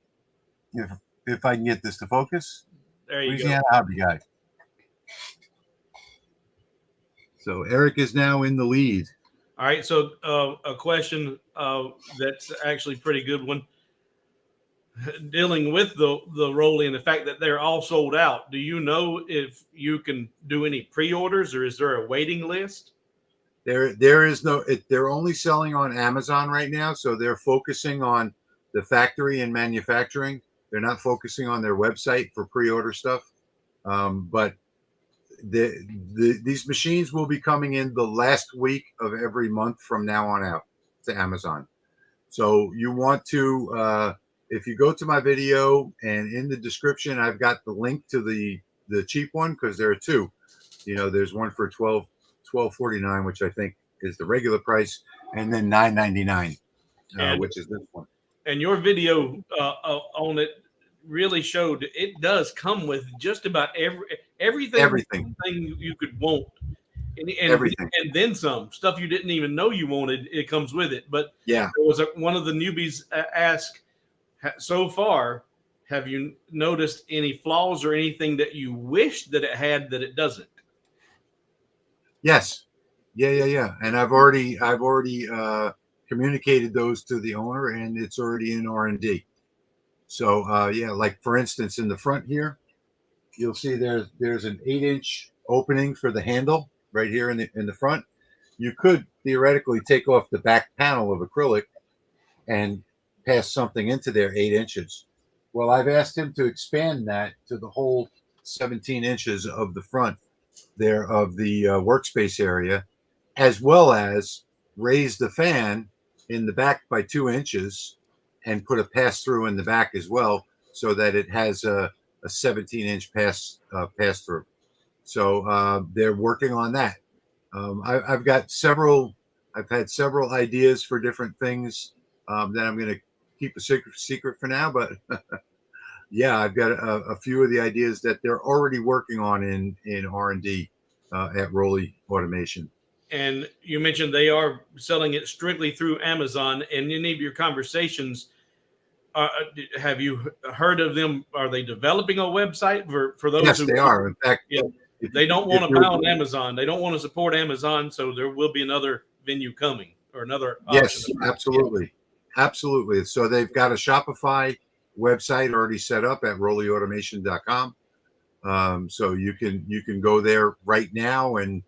If I can get this to focus, There you Louisiana Hobby Guy. So Eric is now in the lead. go. All right. So a question that's actually a pretty good one. Dealing with the Rolly and the fact that they're all sold out, do you know if you can do any pre-orders, or is there a waiting list? There is no. They're only selling on Amazon right now, so they're focusing on the factory and manufacturing. They're not focusing on their website for pre-order stuff. But these machines will be coming in the last week of every month from now on out to Amazon. So you want to, if you go to my video, and in the description, I've got the link to the cheap one, because there are two. There's one for $12.49, which I think is the regular price, and then $9.99, which is this one. And your video on it really showed it does come with just about everything you could want, and Everything. and then some stuff you didn't even know you wanted. It comes with it. But Yeah, there was one of the newbies asked, so far, have you noticed any flaws or anything that you wish that it had that it doesn't? yes, yeah. And I've already communicated those to the owner, and it's already in R&D. So yeah, like for instance, in the front here, you'll see there's an 8-inch opening for the handle right here in the front. You could theoretically take off the back panel of acrylic and pass something into there 8 inches. Well, I've asked him to expand that to the whole 17 inches of the front there of the workspace area, as well as raise the fan in the back by 2 inches and put a pass through in the back as well, so that it has a 17-inch pass through. So they're working on that. I've had several ideas for different things that I'm going to keep a secret for now, but yeah, I've got a few of the ideas that they're already working on in R&D at Rolly Automation. And you mentioned they are selling it strictly through Amazon. In any of your conversations, have you heard of them? Are they developing a website for those? Yes, who they are. In fact, yeah, they don't want to buy on Amazon. They don't want to support Amazon. So there will be another venue coming, or another option. Yes, absolutely. Absolutely. So they've got a Shopify website already set up at rollyautomation.com. So you can go there right now, and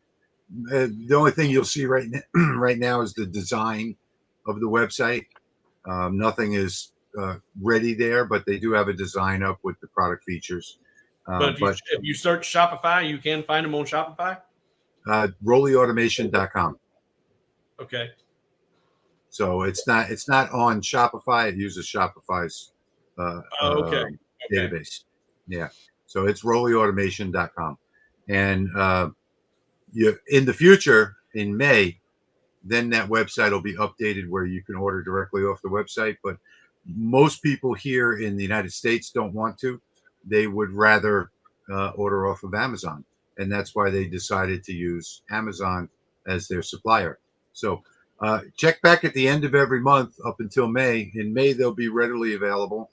the only thing you'll see right now is the design of the website. Nothing is ready there, but they do have a design up with the product features. But if you search Shopify, you can find them on Shopify. Rollyautomation.com. Okay. So it's not on Shopify. It uses Shopify's database. Yeah. So it's rollyautomation.com. And in the future, in May, then that website will be updated where you can order directly off the website. But most people here in the United States don't want to. They would rather order off of Amazon. And that's why they decided to use Amazon as their supplier. So check back at the end of every month up until May. In May, they'll be readily available.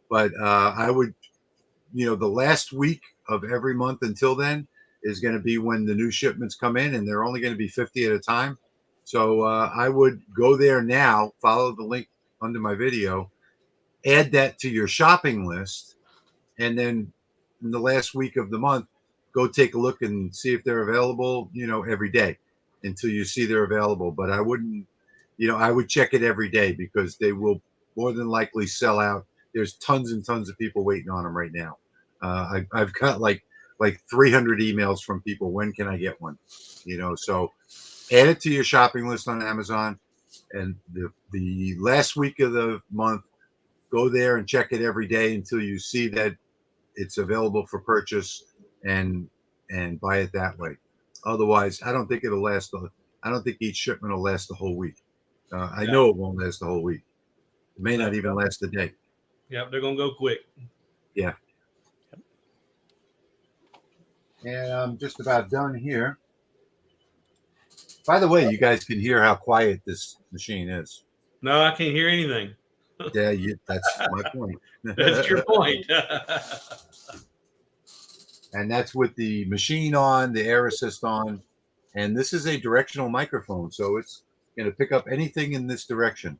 But I would, the last week of every month until then is going to be when the new shipments come in, and they're only going to be 50 at a time. So I would go there now, follow the link under my video, add that to your shopping list, and then in the last week of the month, go take a look and see if they're available, every day until you see they're available. But I wouldn't, I would check it every day, because they will more than likely sell out. There's tons and tons of people waiting on them right now. I've got like 300 emails from people. When can I get one? So add it to your shopping list on Amazon, and the last week of the month, go there and check it every day until you see that it's available for purchase, and buy it that way. Otherwise, I don't think it'll last. I don't think each shipment will last the whole week. I know it won't last the whole week. It may not even last a day. Yeah, they're gonna go quick. Yeah. And I'm just about done here. By the way, you guys can hear how quiet this machine is. No, I can't hear anything. Yeah, that's my point. That's your point. And that's with the machine on, the air assist on, and this is a directional microphone, so it's going to pick up anything in this direction.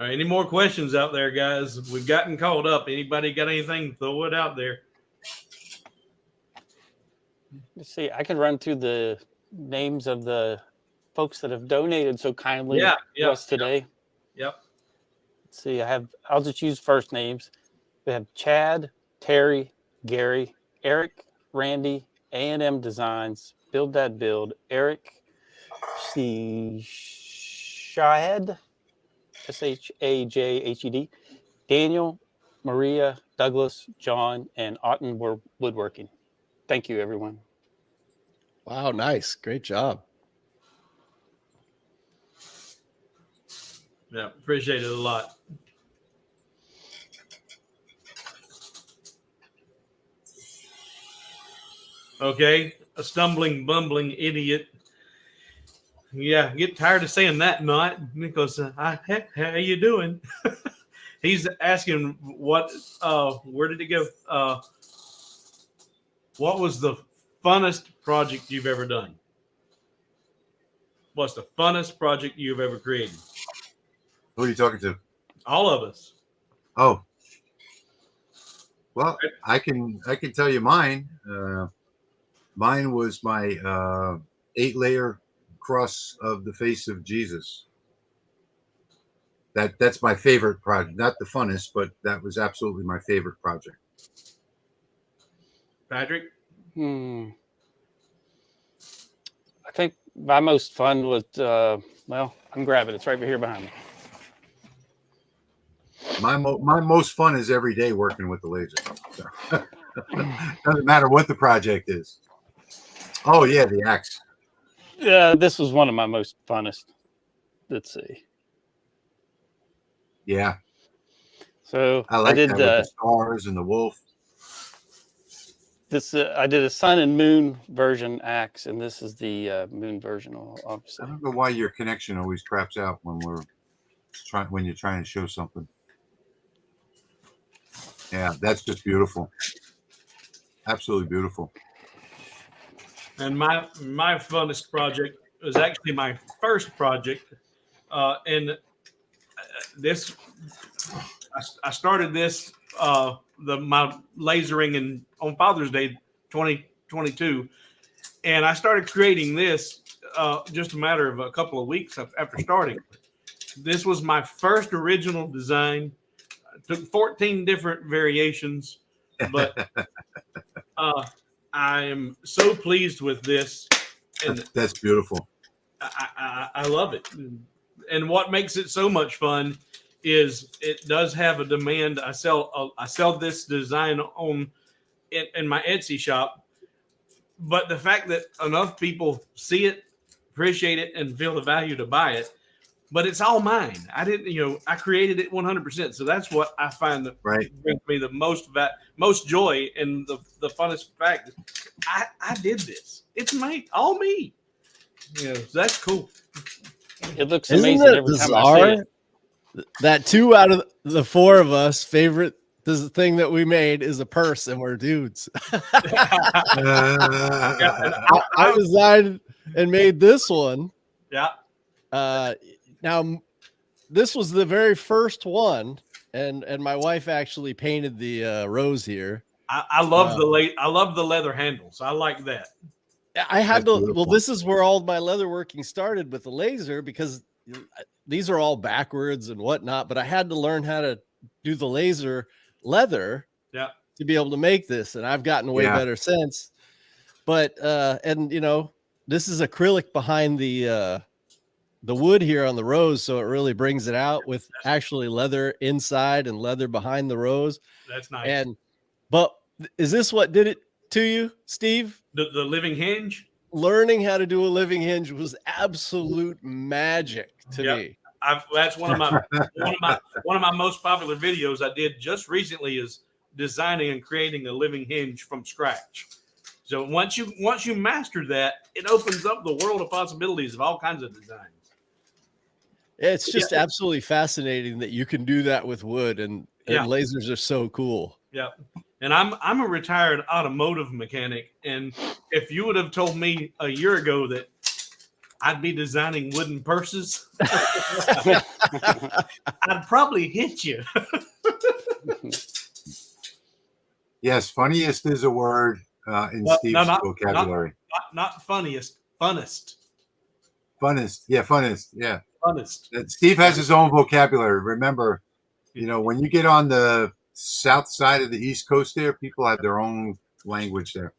All right, any more questions out there, guys? We've gotten caught up. Anybody got anything? Throw it out there. Let's see. I can run through the names of the folks that have donated so kindly to us today. Yep. Let's see. I'll just use first names. We have Chad, Terry, Gary, Eric, Randy, A&M Designs, Build That Build, Eric, Shahid, Shajhed, Daniel, Maria, Douglas, John, and Otten Woodworking. Thank you, everyone. Wow, nice. Great job. Yeah, appreciate it a lot. Okay, a stumbling, bumbling idiot. Yeah, get tired of saying that, not because how you doing? He's asking what. Where did it go? What was the funnest project you've ever done? What's the funnest project you've ever created? Who are you talking to? All of us. Oh, well, I can tell you mine. Mine was my 8-layer cross of the face of Jesus. That's my favorite project. Not the funnest, but that was absolutely my favorite project. Patrick? I think my most fun was, well, I can grab it. It's right here behind me. My most fun is every day working with the laser. So. Doesn't matter what the project is. Oh, yeah, the axe. This was one of my most funnest. Let's see. Yeah. So I did that with the stars and the wolf. This I did a sun and moon version axe, and this is the moon version, obviously. I don't know why your connection always craps out when you're trying to show something. Yeah, that's just beautiful. Absolutely beautiful. And my funnest project was actually my first project, and this I started this my lasering on Father's Day 2022, and I started creating this just a matter of a couple of weeks after starting. This was my first original design. I took 14 different variations, but I am so pleased with this, and that's beautiful. I love it. And what makes it so much fun is it does have a demand. I sell this design in my Etsy shop, but the fact that enough people see it, appreciate it, and feel the value to buy it, but it's all mine. I didn't, I created it 100%. So that's what I find that brings me the most joy, and the funnest fact. I did this. It's all me. That's cool. It looks amazing every time I see it. That 2 out of the 4 of us favorite thing that we made is a purse, and we're dudes. I designed and made this one. Yeah. Now, this was the very first one, and my wife actually painted the rose here. I love I love the leather handles. I like that. I had to. Well, this is where all my leather working started with the laser, because these are all backwards and whatnot. But I had to learn how to do the laser leather, to be able to make this, and I've gotten way better since. But and this is acrylic behind the wood here on the rose, so it really brings it out with actually leather inside and leather behind the rose. That's nice. But is this what did it to you, Steve? The living hinge? Learning how to do a living hinge was absolute magic to me. That's one of my most popular videos I did just recently is designing and creating a living hinge from scratch. So once you master that, it opens up the world of possibilities of all kinds of designs. It's just absolutely fascinating that you can do that with wood, and lasers are so cool. Yeah. And I'm a retired automotive mechanic. And if you would have told me a year ago that I'd be designing wooden purses, I'd probably hit you. Yes, funniest is a word in Steve's vocabulary. Not funniest, funnest. Funnest. Yeah, funnest. Yeah. Funnest. Steve has his own vocabulary. Remember, when you get on the south side of the East Coast there, people have their own language there.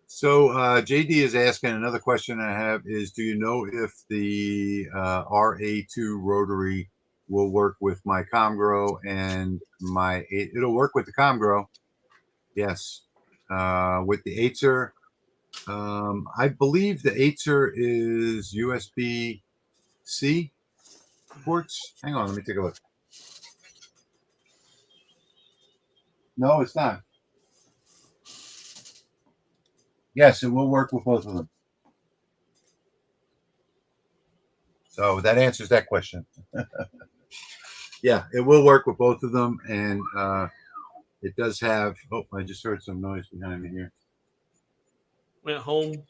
So JD is asking another question I have is, do you know if the RA2 Rotary will work with my Comgrow and it'll work with the Comgrow. Yes. With the Acer, I believe the Acer is USB-C ports. Hang on, let me take a look. No, it's not. Yes, it will work with both of them. So that answers that question. Yeah, it will work with both of them, and it does have. Oh, I just heard some noise behind me here. Went home.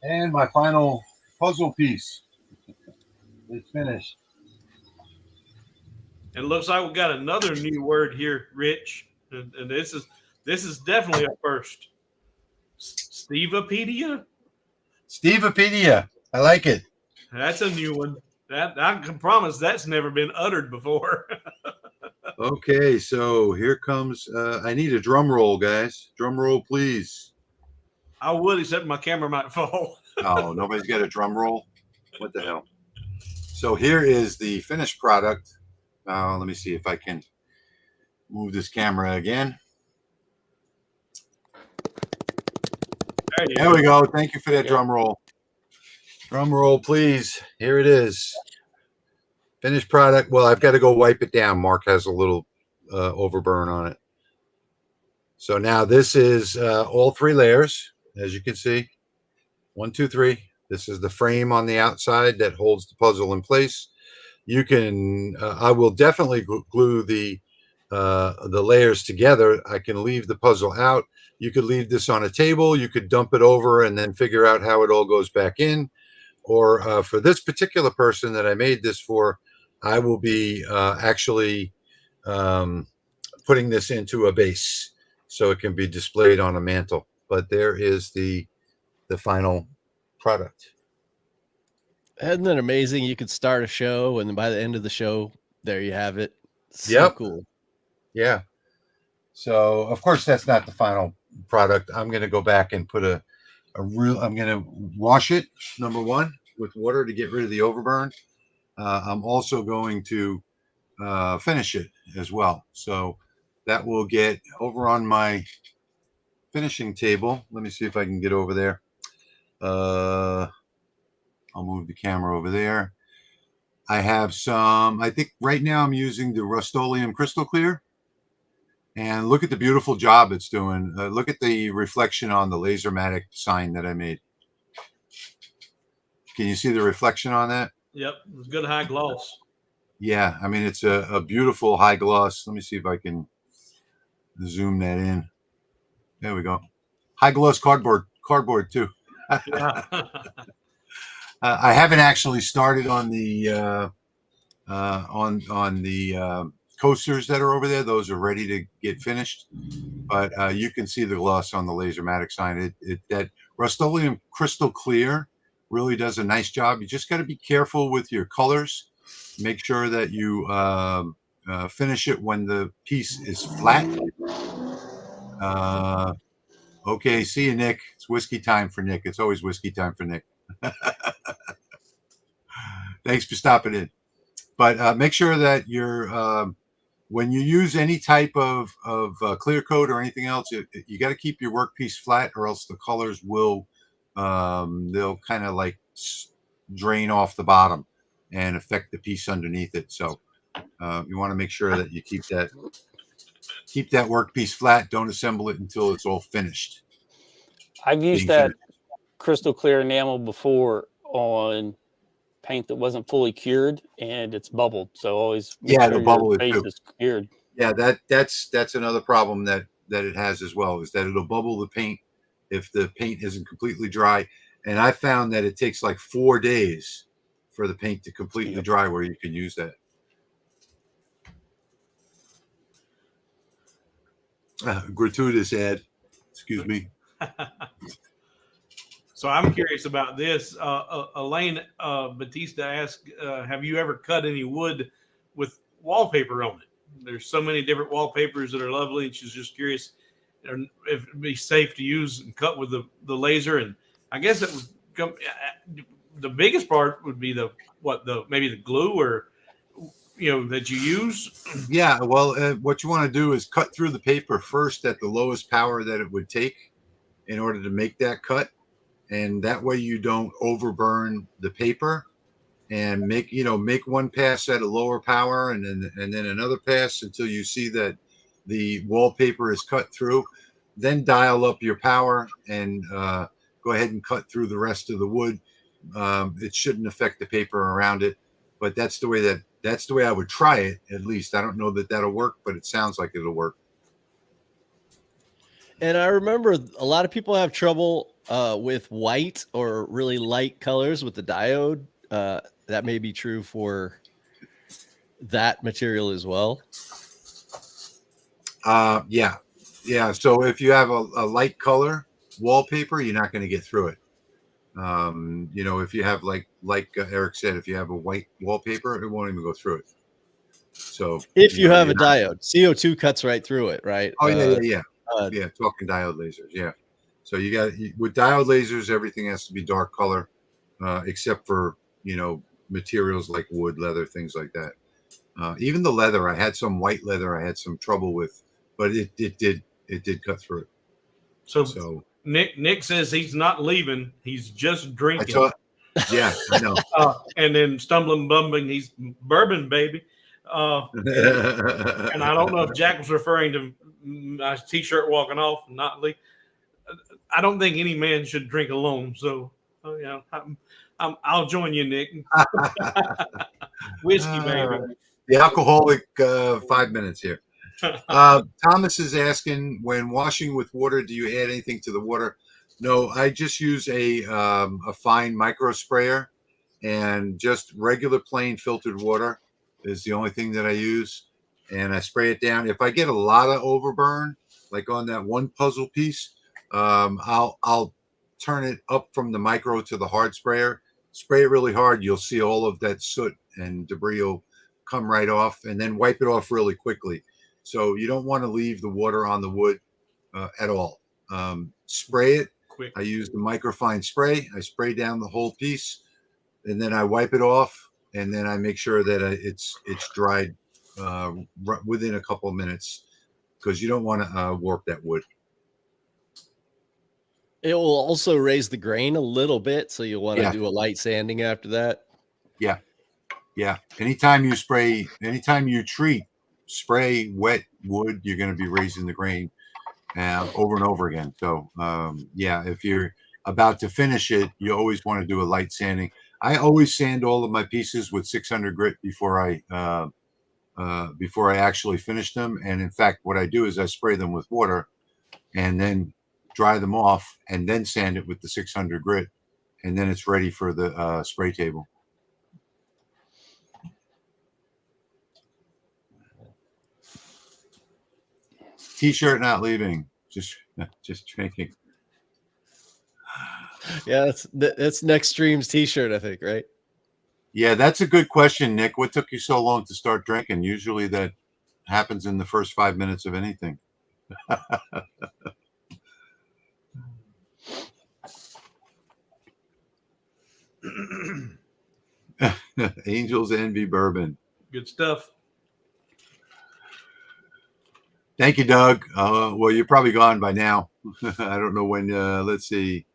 And my final puzzle piece is finished. It looks like we got another new word here, Rich, and this is definitely a first. Stevepedia. Stevepedia. I like it. That's a new one. That I can promise that's never been uttered before. Okay, so here comes. I need a drum roll, guys. Drum roll, please. I would, except my camera might fall. Oh, nobody's got a drum roll? What the hell? So here is the finished product. Let me see if I can move this camera again. There we go. Thank you for that drum roll. Drum roll, please. Here it is. Finished product. Well, I've got to go wipe it down. Mark has a little overburn on it. So now this is all three layers, as you can see. 1, 2, 3. This is the frame on the outside that holds the puzzle in place. You can, I will definitely glue the layers together. I can leave the puzzle out. You could leave this on a table. You could dump it over and then figure out how it all goes back in. Or for this particular person that I made this for, I will be actually putting this into a base so it can be displayed on a mantle. But there is the final product. Isn't that amazing? You could start a show, and then by the end of the show, there you have it. So cool. Yeah. So, of course, that's not the final product. I'm going to go back and put I'm going to wash it, number one, with water to get rid of the overburn. I'm also going to finish it as well. So that will get over on my finishing table. Let me see if I can get over there. I'll move the camera over there. I have some, I think right now I'm using the Rust-Oleum Crystal Clear. And look at the beautiful job it's doing. Look at the reflection on the Lasermatic sign that I made. Can you see the reflection on that? Yep, it's good high gloss. Yeah, I mean, it's a beautiful high gloss. Let me see if I can zoom that in. There we go. High gloss cardboard too. Yeah. I haven't actually started on the on the coasters that are over there. Those are ready to get finished, but you can see the gloss on the Lasermatic sign. That Rust-Oleum Crystal Clear really does a nice job. You just got to be careful with your colors. Make sure that you finish it when the piece is flat. Okay, see you, Nick. It's whiskey time for Nick. It's always whiskey time for Nick. Thanks for stopping in. But make sure that you're when you use any type of clear coat or anything else, you got to keep your workpiece flat, or else the colors will they'll kind of like drain off the bottom and affect the piece underneath it. So you want to make sure that you keep that workpiece flat. Don't assemble it until it's all finished. I've used Being that finished. crystal clear enamel before on paint that wasn't fully cured, and it's bubbled. So always make Yeah, sure it'll your bubble it base too. is cured. Yeah, that's another problem that it has as well, is that it'll bubble the paint if the paint isn't completely dry. And I found that it takes like 4 days for the paint to completely Yep. dry where you can use that. Gratuitous ad. Excuse me. So I'm curious about this. Elaine Batista asked, have you ever cut any wood with wallpaper on it? There's so many different wallpapers that are lovely, and she's just curious if it'd be safe to use and cut with the laser. And I guess it would come. The biggest part would be maybe the glue, or that you use. Yeah, well, what you want to do is cut through the paper first at the lowest power that it would take in order to make that cut, and that way you don't overburn the paper. And make one pass at a lower power, and then another pass until you see that the wallpaper is cut through. Then dial up your power and go ahead and cut through the rest of the wood. It shouldn't affect the paper around it, but that's the way I would try it. At least I don't know that that'll work, but it sounds like it'll work. And I remember a lot of people have trouble with white or really light colors with the diode. That may be true for that material as well. Yeah. So if you have a light color wallpaper, you're not going to get through it. If you have like Eric said, if you have a white wallpaper, it won't even go through it. So if you have a diode, CO2 cuts right through it, right? Oh yeah. Talking diode lasers. Yeah. So with diode lasers, everything has to be dark color, except for materials like wood, leather, things like that. Even the leather, I had some white leather I had some trouble with, but it did cut through it. So Nick says he's not leaving; he's just drinking. I know. And then stumbling, bumbling, he's bourbon, baby. And I don't know if Jack was referring to my T-shirt walking off, not leave. I don't think any man should drink alone. So, I'll join you, Nick. Whiskey, baby. The alcoholic 5 minutes here. Thomas is asking, when washing with water, do you add anything to the water? No, I just use a fine micro sprayer, and just regular plain filtered water is the only thing that I use. And I spray it down. If I get a lot of overburn, like on that one puzzle piece, I'll turn it up from the micro to the hard sprayer. Spray it really hard. You'll see all of that soot and debris will come right off, and then wipe it off really quickly. So you don't want to leave the water on the wood at all. Spray it. Quick. I use the microfine spray. I spray down the whole piece, and then I wipe it off, and then I make sure that it's dried within a couple of minutes, because you don't want to warp that wood. It will also raise the grain a little bit, so you'll want to do a light sanding after that. Yeah. Anytime you treat spray wet wood, you're going to be raising the grain over and over again. So if you're about to finish it, you always want to do a light sanding. I always sand all of my pieces with 600 grit before I actually finish them. And in fact, what I do is I spray them with water and then dry them off, and then sand it with the 600 grit, and then it's ready for the spray table. T-shirt not leaving, just drinking. Yeah, that's next stream's T-shirt, I think, right? Yeah, that's a good question, Nick. What took you so long to start drinking? Usually that happens in the first 5 minutes of anything. Angels envy bourbon. Good stuff. Thank you, Doug. Well, you're probably gone by now. I don't know when. Let's see.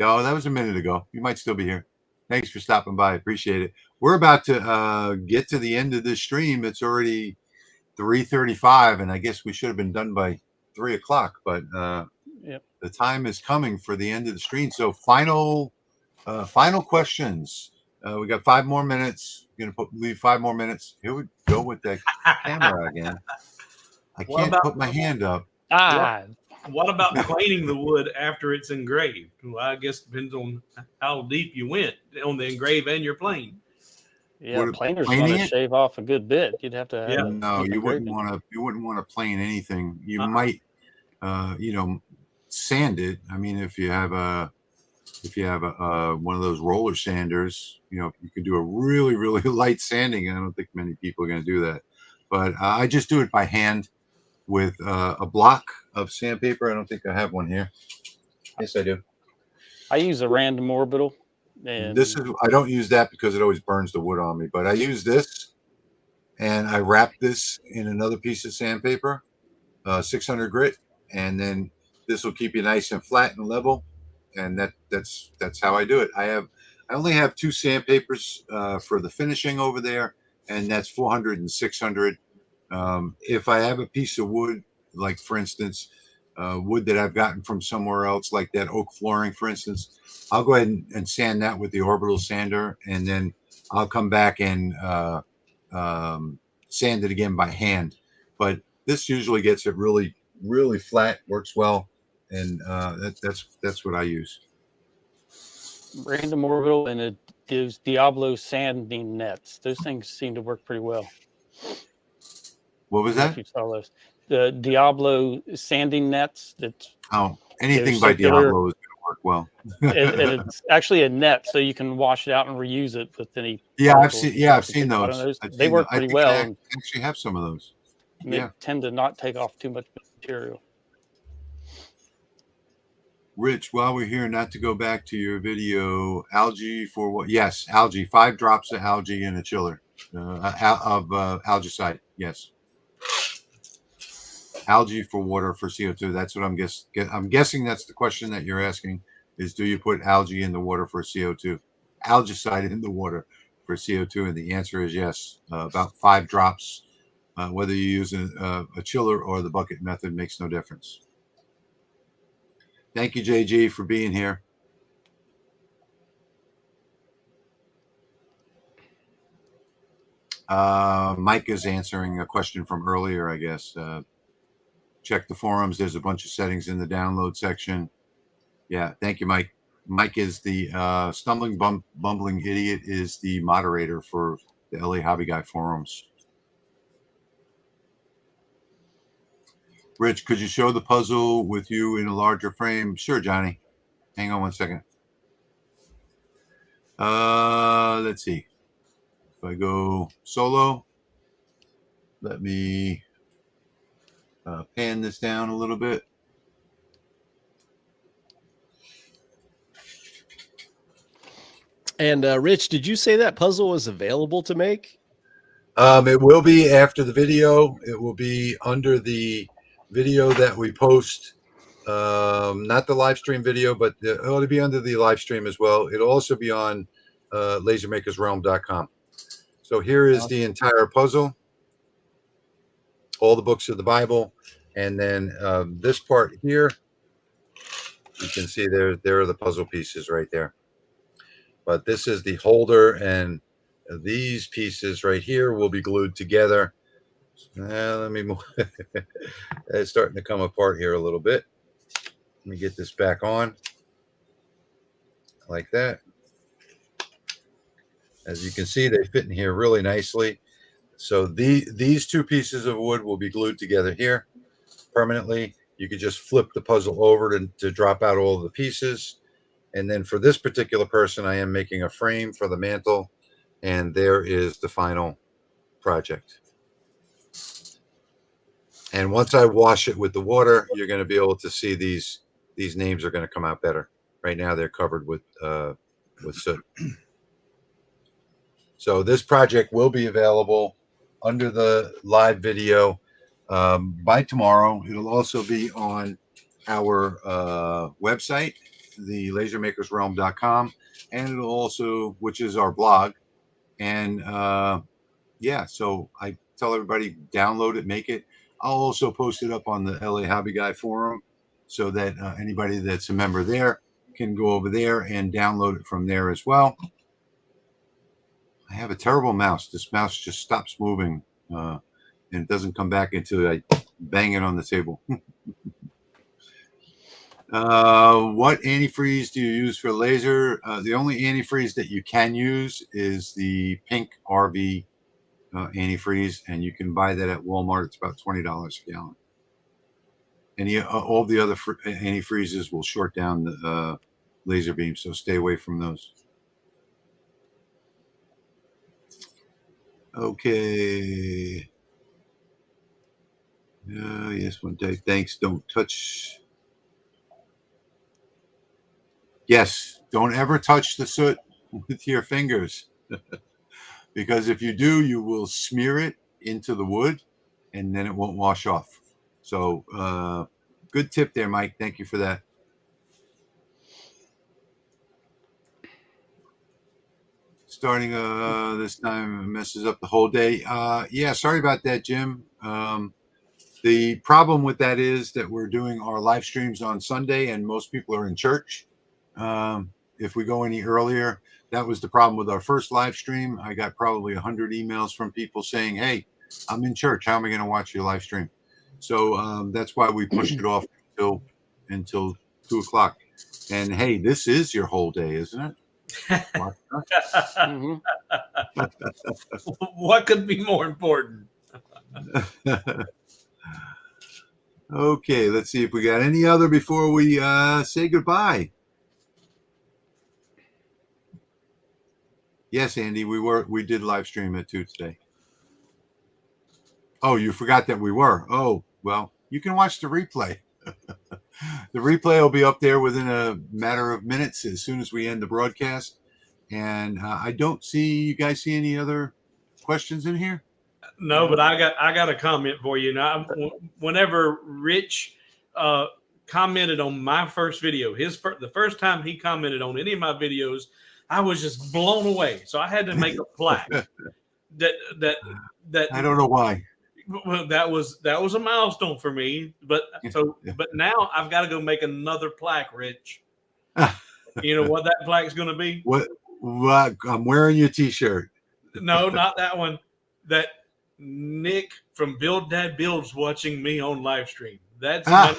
Oh, that was a minute ago. You might still be here. Thanks for stopping by. Appreciate it. We're about to get to the end of this stream. It's already 3:35, and I guess we should have been done by 3 o'clock. But Yep. the time is coming for the end of the stream. So final questions. We got 5 more minutes. We're gonna leave 5 more minutes. Here we go with that camera again. I What can't about- put my hand up. What about planing the wood after it's engraved? Well, I guess it depends on how deep you went on the engrave and your plane. Yeah, Would it planer's planing going to it? shave off a good bit. You'd have to have Yeah. a No, deep you wouldn't engraving. want to. You wouldn't want to plane anything. You Uh-uh. might, sand it. I mean, if you have a one of those roller sanders, you can do a really, really light sanding. I don't think many people are going to do that, but I just do it by hand with a block of sandpaper. I don't think I have one here. Yes, I do. I use a random orbital. And I don't use that because it always burns the wood on me, but I use this and I wrap this in another piece of sandpaper, 600 grit, and then this will keep you nice and flat and level. And that's how I do it. I only have 2 sandpapers for the finishing over there, and that's 400 and 600. If I have a piece of wood, like for instance, wood that I've gotten from somewhere else, like that oak flooring, for instance, I'll go ahead and sand that with the orbital sander, and then I'll come back and sand it again by hand. But this usually gets it really, really flat, works well, and that's what I use. random orbital, and it gives Diablo sanding nets. Those things seem to work pretty well. What was I don't know that? if you saw those. The Diablo sanding nets. Oh, anything They're by circular. Diablo is going to work well. and it's actually a net, so you can wash it out and reuse it with any. Yeah, I've particles seen. and Yeah, stuff I've that seen get caught in those. They work pretty well, I and actually have some of those. they Yeah. tend to not take off too much material. Rich, while we're here, not to go back to your video, algae for what? Yes, algae. 5 drops of algae in a chiller of algicide. Yes, algae for water for CO2. That's what I'm guessing that's the question that you're asking. Is do you put algae in the water for CO2? Algicide in the water for CO2, and the answer is yes. About 5 drops. Whether you use a chiller or the bucket method makes no difference. Thank you, JG, for being here. Mike is answering a question from earlier, I guess. Check the forums. There's a bunch of settings in the download section. Yeah, thank you, Mike. Mike is the bumbling idiot is the moderator for the LA Hobby Guy forums. Rich, could you show the puzzle with you in a larger frame? Sure, Johnny. Hang on one second. Let's see. If I go solo, let me pan this down a little bit. And Rich, did you say that puzzle was available to make? It will be after the video. It will be under the video that we post. Not the live stream video, but it'll be under the live stream as well. It'll also be on lasermakersrealm.com. So here is the entire puzzle, all the books of the Bible, and then this part here, you can see there are the puzzle pieces right there. But this is the holder, and these pieces right here will be glued together. Let me move. It's starting to come apart here a little bit. Let me get this back on like that. As you can see, they fit in here really nicely. So these 2 pieces of wood will be glued together here permanently. You could just flip the puzzle over to drop out all of the pieces. And then for this particular person, I am making a frame for the mantle. And there is the final project. And once I wash it with the water, you're going to be able to see these names are going to come out better. Right now, they're covered with soot. So this project will be available under the live video by tomorrow. It'll also be on our website, the lasermakersrealm.com, and it'll also, which is our blog. And yeah, so I tell everybody, download it, make it. I'll also post it up on the LA Hobby Guy forum so that anybody that's a member there can go over there and download it from there as well. I have a terrible mouse. This mouse just stops moving and it doesn't come back until I bang it on the table. What antifreeze do you use for laser? The only antifreeze that you can use is the pink RV antifreeze, and you can buy that at Walmart. It's about $20 a gallon. And all the other antifreezes will short down the laser beam, so stay away from those. Okay. Yes, one day. Thanks. Don't touch. Yes, don't ever touch the soot with your fingers. Because if you do, you will smear it into the wood and then it won't wash off. So good tip there, Mike. Thank you for that. Starting this time messes up the whole day. Yeah, sorry about that, Jim. The problem with that is that we're doing our live streams on Sunday and most people are in church. If we go any earlier, that was the problem with our first live stream. I got probably 100 emails from people saying, hey, I'm in church. How am I going to watch your live stream? So that's why we pushed it off until 2 o'clock. And hey, this is your whole day, isn't it? Mm-hmm. What could be more important? Okay, let's see if we got any other before we say goodbye. Yes, Andy, we did live stream at 2 today. Oh, you forgot that we were. Oh, well, you can watch the replay. The replay will be up there within a matter of minutes as soon as we end the broadcast. And I don't see you guys see any other questions in here. No, but I got a comment for you. Now, whenever Rich commented on my first video, the first time he commented on any of my videos, I was just blown away. So I had to make a plaque. that I don't know why. Well, that was a milestone for me. But now I've got to go make another plaque, Rich. You know what that plaque is going to be? What? I'm wearing your T-shirt. No, not that one. That Nick from Build Dad Builds watching me on live stream. That's so.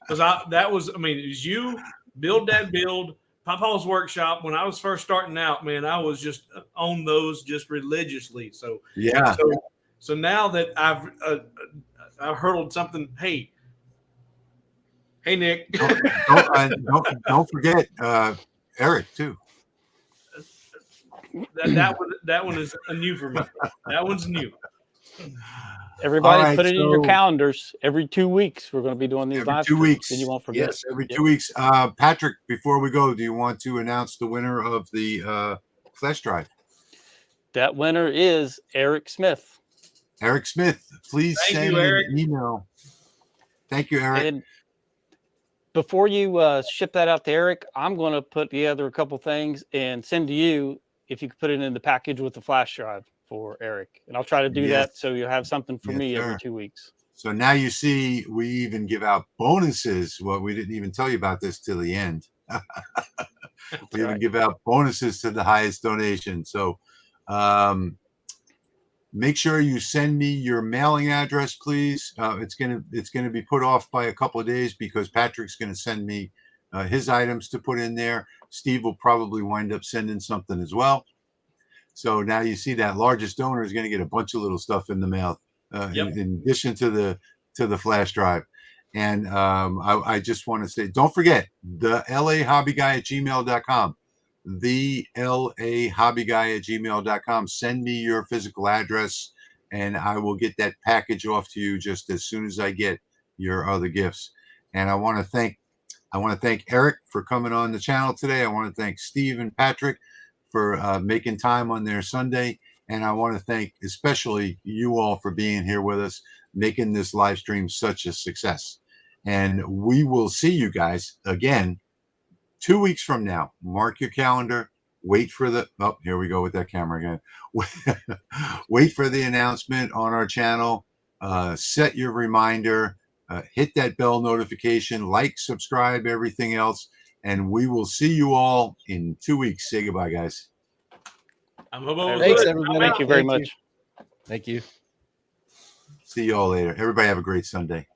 Because that was, I mean, it was you, Build Dad Build, Papa's Workshop. When I was first starting out, man, I was just on those just religiously. So yeah. So now that I've hurdled something, hey Nick, don't forget Eric too. That one is new for me. That one's new. Everybody, right, put it in your calendars. Every 2 weeks, we're going to be doing these live 2 weeks. Then you won't forget. Yes, every 2 weeks. Patrick, before we go, do you want to announce the winner of the flash drive? That winner is Eric Smith. Eric Smith, please send an email. Thank you, Eric. And before you ship that out to Eric, I'm going to put together a couple things and send to you if you could put it in the package with the flash drive for Eric. And I'll try to do that so you'll have something for me every 2 weeks. So now you see we even give out bonuses. Well, we didn't even tell you about this till the end. We even give out bonuses to the highest donation. So make sure you send me your mailing address, please. It's gonna be put off by a couple of days because Patrick's gonna send me his items to put in there. Steve will probably wind up sending something as well. So now you see that largest donor is going to get a bunch of little stuff in the mail in addition to the flash drive. And I just want to say, don't forget the lahobbyguy@gmail.com. The lahobbyguy@gmail.com. Send me your physical address and I will get that package off to you just as soon as I get your other gifts. And I want to thank Eric for coming on the channel today. I want to thank Steve and Patrick for making time on their Sunday. And I want to thank especially you all for being here with us, making this live stream such a success. And we will see you guys again 2 weeks from now. Mark your calendar. Wait for the, oh, here we go with that camera again. Wait for the announcement on our channel. Set your reminder. Hit that bell notification. Like, subscribe, everything else. And we will see you all in 2 weeks. Say goodbye, guys. I'm Hobo. Thanks, everybody. Thank you very Thank you. much. Thank you. See you all later. Everybody have a great Sunday.